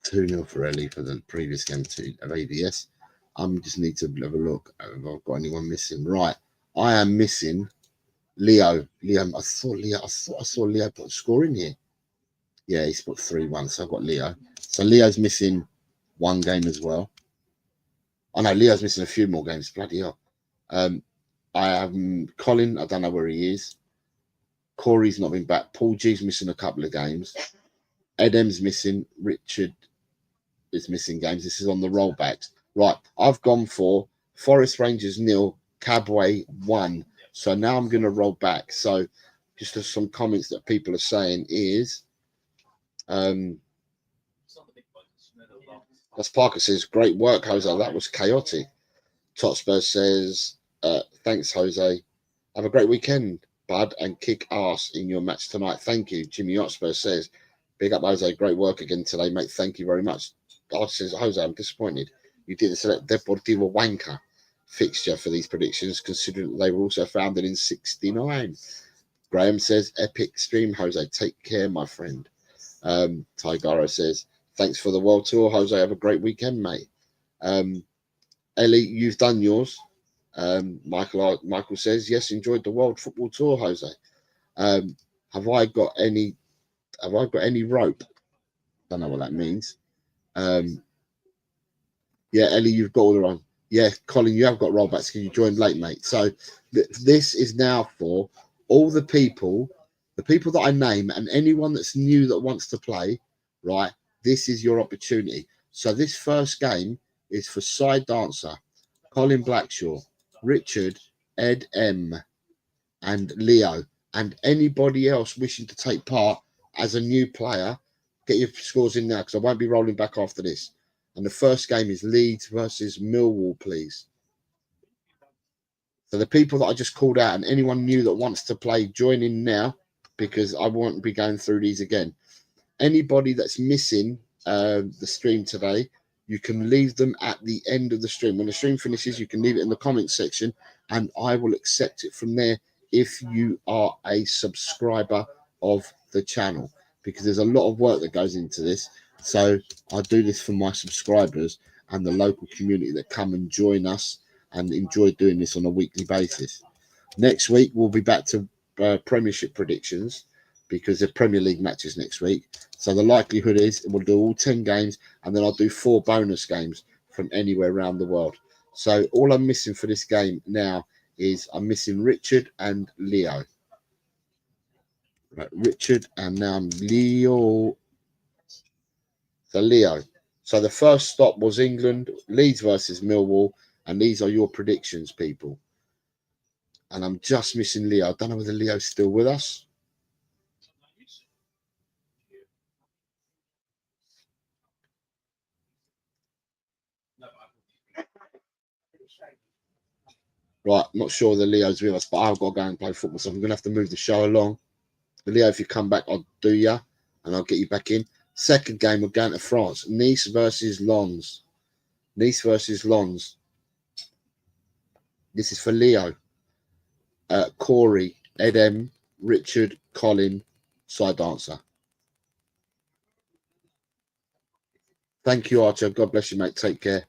A: 2-0 for Ellie for the previous game of ABS. I just need to have a look if I've got anyone missing. Right, I am missing Leo. I thought I saw Leo put a score in here. Yeah, he's put 3-1, so I've got Leo. So Leo's missing one game as well. I know Leo's missing a few more games. Bloody hell. I have Colin. I don't know where he is. Corey's not been back. Paul G's missing a couple of games. Edem's missing. Richard is missing games. This is on the rollbacks. Right, I've gone for Forest Rangers 0, Cabway 1. So now I'm going to roll back. So just some comments that people are saying is That's Parker says, great work, Jose. That was chaotic. Totspur says, thanks, Jose. Have a great weekend, bud, and kick ass in your match tonight. Thank you. Jimmy Hotspur says, big up, Jose. Great work again today, mate. Thank you very much. Says, Jose, I'm disappointed. You didn't select Deportivo Wanka fixture for these predictions, considering that they were also founded in '69. Graham says, epic stream, Jose. Take care, my friend. Tigaro says, thanks for the world tour, Jose. Have a great weekend, mate. Ellie, you've done yours. Michael says, yes, enjoyed the world football tour, Jose. Have I got any rope? Don't know what that means. Yeah, Ellie, you've got all the wrong. Yeah, Colin, you have got rollbacks because you joined late, mate. So this is now for all the people that I name, and anyone that's new that wants to play, right? This is your opportunity. So this first game is for Side Dancer, Colin Blackshaw, Richard, Ed M, and Leo, and anybody else wishing to take part as a new player. Get your scores in now because I won't be rolling back after this. And the first game is Leeds versus Millwall, please. So the people that I just called out and anyone new that wants to play, join in now because I won't be going through these again. Anybody that's missing the stream today, you can leave them at the end of the stream. When the stream finishes, you can leave it in the comments section and I will accept it from there if you are a subscriber of the channel, because there's a lot of work that goes into this. So I do this for my subscribers and the local community that come and join us and enjoy doing this on a weekly basis. Next week, we'll be back to Premiership predictions because the Premier League matches next week. So the likelihood is we'll do all 10 games and then I'll do 4 bonus games from anywhere around the world. So all I'm missing for this game now is I'm missing Richard and Leo. Right, Richard and now Leo. So Leo. So the first stop was England, Leeds versus Millwall, and these are your predictions, people. And I'm just missing Leo. I don't know whether Leo's still with us. Right, not sure whether Leo's with us, but I've got to go and play football, so I'm going to have to move the show along. But Leo, if you come back, I'll do ya, and I'll get you back in. Second game, we're going to France. Nice versus Lens. Nice versus Lens. This is for Leo. Corey, Ed M, Richard, Colin, Side Dancer. Thank you, Archer. God bless you, mate. Take care.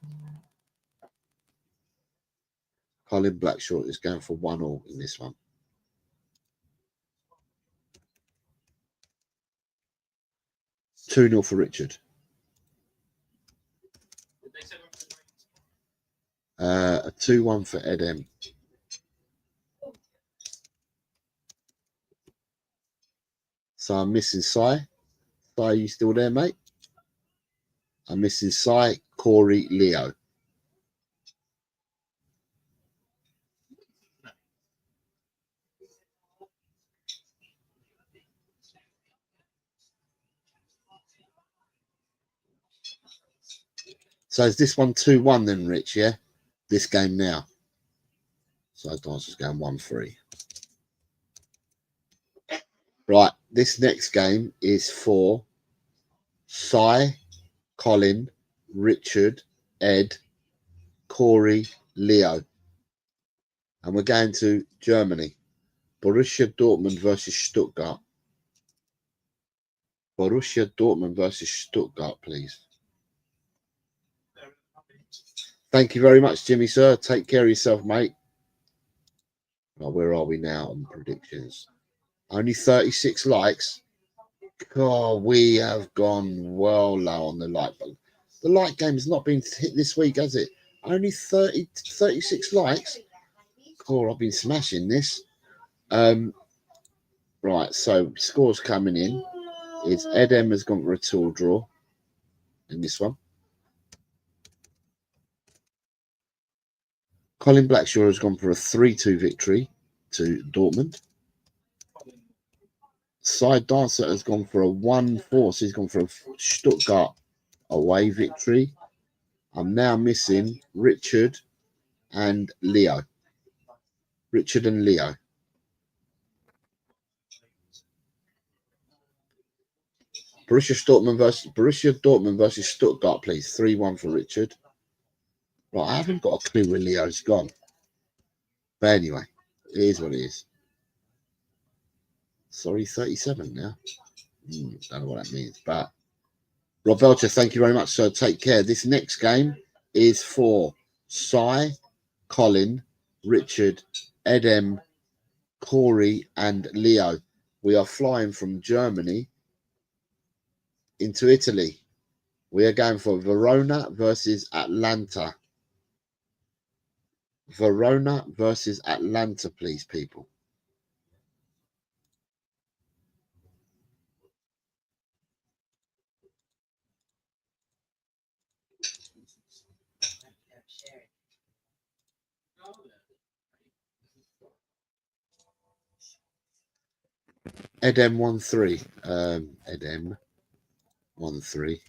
A: Colin Blackshaw is going for 1-1 in this one. 2-0 for Richard. A 2-1 for Ed M. So I'm missing Sai. Sai, you still there, mate? I'm missing Sai, Corey, Leo. So is this one 2-1 then, Rich, yeah? This game now. So Dancer's going 1-3. Right, this next game is for Sai, Colin, Richard, Ed, Corey, Leo. And we're going to Germany. Borussia Dortmund versus Stuttgart. Borussia Dortmund versus Stuttgart, please. Thank you very much, Jimmy, sir. Take care of yourself, mate. Oh, where are we now on predictions? Only 36 likes. God, we have gone well low on the like button. The like game has not been hit this week, has it? Only 36 likes. God, I've been smashing this. Right, so scores coming in is Ed M has gone for a 2 draw in this one. Colin Blackshaw has gone for a 3-2 victory to Dortmund. Side Dancer has gone for a 1-4, so he's gone for a Stuttgart away victory I'm now missing Richard and Leo. Richard and Leo. Borussia Dortmund versus Stuttgart, please. 3-1 for Richard. Right, I haven't got a clue where Leo's gone. But anyway, it is what it is. Sorry, 37 now. Don't know what that means. But Rob Belcher, thank you very much, sir. Take care. This next game is for Cy, Colin, Richard, Edem, Corey, and Leo. We are flying from Germany into Italy. We are going for Verona versus Atlanta. Verona versus Atlanta, please, people. Edem 1-3. Edem 1-3.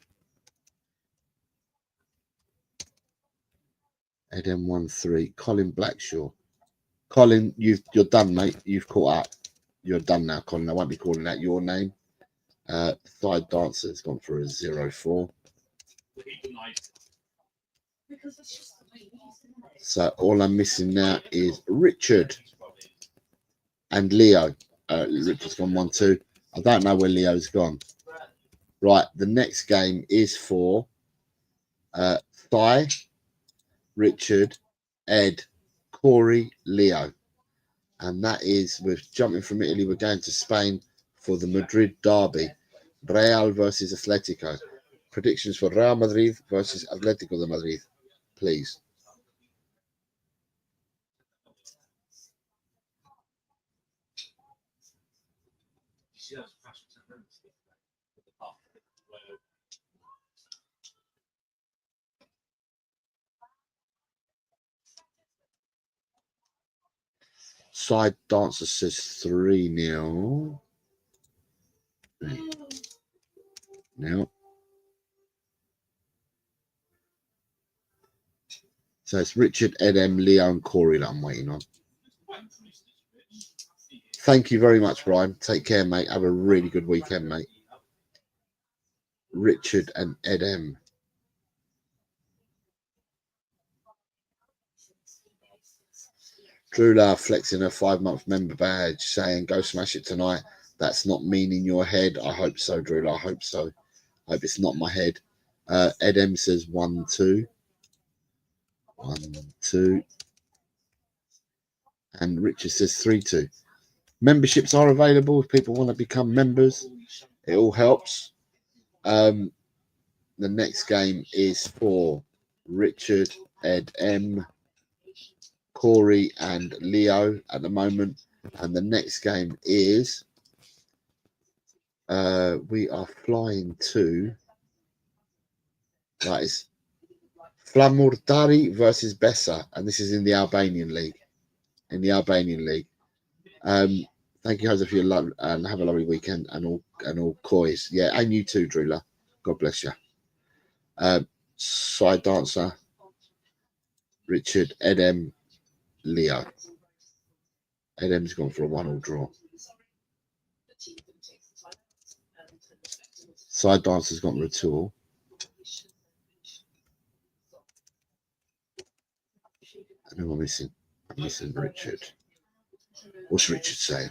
A: Edem 1-3. Colin Blackshaw. Colin, you're done, mate. You've caught up. You're done now, Colin. I won't be calling out your name. Side Dancer has gone for a 0-4. So all I'm missing now is Richard and Leo. Richard's gone 1-2. I don't know where Leo's gone. Right, the next game is for Thai, Richard, Ed, Corey, Leo. And that is, we're jumping from Italy, we're going to Spain for the Madrid derby. Real versus Atletico. Predictions for Real Madrid versus Atletico de Madrid, please. Side Dancer says 3-0. Now. So it's Richard, Edem, Leo, and Corey that I'm waiting on. Thank you very much, Brian. Take care, mate. Have a really good weekend, mate. Richard and Edem. Drula flexing her 5-month member badge, saying, go smash it tonight. That's not meaning your head. I hope so, Drula. I hope so. I hope it's not my head. Edem says 1-2. 1-2. And Richard says 3-2. Memberships are available if people want to become members. It all helps. The next game is for Richard, Ed M, Corey, and Leo at the moment. And the next game is we are flying to, that is Flamurdari versus Bessa, and this is in the Albanian League. Thank you, Jose, for your love, and have a lovely weekend and all coys. Yeah, and you too, Drula. God bless you. Side Dancer, Richard, Edem, Leo. Edem's gone for a 1-1 draw. Side Dancer's gone for a 2-2. And who am I missing? I'm missing Richard. What's Richard saying?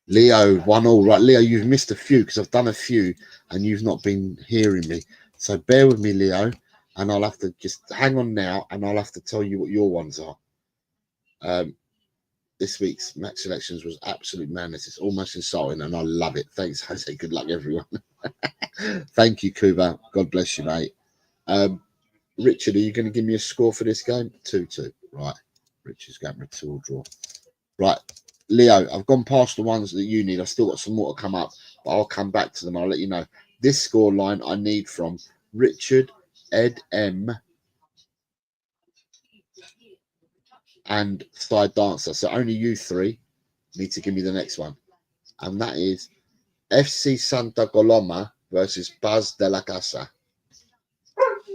A: Leo, 1-1. Right, Leo, you've missed a few because I've done a few and you've not been hearing me. So bear with me, Leo, and I'll have to just hang on now and I'll have to tell you what your ones are. This week's match selections was absolute madness. It's almost insulting and I love it. Thanks, Jose. Good luck, everyone. Thank you, Kuba. God bless you, mate. Richard, are you going to give me a score for this game? 2-2. Right. Richard's going for a 2-2 draw. Right. Leo, I've gone past the ones that you need. I've still got some more to come up, but I'll come back to them. I'll let you know. This score line I need from Richard, Ed M, and Side Dancer. So only you three need to give me the next one. and that is FC Santa Coloma versus Paz de la Casa.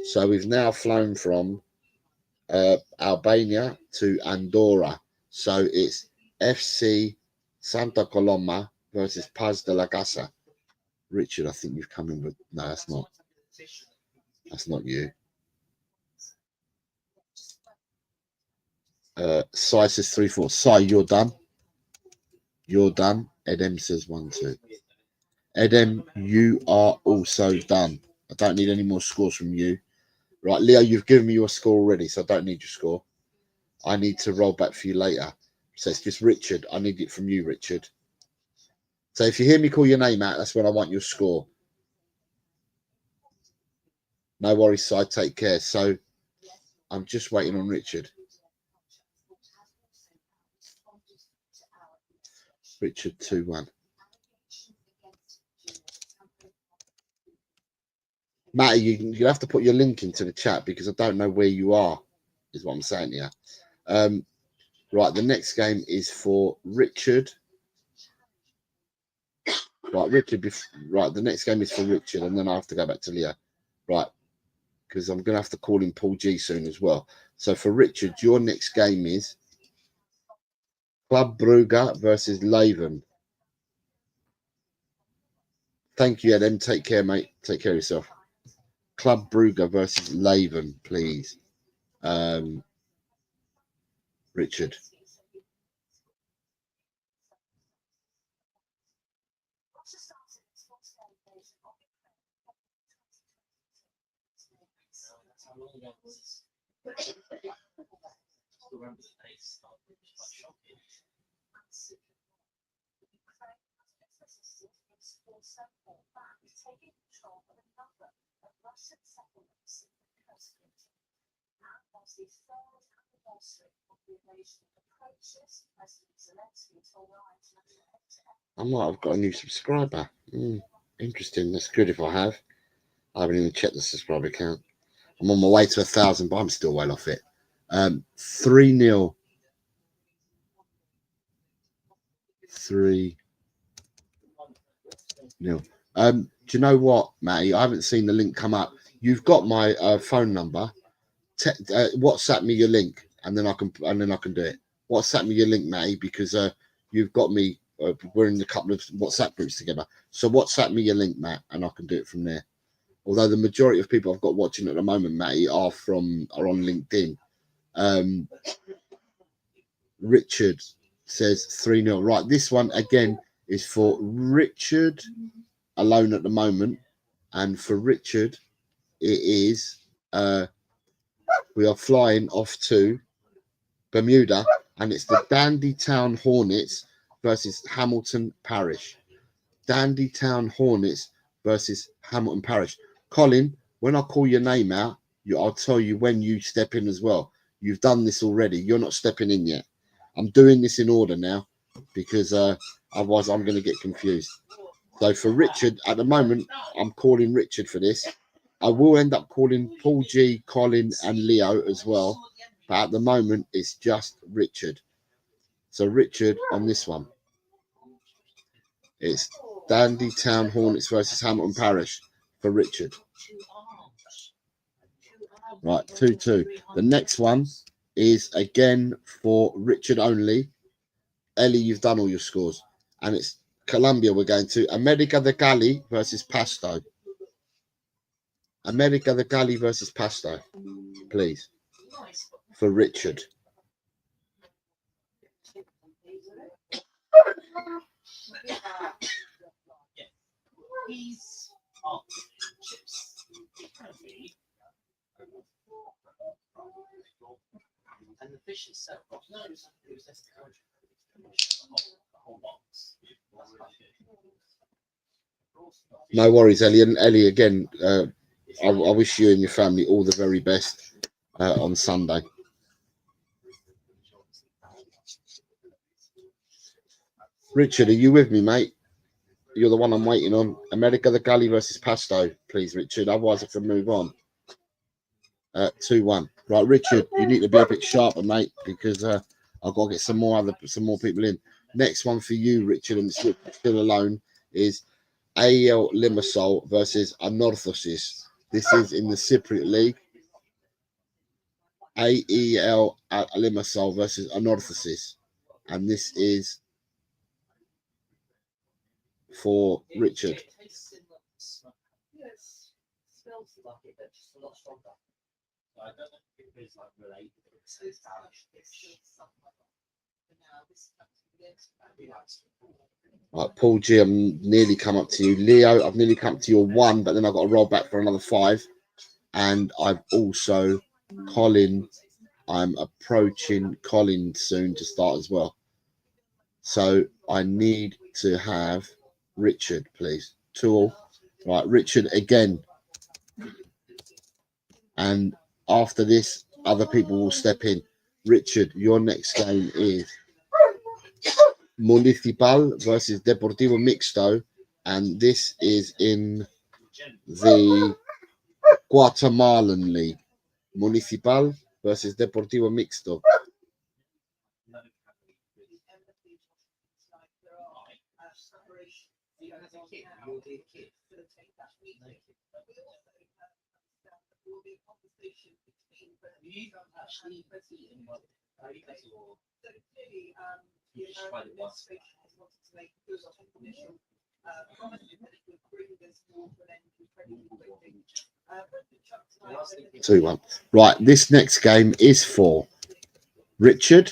A: So we've now flown from Albania to Andorra. So it's FC Santa Coloma versus Paz de la Casa. Richard, I think you've come in with... No, that's not. That's not you. Sai says 3-4. Sai, you're done. You're done. Edem says 1-2. Edem, you are also done. I don't need any more scores from you. Right, Leo, you've given me your score already, so I don't need your score. I need to roll back for you later. So it's just Richard. I need it from you, Richard. So if you hear me call your name out, that's when I want your score. No worries, Si. Take care. So I'm just waiting on Richard. Richard 2-1. Matty, you have to put your link into the chat because I don't know where you are, is what I'm saying here. Right, the next game is for Richard. Right, Richard. Right, the next game is for Richard, and then I have to go back to Leo. Right, because I'm going to have to call in Paul G soon as well. So for Richard, your next game is Club Brugge versus Leuven. Thank you, Adam. Take care, mate. Take care of yourself. Club Brugge versus Leuven, please. Richard.
C: Remember the dates, which is quite shocking.
A: I might have got a new subscriber. Interesting. That's good if I have. I haven't even checked the subscriber count. I'm on my way to 1,000, but I'm still well off it. 3-0. 3-0. Do you know what, Matty? I haven't seen the link come up. You've got my phone number. WhatsApp me your link, and then I can do it. WhatsApp me your link, Matty, because you've got me. We're in a couple of WhatsApp groups together. So WhatsApp me your link, Matt, and I can do it from there. Although the majority of people I've got watching at the moment, Matty, are on LinkedIn. Richard says 3-0. Right, this one again is for Richard alone at the moment, and for Richard it is we are flying off to Bermuda, and it's the Dandy Town Hornets versus Hamilton Parish. Dandy Town Hornets versus Hamilton Parish. Colin, when I call your name out, I'll tell you when you step in as well. You've done this already. You're not stepping in yet. I'm doing this in order now because otherwise I'm going to get confused. So for Richard, at the moment, I'm calling Richard for this. I will end up calling Paul G, Colin, and Leo as well. But at the moment, it's just Richard. So Richard on this one. It's Dandy Town Hornets versus Hamilton Parish for Richard. Right, 2-2. The next one is again for Richard only. Ellie, you've done all your scores. And it's Colombia we're going to. America de Cali versus Pasto. America de Cali versus Pasto, please. For Richard.
C: And the fish itself, no, it was less than the whole box.
A: No worries, Ellie. And Ellie, again, I wish you and your family all the very best on Sunday. Richard, are you with me, mate? You're the one I'm waiting on. America de Cali versus Pasto, please, Richard. Otherwise, I can move on. 2-1. Right, Richard, you need to be a bit sharper, mate, because I've got to get some more people in. Next one for you, Richard, and it's still alone, is AEL Limassol versus Anorthosis. This is in the Cypriot League. AEL Limassol versus Anorthosis. And this is for Richard.
C: Yes, smells like it, but just a lot stronger. I don't know if it's like related to the
A: Right, Paul G, I'm nearly come up to you. Leo, I've nearly come up to your 1, but then I've got to roll back for another 5. And I've also, Colin, I'm approaching Colin soon to start as well. So I need to have Richard, please. 2 all. Right, Richard again. And after this, other people will step in. Richard, your next game is Municipal versus Deportivo Mixto, and this is in the Guatemalan League. Municipal versus Deportivo Mixto. Two one. Right, this next game is for Richard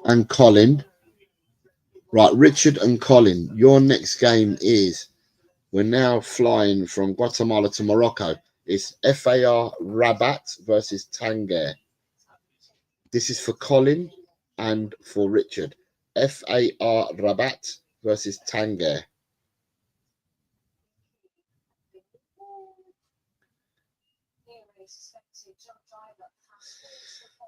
A: and Colin. Right, Richard and Colin, your next game is, we're now flying from Guatemala to Morocco. It's FAR Rabat versus Tangier. This is for Colin and for Richard. FAR Rabat versus Tangier.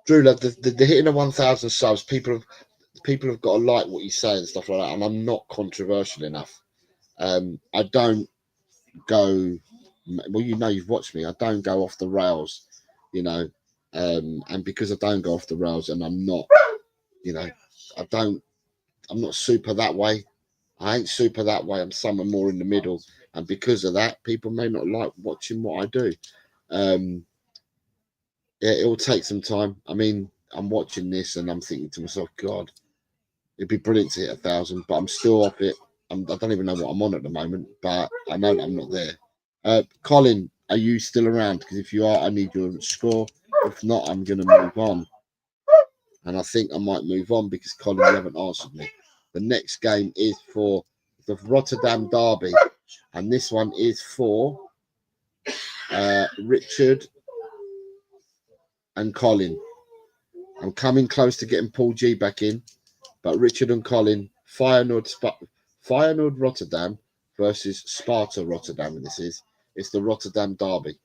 A: Drew, the hitting of 1,000 subs, people have got to like what you say and stuff like that, and I'm not controversial enough. I don't go, well, you know, you've watched me, I don't go off the rails, you know, and because I don't go off the rails, and I'm not, you know, I'm not super that way. I ain't super that way. I'm somewhere more in the middle, and because of that, people may not like watching what I do. Yeah, it will take some time. I mean, I'm watching this and I'm thinking to myself, God, it'd be brilliant to hit 1,000, but I'm still off it. I don't even know what I'm on at the moment, but I know that I'm not there. Colin, are you still around? Because if you are, I need your score. If not, I'm going to move on. And I think I might move on because, Colin, you haven't answered me. The next game is for the Rotterdam Derby. And this one is for Richard and Colin. I'm coming close to getting Paul G back in. But Richard and Colin, Feyenoord Rotterdam versus Sparta Rotterdam. And it's the Rotterdam Derby.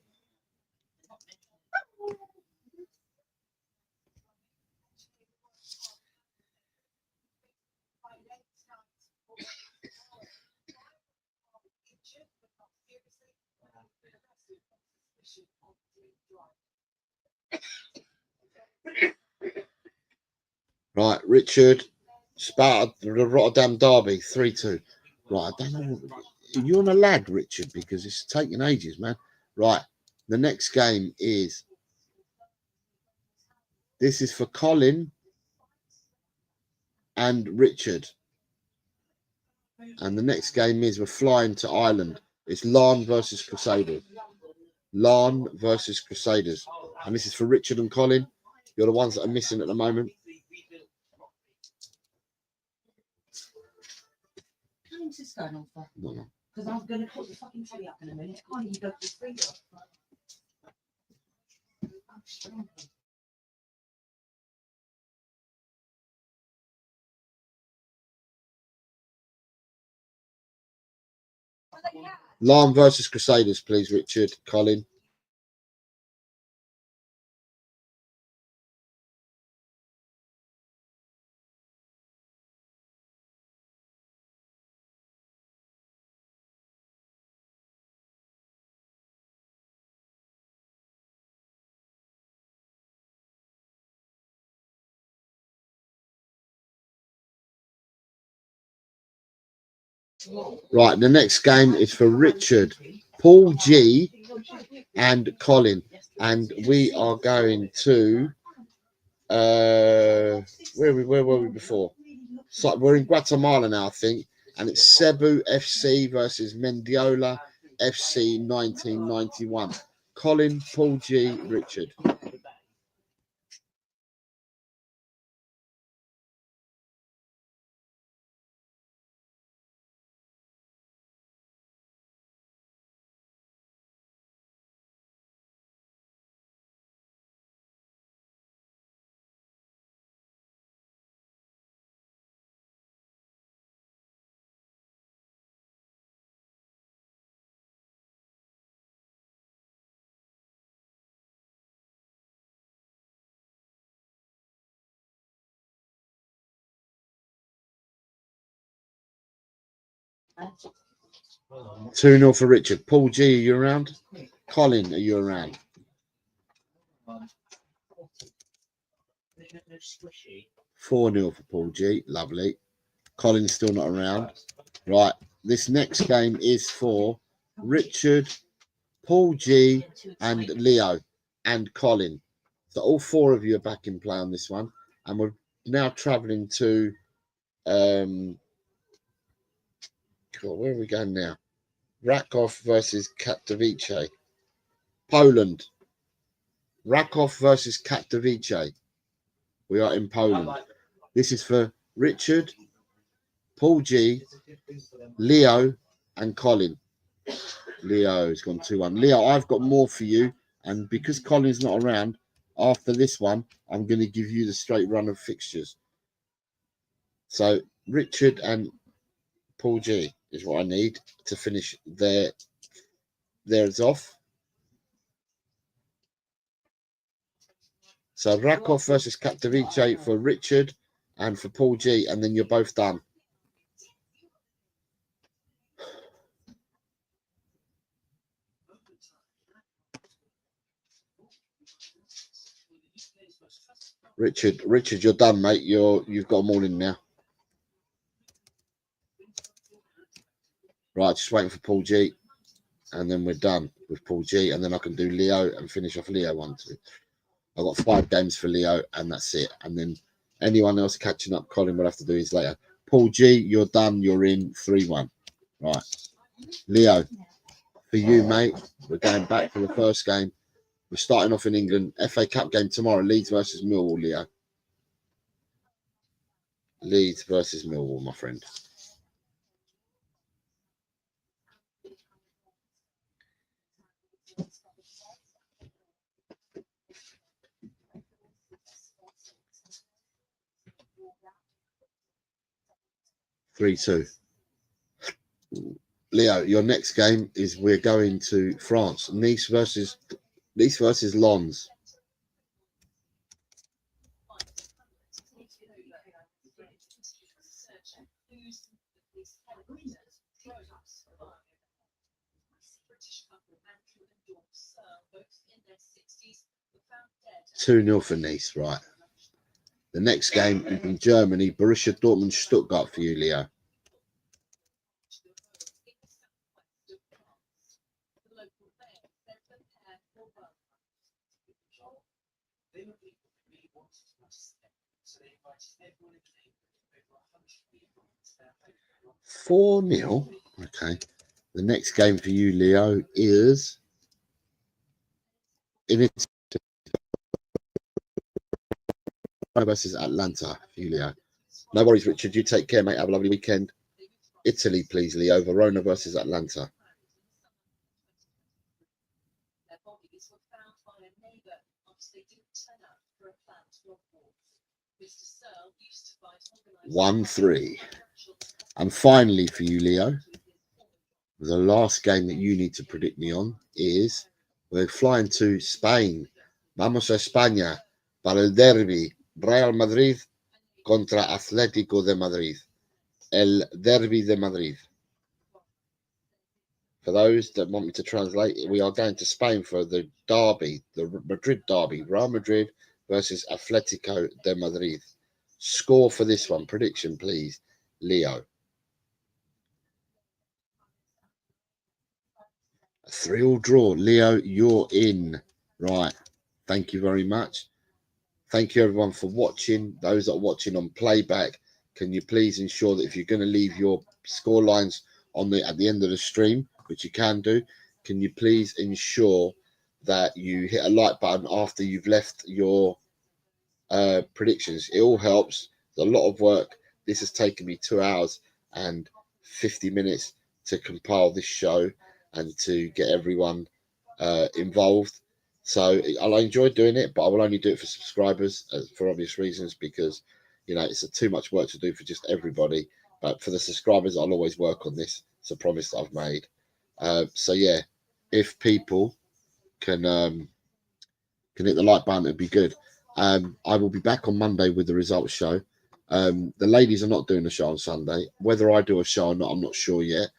A: Right, Richard, Sparta, the Rotterdam Derby, 3-2. Right, I don't know. You're on a lag, Richard, because it's taking ages, man. Right, the next game is, this is for Colin and Richard. And the next game is, we're flying to Ireland. It's Larne versus Crusaders. Larne versus Crusaders. And this is for Richard and Colin. You're the ones that are missing at the moment.
B: What's this going on for?
A: No.
B: Because I'm going to put the fucking telly up in a minute. Can't you go this finger?
A: Larne versus Crusaders, please, Richard, Colin. Right, the next game is for Richard, Paul G, and Colin, and we are going to where were we before? So we're in Guatemala now, I think, and it's Cebu FC versus Mendiola FC 1991. Colin, Paul G, Richard.
C: Well,
A: 2-0 for Richard. Paul G, are you around? Colin, are you around?
C: squishy.
A: 4-0 for Paul G. Lovely. Colin's still not around. Right. This next game is for Richard, Paul G, and Leo, and Colin. So all four of you are back in play on this one. And we're now travelling to God, where are we going now? Raków versus Katowice. Poland. Raków versus Katowice. We are in Poland. This is for Richard, Paul G, Leo, and Colin. Leo's gone 2-1. Leo, I've got more for you. And because Colin's not around, after this one, I'm going to give you the straight run of fixtures. So Richard and Paul G is what I need to finish theirs off. So Raków versus Katowice for Richard and for Paul G, and then you're both done. Richard, you're done, mate. You've got them all in now. Right, just waiting for Paul G, and then we're done with Paul G, and then I can do Leo and finish off Leo 1, 2. I've got 5 games for Leo, and that's it. And then anyone else catching up, Colin will have to do his later. Paul G, you're done. You're in 3-1. Right, Leo, for you, mate. We're going back for the first game. We're starting off in England. FA Cup game tomorrow. Leeds versus Millwall, Leo. Leeds versus Millwall, my friend. Three, 2. Leo, your next game is we're going to France. Nice versus Lens. Two 0 for Nice, right. The next game is in Germany, Borussia Dortmund Stuttgart for you, Leo. Four 0. Okay. The next game for you, Leo, is in Italy versus Atlanta for you, Leo. No worries, Richard. You take care, mate. Have a lovely weekend. Italy, please, Leo. Verona versus Atlanta. One 3. And finally for you, Leo, the last game that you need to predict me on is we're flying to Spain. Vamos a España para el derby Real Madrid contra Atlético de Madrid. El derby de Madrid. For those that want me to translate, we are going to Spain for the derby, the Madrid derby, Real Madrid versus Atlético de Madrid. Score for this one. Prediction, please, Leo. A 3-3 draw. Leo, you're in. Right. Thank you very much. Thank you everyone for watching. Those that are watching on playback, can you please ensure that if you're going to leave your score lines on at the end of the stream, which you can do, can you please ensure that you hit a like button after you've left your predictions? It all helps. It's a lot of work. This has taken me 2 hours and 50 minutes to compile this show and to get everyone involved. So I enjoy doing it, but I will only do it for subscribers for obvious reasons, because you know it's too much work to do for just everybody. But for the subscribers, I'll always work on this. It's a promise that I've made. So yeah, if people can hit the like button, it'd be good. I will be back on Monday with the results show. The ladies are not doing a show on Sunday. Whether I do a show or not, I'm not sure yet.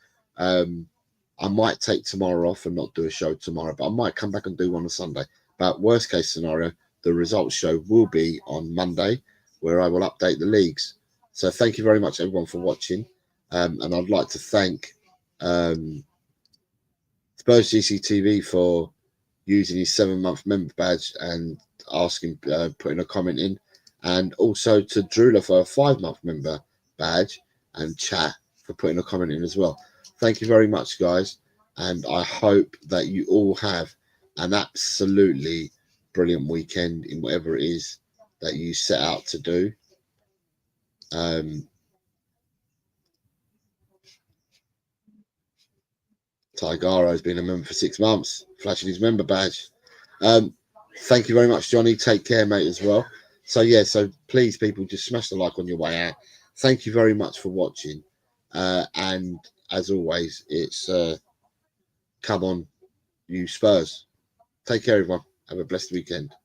A: I might take tomorrow off and not do a show tomorrow, but I might come back and do one on Sunday. But worst case scenario, the results show will be on Monday, where I will update the leagues. So thank you very much, everyone, for watching. And I'd like to thank Spurs GCTV for using his 7-month member badge and asking, putting a comment in, and also to Drula for a 5-month member badge, and Chat for putting a comment in as well. Thank you very much, guys, and I hope that you all have an absolutely brilliant weekend in whatever it is that you set out to do. Tigaro has been a member for 6 months, flashing his member badge. Thank you very much, Johnny. Take care, mate, as well. So yeah, so please, people, just smash the like on your way out. Thank you very much for watching, and as always, it's come on, you Spurs. Take care, everyone. Have a blessed weekend.